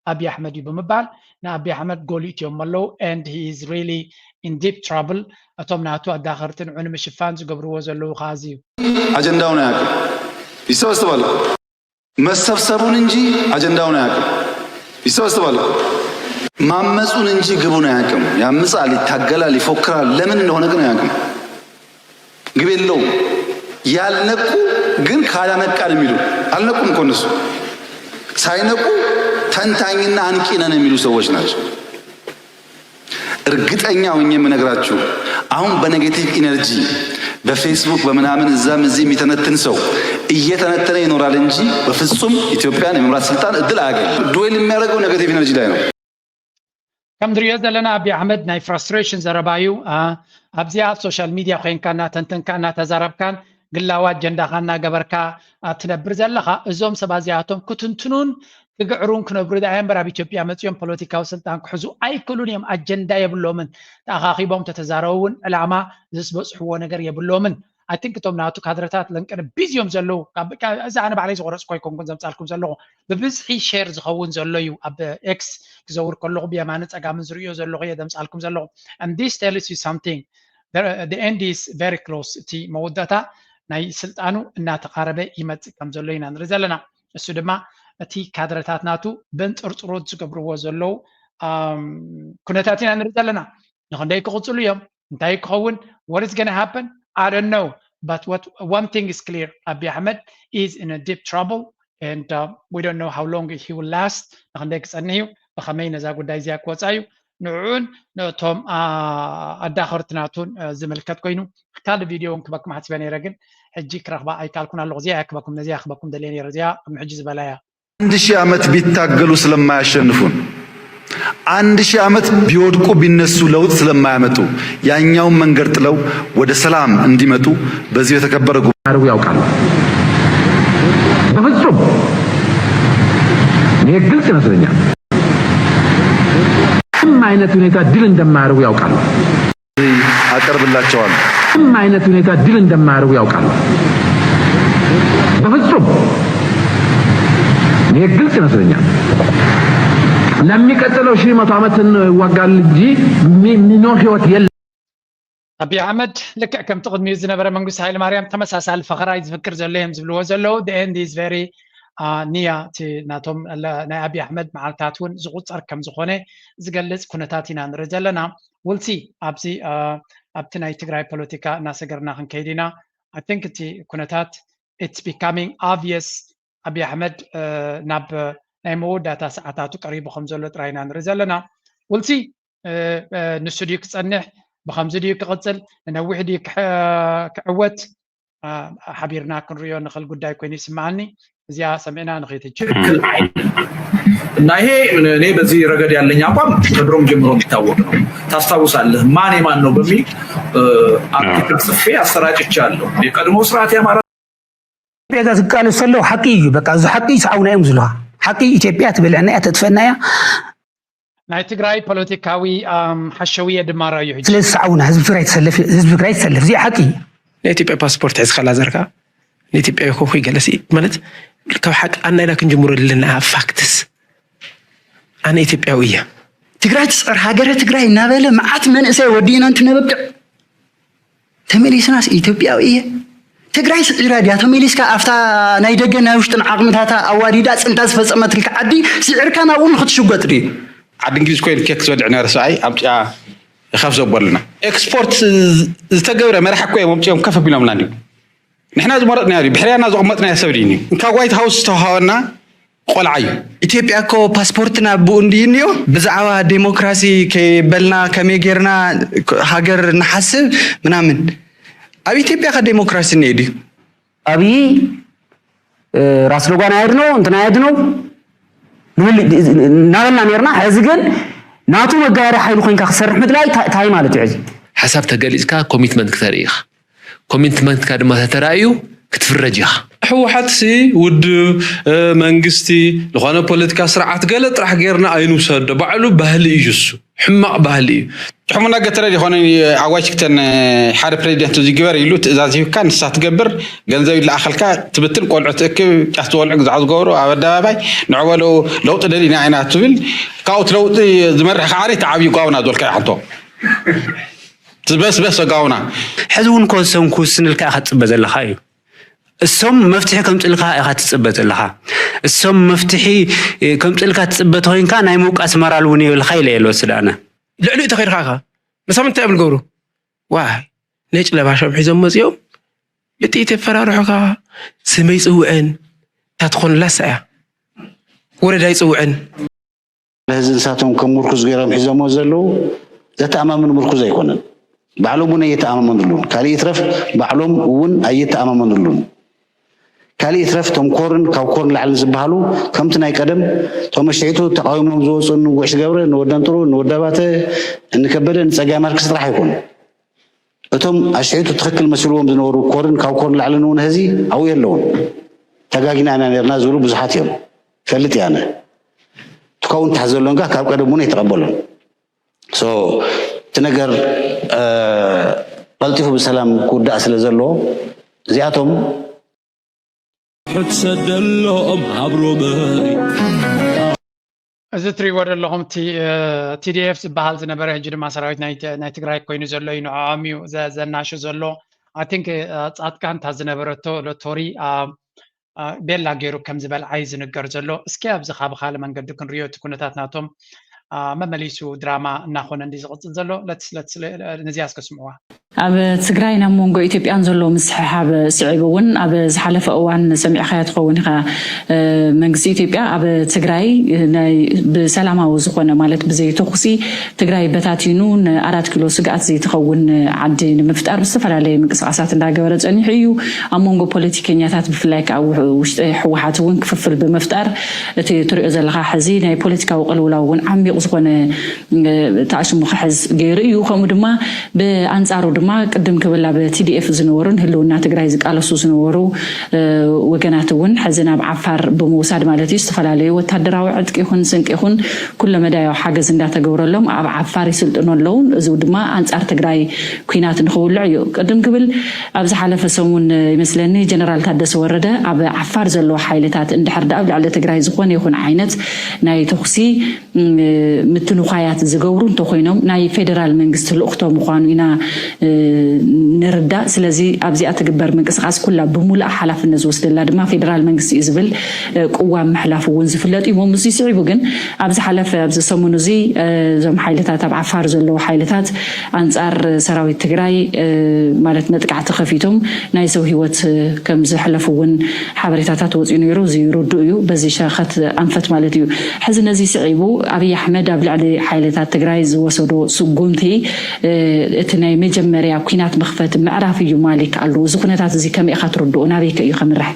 أبي أحمد يبمبال نا أبي أحمد قولي تيوم ملو and he is really in deep trouble أتوم ناتو أداخرتن عنم الشفان زقبرو وزلو خازيو أجنداونا ይሰበስባል መሰብሰቡን እንጂ አጀንዳውን አያውቅም። ይሰበስባል ማመጹን እንጂ ግቡን አያውቅም። ያምጻል፣ ይታገላል፣ ይፎክራል። ለምን እንደሆነ ግን አያውቅም። ግብ የለውም። ያልነቁ ግን ካላነቃን የሚሉ አልነቁም እኮ እነሱ ሳይነቁ ተንታኝና አንቂ ነን የሚሉ ሰዎች ናቸው። እርግጠኛ ሆኜ የምነግራችሁ አሁን በኔጌቲቭ ኢነርጂ በፌስቡክ በምናምን እዛም እዚህ የሚተነትን ሰው እየተነተነ ይኖራል እንጂ በፍጹም ኢትዮጵያን የመምራት ስልጣን እድል አያገኝም። ዱዌል የሚያደርገው ኔጌቲቭ ኢነርጂ ላይ ነው። ከም ድሪዮ ዘለና አብይ አሕመድ ናይ ፍራስትሬሽን ዘረባዩ ኣብዚኣ ሶሻል ሚድያ ኮይንካ እናተንተንካ እናተዛረብካን ግላዊ ኣጀንዳኻ እናገበርካ ትነብር ዘለኻ እዞም ሰባት እዚኣቶም ክትንትኑን ክግዕሩን ክነብሩ ዳ እምበር ኣብ ኢትዮጵያ መፅኦም ፖለቲካዊ ስልጣን ክሕዙ ኣይክእሉን እዮም። ኣጀንዳ የብሎምን። ተኣኻኺቦም ተተዛረቡን ዕላማ ዝስበፅሕዎ ነገር የብሎምን። I think እቶም ናቱ ካድረታት ለንቀን ቢዝዮም ዘለው እዛ ኣነ ባዕለይ ዝቆረፅኮ ኣይኮንኩን ዘምፃልኩም ዘለኹ ብብዝሒ ሼር ዝኸውን ዘሎ እዩ ኣብ ኤክስ ክዘውር ከለኹ ብየማነ ፀጋምን ዝርዮ ዘለኹ እየ ዘምፃልኩም ዘለኹ and this tells you something. The end is very close እቲ መወዳእታ ናይ ስልጣኑ እናተቃረበ ይመፅእ ከም ዘሎ ኢና ንርኢ ዘለና። እሱ ድማ እቲ ካድረታት ናቱ በንጥርጥሮት ዝገብርዎ ዘለው ኩነታት ኢና ንርኢ ዘለና። ንክንደይ ክቕፅሉ እዮም እንታይ ክኸውን what is going to happen I don't know, but one thing is clear: Abiy Ahmed is in a deep trouble, and we don't know how long he will last. نخندك سنيو بخمين زاقو دايزيا كوتايو نعون نتوم أداخرتناتون زملكات كوينو كال فيديو كبكم حتباني رجل حجيك رغبة أي كالكون على الغزية كبكم نزيا كبكم دليني رزيا محجز بلايا. عند شيء عمت بيتاجلوا سلام ما يشنفون. عند شيء عمت بيودكو بالنسو لو سلام ما يمتو يعني يوم من قرت لو وده سلام عندي متو بزي يتكبروا عروي أو كان بفضل نيجلس نسرنيا ما عينة نيتا دلن دم عروي أو كان أقرب الله جوان ما عينة نيتا دلن دم عروي أو كان بفضل نيجلس نسرنيا لم يكتلوا شيء ما طعمتن وقال جي منو هوت يل أبي أحمد لك كم تقد ميزنا برا منقص هاي المريم تمساس على الفقرة يتفكر زلهم زبلوا زلوا the end is very near to ناتهم نا أبي أحمد مع التاتون زغوط أركم زخونة زجلس كنتاتنا نرجلنا we'll see أبزي أبتنا يتقرأ politica ناس قرنا خن كيدنا I think تي كنتات it's becoming obvious أبي أحمد ناب نمو داتا ساعاتو قريب بخمزة لتراينا نرزلنا ولسي نسوديك تصنح بخمزة ديك قتل نوح ديك كعوت حبيرنا كنريو نخل قداي كويني سمعني زيا سمعنا نخيت ትክክል እና ይሄ እኔ በዚህ ረገድ ያለኝ አቋም ከድሮም ጀምሮ የሚታወቅ ነው። ታስታውሳለህ ማን የማን ነው በሚል አርቲክል ጽፌ አሰራጭቻለሁ። የቀድሞ ስርዓት ያማራ بيجا قالوا سلوا حقيقي بقى ذو حقيقي سعونا يمزلوها حقيقي إثيوبيا تبلعنا تدفنايا ናይ ትግራይ ፖለቲካዊ ሓሸውየ ድማ ራዩ ሕጂ ስለዚ ሰዓውና ህዝቢ ትግራይ ተሰልፍ እዚ ሓቂ ናይ ኢትዮጵያ ፓስፖርት ሒዝካ ላዘርካ ናይ ኢትዮጵያ ኮኹ ይገለሲ ማለት ካብ ሓቂ ኣናይና ክንጅምሮ ዘለና ፋክትስ ኣነ ኢትዮጵያዊ እየ ትግራይ ትፅር ሃገረ ትግራይ እናበለ መዓት መንእሰይ ወዲና እንትነበብዕ ተመሊስናስ ኢትዮጵያዊ እየ ትግራይ ስዒራ ድያ ተመሊስካ ኣፍታ ናይ ደገ ናይ ውሽጥን ዓቕምታታ ኣዋዲዳ ፅንታ ዝፈፀመትልካ ዓዲ ስዒርካ ናብኡ ንክትሽጎጥ ድዩ عاد انجليز كوين كيك زودعنا رساي امطيا يخاف زبرلنا اكسبورت زتغبر مرح كوي ممطيهم كف بينهم لاندي نحنا زمرطنا ياري بحريانا زقمطنا يا سبديني انك وايت هاوس توهاونا قلعي ኢትዮጵያ ኮ ፓስፖርትና ቡንዲኒዮ ብዛዕባ ዲሞክራሲ ከበልና ከመገርና ሀገር ንሐስብ ምናምን ኣብ ኢትዮጵያ ከዲሞክራሲ ነይዲ አቢ ራስ ለጓና ያድነው እንትና ያድነው ናበልና ነርና ሕዚ ግን ናቱ መጋሪ ሓይሉ ኮይንካ ክሰርሕ ምድላይ ታይ ማለት እዩ ሕዚ ሓሳብ ተገሊጽካ ኮሚትመንት ክተርእይኻ ኮሚትመንትካ ድማ ተተራእዩ ክትፍረጅ ኢኻ ሕወሓትሲ ውድ መንግስቲ ዝኾነ ፖለቲካ ስርዓት ገለ ጥራሕ ጌርና ኣይንውሰዶ ባዕሉ ባህሊ እዩ እሱ ሕማቕ ባህሊ እዩ ሕሙና ገተረ ዝኾነ ኣዋጅክተን ሓደ ፕሬዚደንት ዝግበር ኢሉ ትእዛዝ ሂብካ ንሳ ትገብር ገንዘብ ይለኣኸልካ ትብትን ቆልዑ ትእክብ ጫፍ ዝበልዑ ግዛዕ ዝገብሩ ኣብ ኣደባባይ ንዕበሉ ለውጢ ደሊና ኢና ትብል ካብኡ ለውጢ ዝመርሕ ከዓኒ ተዓብዩ ጋውና ዝበልካ ኢኻ ሕንቶ ትበስበስ ጋውና ሕዚ እውን ከወሰንኩ ስንልካ ኢኻ ትፅበ ዘለካ እዩ السم مفتاح كم تلقى إخات تثبت لها السم مفتاح كم تلقى تثبت هين كان يموك أسمر الوني والخيل يلو سدانا لعلو تخير خاخا بس من تقبل جورو واي ليش لا باشا بحزم مزيوم بتيت فرارحك سميس وين تدخل لسعة ورد يسوعن هذا ساتهم كم مركز غيرهم حزام وزلوا ذات أمام من مركز يكونن بعلوم ون أيت أمام من دلون كالي يترف بعلوم ون أيت أمام من دلون كالي يترف توم كورن كاو كورن لعل زبالو كم تناي قدم توم شيتو تقاومهم زوصن وش جبره نودان ترو نوداباته نكبره نسجع مركز راح يكون توم أشيتو تخكل مسؤولهم زنورو كورن كاو كورن لعل نون هذي أو يلون تجاجنا أنا نرنا زورو بزحاتهم فلت يعني تكون تحزلون كه كاب قدمون يتقبلون تنقر قلتي بالسلام كود أصل زلوا زياتهم حتسدلهم عبرو باي إذا تريور لهم تي دي اف بحال زنبره هجر ما سراويت نايت تግራይ ኮይኑ ዘሎ እዩ ንዓሚኡ ዘናሽ ዘሎ I think ጻድቃን ታዝነበረ ቶሪ ቤላ ገይሩ ከም ዝበል አይ ዝንገር ዘሎ እስኪ ኣብዚ ካብኻለ መንገዲ ክንሪዮ እቲ ኩነታት ናቶም መመሊሱ ድራማ እናኾነ እንዲ ዝቕፅል ዘሎ ለትስ ነዚያስ ከስምዑዋ ኣብ ትግራይ ናብ ሞንጎ ኢትዮጵያን ዘሎ ምስሓብ ስዒብ እውን ኣብ ዝሓለፈ እዋን ሰሚዕኻ ትኸውን ኢኻ መንግስቲ ኢትዮጵያ ኣብ ትግራይ ብሰላማዊ ዝኾነ ማለት ብዘይ ተኹሲ ትግራይ በታቲኑ ን4 ኪሎ ስግኣት ዘይትኸውን ዓዲ ንምፍጣር ብዝተፈላለየ ምንቅስቃሳት እንዳገበረ ፀኒሑ እዩ ኣብ ሞንጎ ፖለቲከኛታት ብፍላይ ከዓ ውሽጢ ሕወሓት እውን ክፍፍል ብምፍጣር እቲ ትሪኦ ዘለኻ ሕዚ ናይ ፖለቲካዊ ቅልውላው እውን ዓሚቕ ዝኾነ ተኣሽሙ ክሕዝ ገይሩ እዩ ከምኡ ድማ ብኣንጻሩ ድማ ቅድም ክብላ በቲዲኤፍ ዝነበሩን ህልውና ትግራይ ዝቃለሱ ዝነበሩ ወገናት እውን ሕዝና ብዓፋር ብምውሳድ ማለት እዩ ዝተፈላለዩ ወታደራዊ ዕጥቂ ይኹን ስንቂ ይኹን ኩሉ መዳያዊ ሓገዝ እንዳተገብረሎም ኣብ ዓፋር ይስልጥኑ ኣለዉ እዚ ድማ ኣንጻር ትግራይ ኩናት ንኽውልዕ እዩ ቅድም ክብል ኣብ ዝሓለፈ ሰሙን ይመስለኒ ጀነራል ታደሰ ወረደ ኣብ ዓፋር ዘለዎ ሓይልታት እንድሕር ዳ ኣብ ላዕሊ ትግራይ ዝኾነ ይኹን ዓይነት ናይ ተኹሲ ምትንኻያት ዝገብሩ እንተኾይኖም ናይ ፌደራል መንግስቲ ልኡኽቶም ምዃኑ ኢና ንርዳእ ስለዚ ኣብዚኣ ትግበር ምንቅስቃስ ኩላ ብሙሉእ ሓላፍነት ዝወስደላ ድማ ፌደራል መንግስቲ እዩ ዝብል ቅዋም ምሕላፍ እውን ዝፍለጥ እዩ እሞ እዚ ስዒቡ ግን ኣብ ዝሓለፈ ኣብዚ ሰሙን እዚ እዞም ሓይልታት ኣብ ዓፋር ዘለዉ ሓይልታት ኣንጻር ሰራዊት ትግራይ ማለት መጥቃዕቲ ከፊቶም ናይ ሰብ ሂወት ከም ዝሕለፉ እውን ሓበሬታታት ወፂኡ ነይሩ እዚ ይርድኡ እዩ በዚ ሸኸት ኣንፈት ማለት እዩ ሕዚ ነዚ ስዒቡ ኣብይ ኣሕመድ ኣብ ልዕሊ ሓይልታት ትግራይ ዝወሰዶ ስጉምቲ እቲ ናይ መጀመርያ ኩናት መኽፈት ምዕራፍ እዩ ማሊክ ኣሉ እዚ ኩነታት እዚ ከመይ ኢኻ ትርድኡ ናበይ ከ እዩ ከምራሕ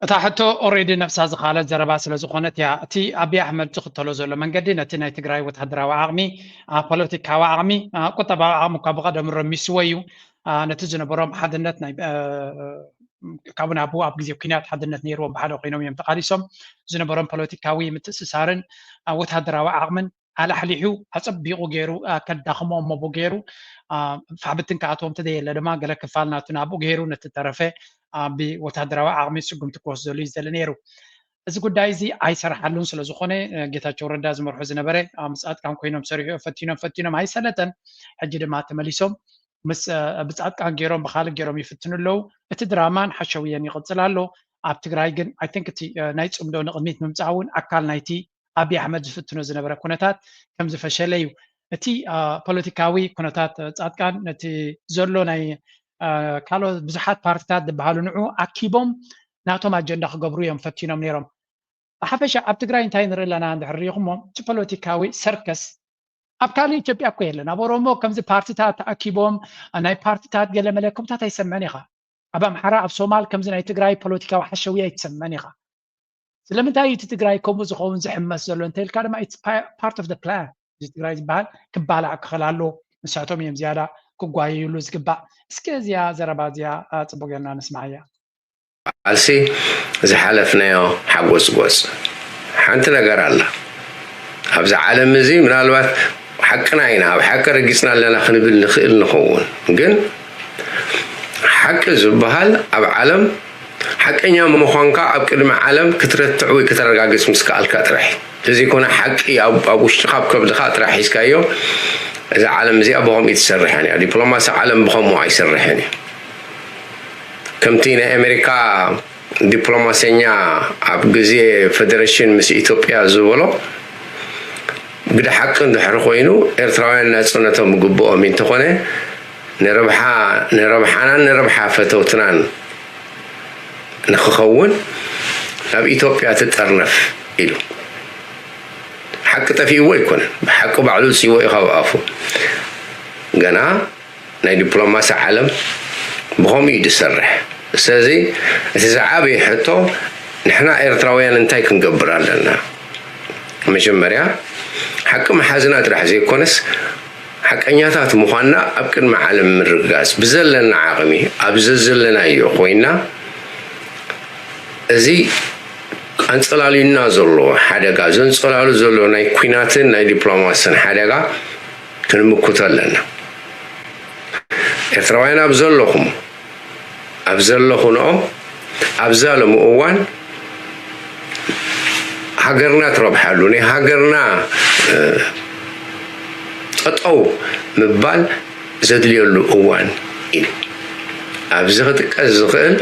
እታ ሕቶ ኦሬዲ ነፍሳ ዝኻለት ዘረባ ስለ ዝኾነት እያ እቲ ኣብይ ኣሕመድ ዝኽተሎ ዘሎ መንገዲ ነቲ ናይ ትግራይ ወተሃደራዊ ዓቕሚ ፖለቲካዊ ዓቕሚ ቁጠባዊ ዓቕሚ እኳ ብቐደም ረሚስዎ እዩ ነቲ ዝነበሮም ሓድነት ናይ ካብን ኣቦ ኣብ ግዜ ኩናት ሓድነት ነይርዎም ብሓደ ኮይኖም እዮም ተቃሊሶም ዝነበሮም ፖለቲካዊ ምትእስሳርን ወተሃደራዊ ዓቕምን ኣላሕሊሑ ኣፀቢቑ ገይሩ ከዳኽሞም መቦ ገይሩ ፋሕብትን ከኣቶም ተደየለ ድማ ገለ ክፋል ናቱ ናብኡ ገይሩ ነቲ ተረፈ ብወተሃደራዊ ዓቕሚ ስጉምቲ ክወስደሉ እዩ ዝደሊ ነይሩ እዚ ጉዳይ እዚ ኣይሰራሓሉን ስለ ዝኾነ ጌታቸው ረዳ ዝመርሑ ዝነበረ ምስ ጻድቃን ኮይኖም ሰሪሑ ፈቲኖም ኣይሰለጠን ሕጂ ድማ ተመሊሶም ምስ ብጻድቃን ገይሮም ብኻልእ ገይሮም ይፍትኑ ኣለዉ እቲ ድራማን ሓሸውየን ይቕፅል ኣሎ ኣብ ትግራይ ግን ኣይ ቲንክ እቲ ናይ ፅምዶ ንቕድሚት ምምፃእ እውን ኣካል ናይቲ ኣብይ ኣሕመድ ዝፍትኖ ዝነበረ ኩነታት ከም ዝፈሸለ እዩ እቲ ፖለቲካዊ ኩነታት ጻድቃን ነቲ ዘሎ ናይ ካልኦት ብዙሓት ፓርቲታት ዝበሃሉ ንዑ ኣኪቦም ናቶም ኣጀንዳ ክገብሩ እዮም ፈቲኖም ነይሮም ብሓፈሻ ኣብ ትግራይ እንታይ ንርኢ ኣለና እንድሕር ሪኢኹሞ እቲ ፖለቲካዊ ሰርከስ ኣብ ካሊእ ኢትዮጵያ እኮ የለን ኣብ ኦሮሞ ከምዚ ፓርቲታት ተኣኪቦም ናይ ፓርቲታት ገለ መለከምታት ኣይሰምዐን ኢኻ ኣብ ኣምሓራ ኣብ ሶማል ከምዚ ናይ ትግራይ ፖለቲካዊ ሓሸውያ ኣይትሰምዐን ኢኻ ስለምንታይ እቲ ትግራይ ከምኡ ዝኸውን ዝሕመስ ዘሎ እንተኢልካ ድማ ኢትስ ፓርት ኦፍ ፕላን እዚ ትግራይ ዝበሃል ክባላዕ ክኽእል ኣሎ ንሳቶም እዮም ዝያዳ ክጓየይሉ ዝግባእ እስኪ እዚኣ ዘረባ እዚኣ ፅቡቅ ጌርና ንስማዕ እያ ኣልሲ ዝሓለፍናዮ ሓጎስ ጎስ ሓንቲ ነገር ኣላ ኣብዚ ዓለም እዚ ምናልባት ሓቅና ኢና ኣብ ሓቂ ረጊፅና ኣለና ክንብል ንኽእል ንኸውን ግን ሓቂ ዝበሃል ኣብ ዓለም ሓቀኛ ምዃንካ ኣብ ቅድሚ ዓለም ክትረትዕ ወይ ክትረጋገፅ ምስ ከኣልካ ጥራሕ እዚ ኮነ ሓቂ ኣብ ውሽጢኻ ኣብ ከብድኻ ጥራሕ ሒዝካዮ እዚ ዓለም እዚኣ ብኸምኡ ትሰርሐን እያ ዲፕሎማሲ ዓለም ብኸምኡ ኣይሰርሐን እያ ከምቲ ናይ ኣሜሪካ ዲፕሎማስኛ ኣብ ግዜ ፌደሬሽን ምስ ኢትዮጵያ ዝበሎ ብድሓቂ እንድሕር ኮይኑ ኤርትራውያን ናጽነቶም ግብኦም እንተኾነ ንረብሓናን ንረብሓ ፈተውትናን ንክኸውን ናብ ኢትዮጵያ ትጠርነፍ ኢሉ ሓቂ ጠፊእዎ ኣይኮነን ብሓቂ ባዕሉ ፅይዎ እዩ ካብ ኣፉ ገና ናይ ዲፕሎማሲ ዓለም ብኸምኡ እዩ ዝሰርሕ ስለዚ እቲ ዝዓበየ ሕቶ ንሕና ኤርትራውያን እንታይ ክንገብር ኣለና መጀመርያ ሓቂ መሓዝና ጥራሕ ዘይኮነስ ሓቀኛታት ምዃንና ኣብ ቅድሚ ዓለም ምርጋፅ ብዘለና ዓቕሚ ኣብ ዘለናዮ ኮይና እዚ ኣንጸላሊና ዘሎ ሓደጋ ዘንጸላሉ ዘሎ ናይ ኩናትን ናይ ዲፕሎማስን ሓደጋ ክንምክቶ ኣለና ኤርትራውያን ኣብ ዘለኹንኦ ኣብ ዛለሙ እዋን ሃገርና ትረብሓሉ ናይ ሃገርና ጠጠው ምባል ዘድልየሉ እዋን እዩ ኣብዚ ክጥቀስ ዝኽእል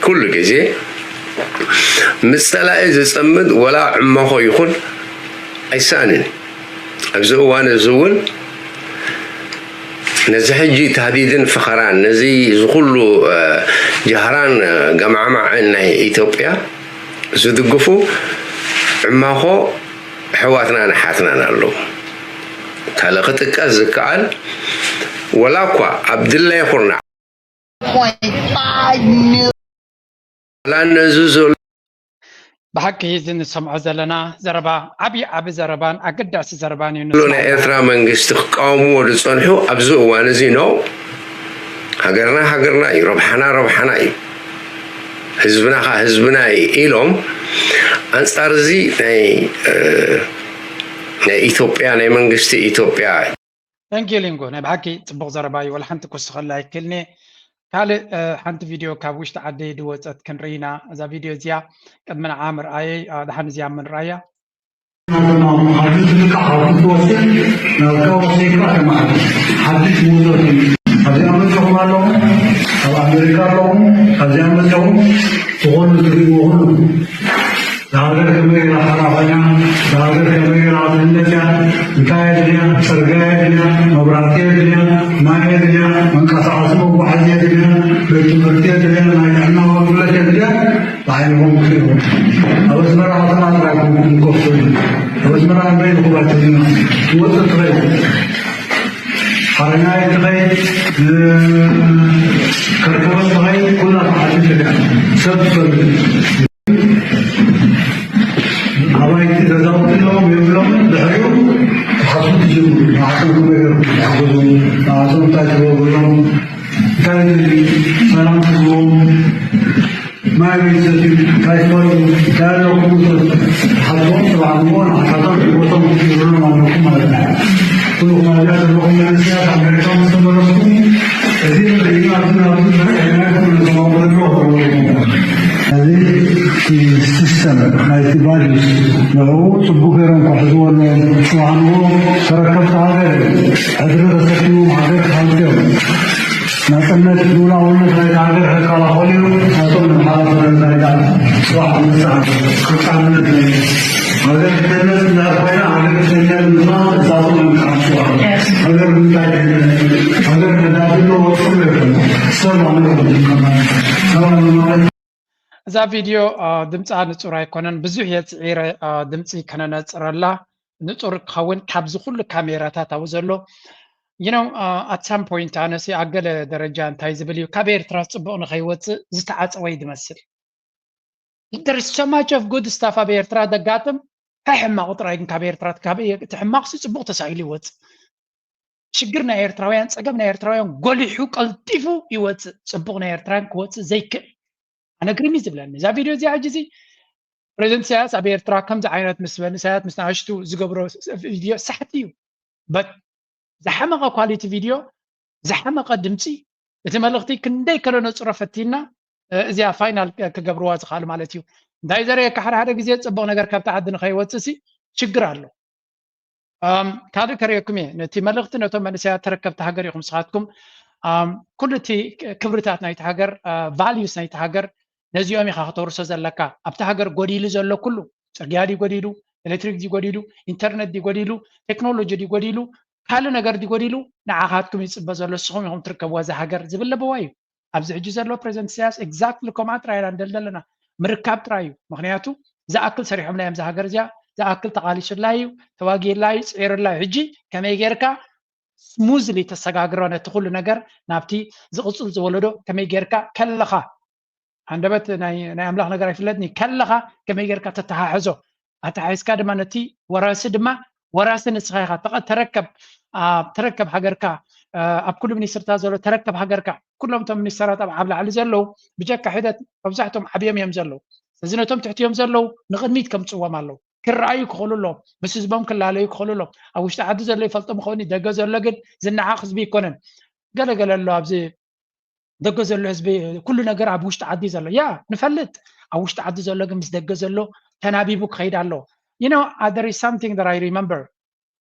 ኩሉ ግዜ ምጸላኢ ዝጸምድ ወላ ዕማኾ ይኹን ኣይሰኣንን ኣብዚ እዋን እዚ እውን ነዚ ሕጂ ተሃዲድን ፍኸራን ነዚ ዝኩሉ ጀህራን ገማዕማዕን ናይ ኢትዮጵያ ዝድግፉ ዕማኾ ሕዋትና ንሓትናን ኣለዉ ካለ ክጥቀስ ዝከኣል ወላ እኳ ኣብ ድላይ ኩርና ነዚ ዘሎ ብሓቂ እዚ ንሰምዖ ዘለና ዘረባ ዓብዪ ዘረባን ኣገዳሲ ዘረባን እዩ ናይ ኤርትራ መንግስቲ ክቃወምዎ ዝፀንሑ ኣብዚ እዋን እዚ ነው ሃገርና እዩ ረብሓና እዩ ህዝብና ኢሎም ኣንጻር እዚ ናይ ኢትዮጵያ ናይ መንግስቲ ኢትዮጵያ ተንኪሊንጎ ናይ ብሓቂ ፅቡቅ ዘረባ እዩ ወላ ሓንቲ ክወስኸላ ይክልኒ ካልእ ሓንቲ ቪድዮ ካብ ውሽጢ ዓደይ ድወፀት ክንርኢና እዛ ቪድዮ እዚኣ ቅድሚ ንዓ ምርኣየይ ድሓን እዚኣ ምንርኣያ أبي أمسكهم لهم أو أمريكا لهم أبي أمسكهم تقول تريبوهم داغر كمية حرافنا داغر كمية عظيمة نكاية دنيا سرقاية دنيا مبراتية دنيا ماية دنيا من كساسمه بحاجة دنيا بيتمرتية دنيا نايحنا وكل شيء دنيا بعينهم خيرهم أبس مرة عطنا راكم كوفين أبس مرة بين خواتنا وتطريق حرنا يتغير كركبة تغير كلها تعرفين سبب هواي تزاوج اليوم يوم دحيو تحصل تجيب عشان كبير يحفظون عشان تجيبون كان سلام تقوم ما يجي كايفون كان يقول حضون طبعا حضون الوطن يقولون ما نقوم على كل ما جاء لهم من السياسة أمريكا مستمرون كثير من الإيمان هذه السيستم اعتباري لو تبوكرن كحزون وعنو تركبت هذا أدري رسكيو هذا خالتيو نتمنى تقولا ولا هذا كلا خاليو هذا من حالة هذا واحد من ساعة كنت عملت هذا الناس نافعين هذا الشيء النظام زادوا من كاشوا هذا من بعد هذا من دابلو وصلوا سلام عليكم እዛ ቪድዮ ድምፃ ንጹር ኣይኮነን ብዙሕ የፅዒረ ድምፂ ከነነፅረላ ንጹር ክኸውን ካብዚ ኩሉ ካሜራታት ኣብኡ ዘሎ at some point ኣነሲ ኣብ ገለ ደረጃ እንታይ ዝብል እዩ ካብ ኤርትራ ፅቡቕ ንኸይወፅእ ዝተዓፀወ ይመስል there is so much of good stuff ኣብ ኤርትራ ደጋጥም ሕማቕ ጥራይ ግን ካብ ኤርትራ እቲ ሕማቕ ፅቡቕ ተሳኢሉ ይወፅእ ሽግር ናይ ኤርትራውያን ፀገም ናይ ኤርትራውያን ጎሊሑ ቀልጢፉ ይወፅእ ፅቡቕ ናይ ኤርትራን ክወፅእ ዘይክእል أنا قريمي زبلان إذا فيديو زي عجزي بريزنت سياس أبي إرتراك كم زعينات مسبن سيات مستعشتو زقبرو فيديو صحتيو but زحمة كواليتي فيديو زحمة قدمتي إتملقتي كندي كانوا نصرفتينا زي فاينل كجبروات خال مالتيو داي زري كحر هذا جزيت أبغى نجار كابت عدن خيوات سي شجرا له كذا كريكمي نتي ملقتي نتو من سيات تركبت هجر يخم ساعتكم كل تي كبرتات نايت هاجر values نايت هاجر نزيومي خاطر سزلكا أبتا هاجر قديلو زلو كله سرقيادي قديلو إلكتريك دي قديلو إنترنت دي قديلو تكنولوجي دي قديلو كل نجار دي قديلو نعاقاتكم يصيب زلو السخون هم تركبوا زا هاجر زبل بوايو أبز عجز زلو بريزنت سياس exactly كم أتراي عندنا مركب ترايو مغنياتو زا أكل سريح ملايم زا هاجر زا أكل تقاليش اللايو تواجي اللايو سعر اللايو هجي كما يجركا سموزلي تساقاقرون تقول نجار نابتي زقصل زولدو كما يجركا كلخا عندبت ناي أملاح نجار يفلتني كلخا كما يجركا تتحاحزو أتحايز كادما نتي وراس دما وراس نسخيخا تقد تركب حقركا أب كل من يسرتا زولو تركب حقركا كلهم تم من السرات أب عبل على زلو بجاك حدث فبزحتم عبيم يمزلو سزينتهم تحتيهم زلو نغدميت كم تصوى مالو كل رأيك خلو له مسز بام كل عليك خلو له أو اشتعد زلو يفلطم خوني دقا زلو قد زنا عاخذ بي كونن قال له أبزي دقا زلو حزبي كلنا قرع بوش تعدي زلو يا نفلت أو اشتعد زلو قد مس دقا زلو تنابي بوك خيد علو you know there is something that I remember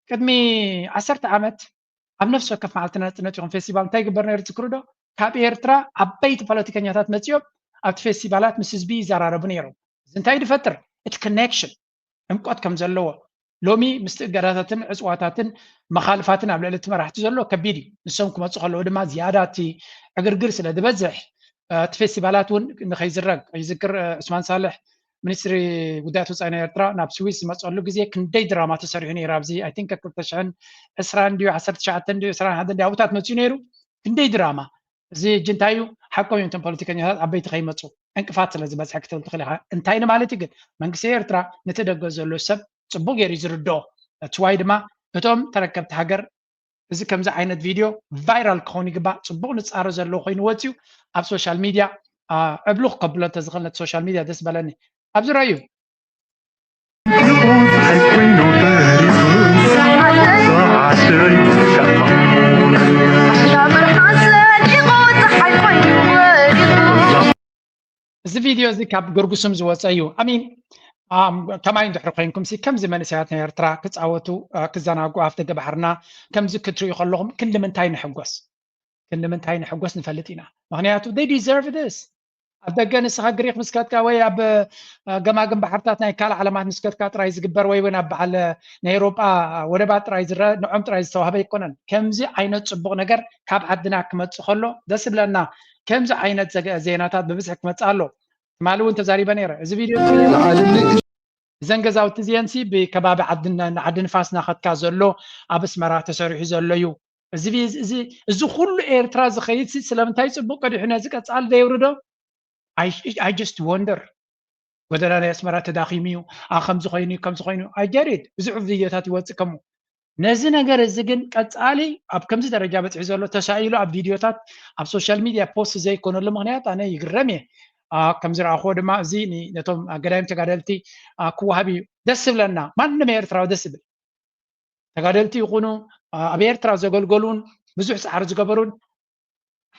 كدمي 10 عامت أب نفسه كف معلتنا تنتيهم فيستيفال تايق برنير تكرودو كاب إيرترا أبيت بوليتيكانياتات متيوب أبت فيستيفالات مسز بي زرارة بنيرو زنتاي دفتر it connection امقات كم زلوا لومي مستقراتاتن عصواتاتن مخالفاتن عبل التي راح تزلوا كبيدي نسومكم تصخلوا دما زياداتي اغرغر سلا دبزح فيستيفالاتون نخيزرق يذكر عثمان صالح منستري ودات وصاينا إيرترا ناب سويس مصلو غزي كندي دراما تسرحني رابزي اي ثينك كنتشن اسران ديو 19 ديو اسران هذا دي اوتات متينيرو كندي دراما زي جنتايو حقو ينتم بوليتيكانيات عبيت خيمصو انقفات لازم بس حكتل تخليها انتاينا مالتي قد منكسي إيرترا نتدغ زلو سب صبوغ يري زردو تواي دما بتوم تركبت هاجر اذا كم عينت فيديو فايرال كوني غبا صبوغ نصار زلو خوين وتيو اب سوشيال ميديا ابلوخ قبل تزغلت سوشيال ميديا دس بلني ابز رايو እዚ ቪድዮ እዚ ካብ ገርጉስም ዝወፀ እዩ ኣሚን ከማይ እንድሕር ኮይንኩም ሲ ከምዚ መንእሰያትና ኤርትራ ክፃወቱ ክዘናግዑ ኣፍ ደገ ባሕርና ከምዚ ክትርእዩ ከለኹም ክንምንታይ ንሕጎስ ንፈልጥ ኢና ምክንያቱ they deserve this ኣብ ደገ ንስኻ ግሪክ ምስከትካ ወይ ኣብ ገማግም ባሕርታት ናይ ካልእ ዓለማት ምስከትካ ጥራይ ዝግበር ወይ እውን ኣብ በዓል ናይ ኤውሮጳ ወደባት ጥራይ ዝረአ ንዖም ጥራይ ዝተዋህበ ኣይኮነን ከምዚ ዓይነት ፅቡቕ ነገር ካብ ዓድና ክመፅእ ከሎ ደስ ይብለና ከምዚ ዓይነት ዜናታት ብብዝሒ ክመፅእ ኣሎ ማሉ እውን ተዛሪበ ነይረ እዚ ቪድዮ እዘን ገዛውቲ እዚአን ሲ ብከባቢ ዓዲ ንፋስ ናኸትካ ዘሎ ኣብ ኣስመራ ተሰሪሑ ዘሎ እዩ እዚ ኩሉ ኤርትራ ዝኸይድ ሲ ስለምንታይ ፅቡቅ ቀዲሑ ነዚ ቀፃሊ ዘይውርዶ I just wonder ጎደና ናይ ኣስመራ ተዳኺሙ እዩ ከምዚ ኮይኑ ከምዚ ኮይኑ I get it ብዙሕ ቪድዮታት ይወፅእ ከምኡ ነዚ ነገር እዚ ግን ቀፃሊ ኣብ ከምዚ ደረጃ በፅሒ ዘሎ ተሳኢሉ ኣብ ቪድዮታት ኣብ ሶሻል ሚድያ ፖስት ዘይኮነሉ ምክንያት ኣነ ይግረም እየ ከምዚ ረኣኽዎ ድማ እዚ ነቶም ገዳይም ተጋደልቲ ክወሃብ እዩ ደስ ይብለና ማንም ኤርትራዊ ደስ ይብል ተጋደልቲ ይኹኑ ኣብ ኤርትራ ዘገልገሉን ብዙሕ ፃዕሪ ዝገበሩን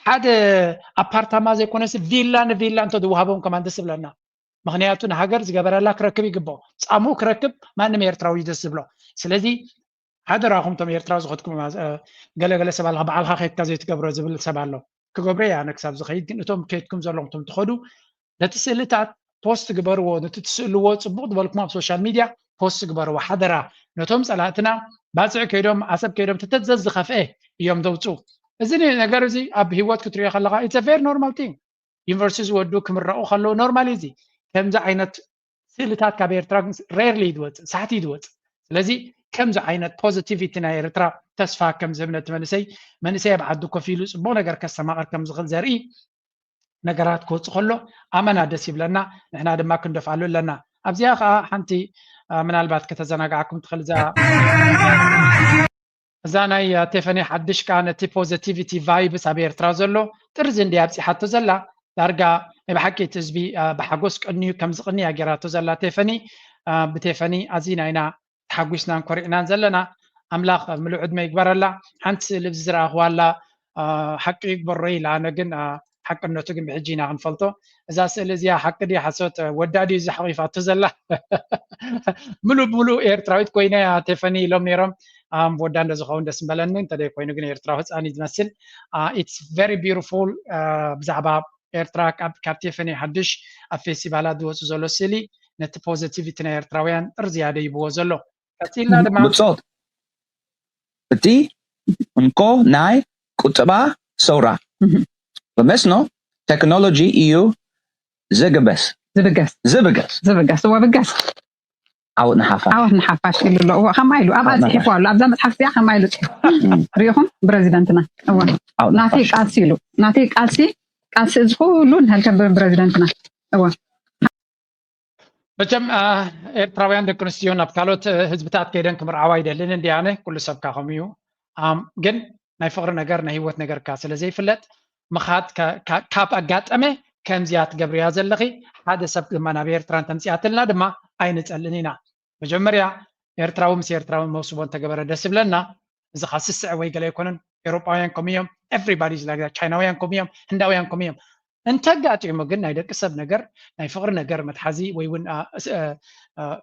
ሓደ ኣፓርታማ ዘይኮነስ ቪላ ንቪላ እንተዝወሃቦም ከማን ደስ ይብለና ምክንያቱ ንሃገር ዝገበረላ ክረክብ ይግብኦ ፃሙ ክረክብ ማንም ኤርትራዊ ደስ ይብሎ ስለዚ ሃደራኹም ቶም ኤርትራ ዝኸትኩም ገለገለ ሰብ ኣልካ በዓልካ ከይድካ ዘይትገብሮ ዝብል ሰብ ኣሎ ክገብረ እያ ኣነ ክሳብ ዝኸይድ ግን እቶም ከይድኩም ዘለኹም ቶም ትኸዱ ነቲ ስእልታት ፖስት ግበርዎ ነቲ ትስእልዎ ፅቡቕ ዝበልኩም ኣብ ሶሻል ሚድያ ፖስት ግበርዎ ሓደራ ነቶም ፀላእትና ባፅዕ ከይዶም ዓሰብ ከይዶም ተተዘዝ ዝኸፍአ እዮም ዘውፅኡ እዚ ነገር እዚ ኣብ ሂወት ክትሪኦ ከለካ ኢትስ ቨሪ ኖርማል ቲንግ ዩኒቨርሲቲ ዝወዱ ክምረቑ ከለዉ ኖርማል እዚ ከምዚ ዓይነት ስእልታት ካብ ኤርትራ ሬርሊ ይድወፅእ ሳሕቲ ይድወፅእ ስለዚ ከምዚ ዓይነት ፖዚቲቪቲ ናይ ኤርትራ ተስፋ ከም ዝህብነት መንእሰይ ኣብ ዓዱ ኮፍ ኢሉ ፅቡቕ ነገር ከሰማቐር ከም ዝኽእል ዘርኢ ነገራት ክወፅእ ከሎ ኣመና ደስ ይብለና ንሕና ድማ ክንደፍኣሉ ኣለና ኣብዚኣ ከዓ ሓንቲ ምናልባት ከተዘናግዓኩም ትኽእል እዛ ናይ ቴፈኒ ሓድሽ ከዓ ነቲ ፖዚቲቪቲ ቫይብስ ኣብ ኤርትራ ዘሎ ጥርዚ እንዲ ኣብፂሓቶ ዘላ ዳርጋ ናይ ብሓቂ እቲ ህዝቢ ብሓጎስ ቀንዩ ከም ዝቕንያ ጌራቶ ዘላ ቴፈኒ ብቴፈኒ ኣዝና ኢና ተሓጒስናን ኮሪዕናን ዘለና ኣምላኽ ምሉእ ዕድመ ይግበረላ ሓንቲ ስእሊ ዝረኣኽዋላ ሓቂ ይግበሮ ኢላ ኣነ ግን حقنته ግን بحجينا غنفلطو اذا سئل ازيا حق دي حسوت ودادي ز حقيفات تزلا ملو ኤርትራዊት ኮይና ቴፈኒ ሎም ነይሮም ወዳ እንደዝኸውን ደስ በለኒ እንተደይ ኮይኑ ግን ኤርትራዊ ህፃን ዝመስል it's very beautiful ብዛዕባ ኤርትራ ካብ ቴፈኒ ሓድሽ ኣብ ፌስቲቫላት ዝወፁ ዘሎ ስእሊ ነቲ ፖዚቲቪቲ ናይ ኤርትራውያን ጥር ዝያደ ይብዎ ዘሎ ቀፂልና ድማ ብፆት እቲ እንኮ ናይ ቁጠባ ሰውራ በመስኖ ቴክኖሎጂ እዩ ዝብገስ ወብገስ عاود نحفاش إلو الله خمايلو أبعد صحيفو الله أبدا متحف فيها خمايلو ريخم بريزيدنتنا ناتيك قاسي زخولون هل كان بريزيدنتنا بجم إيرتراويان دكونستيون أبكالوت هزبتات كيدن كمرعوا يدلين انديانه كل سبكا خميو جن ناي فقر نجار نهيوت نجار كاسل زي فلت مخات كاب أجات أمه كم زيات جبريا زلقي هذا سبب ما نبي إيرتران تمسيات لنا دما أين تسألنينا مجمريا إيرتراوم سيرتراوم موسوبون تجبر دسب لنا إذا خاص عوي قال يكونن أوروبيان كوميوم everybody's like that Chinaويان كوميوم هندويان كوميوم أنت قاعد يوم قلنا إذا كسب نجار ناي فقر نجار متحزي ويون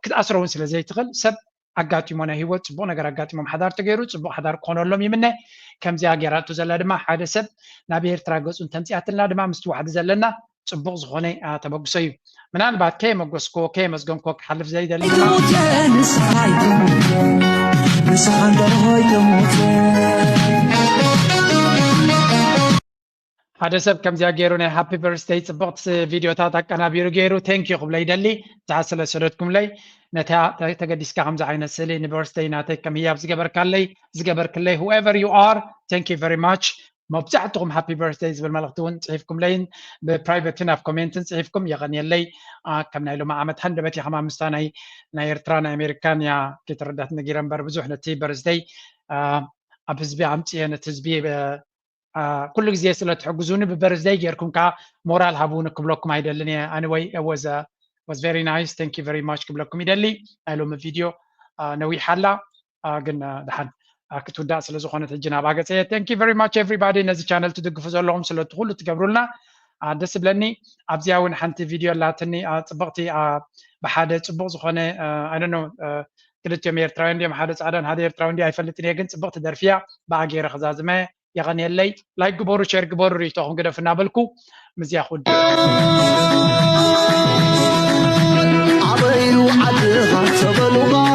كده أسرون سلا زي تقل سب أقعد يوم أنا هو تبون نجار أقعد يوم حدار تجارو تبون حدار كونوا لهم يمنه كم زي أجرات تزلل ما حد سب نبي إيرتراغوس وتمسيات لنا دم مستوحد زلنا تبغ زغني تبغ سيف من أنا بعد كي مجسكو كي مسجون كوك حلف زي ده هذا سب كم زي جيروني هابي بيرثداي تبغ فيديو تاعك أنا بيرو جيرو ثانك يو قبل يدلي تعسل سرتكم لي نتا تقديس كهم زعينا سلي بيرثداي ناتي كم هي زجبر كلي whoever you are thank you very much ما بتاعتكم هابي بيرثدايز بالملقتون صحيفكم لين ببرايفت في كومنت صحيفكم يغني لي كم نايلو ما عمت هند بتي حمام مستاني نايرتران امريكان يا كتردات نجيران بربزوح نتي بيرثداي ابزبي عمتي انا تزبي كل جزء سلا تحجزوني ببيرثداي غيركم كا مورال هابونكم لكم هيدلني انا واي was very nice thank you very much كبلكم يدلي قالوا من فيديو نوي حلا قلنا دحن كتودا سلا زخونه الجناب اغصه thank you very much everybody نزي channel تدغفو زلهم سلا تقول تقبرولنا دس بلني ابزياون حنت فيديو لاتني صبغتي بحاده صبغ زخونه I don't know كلت يوم إيرتراويان دي محادث عدن هذا إيرتراويان دي يفلتني يجن صبغت درفيا باغير خزازمه يغني لي لايك جبورو شير جبورو ريتوهم كده في نابلكو مزيا خد عبيو عدها تبلغ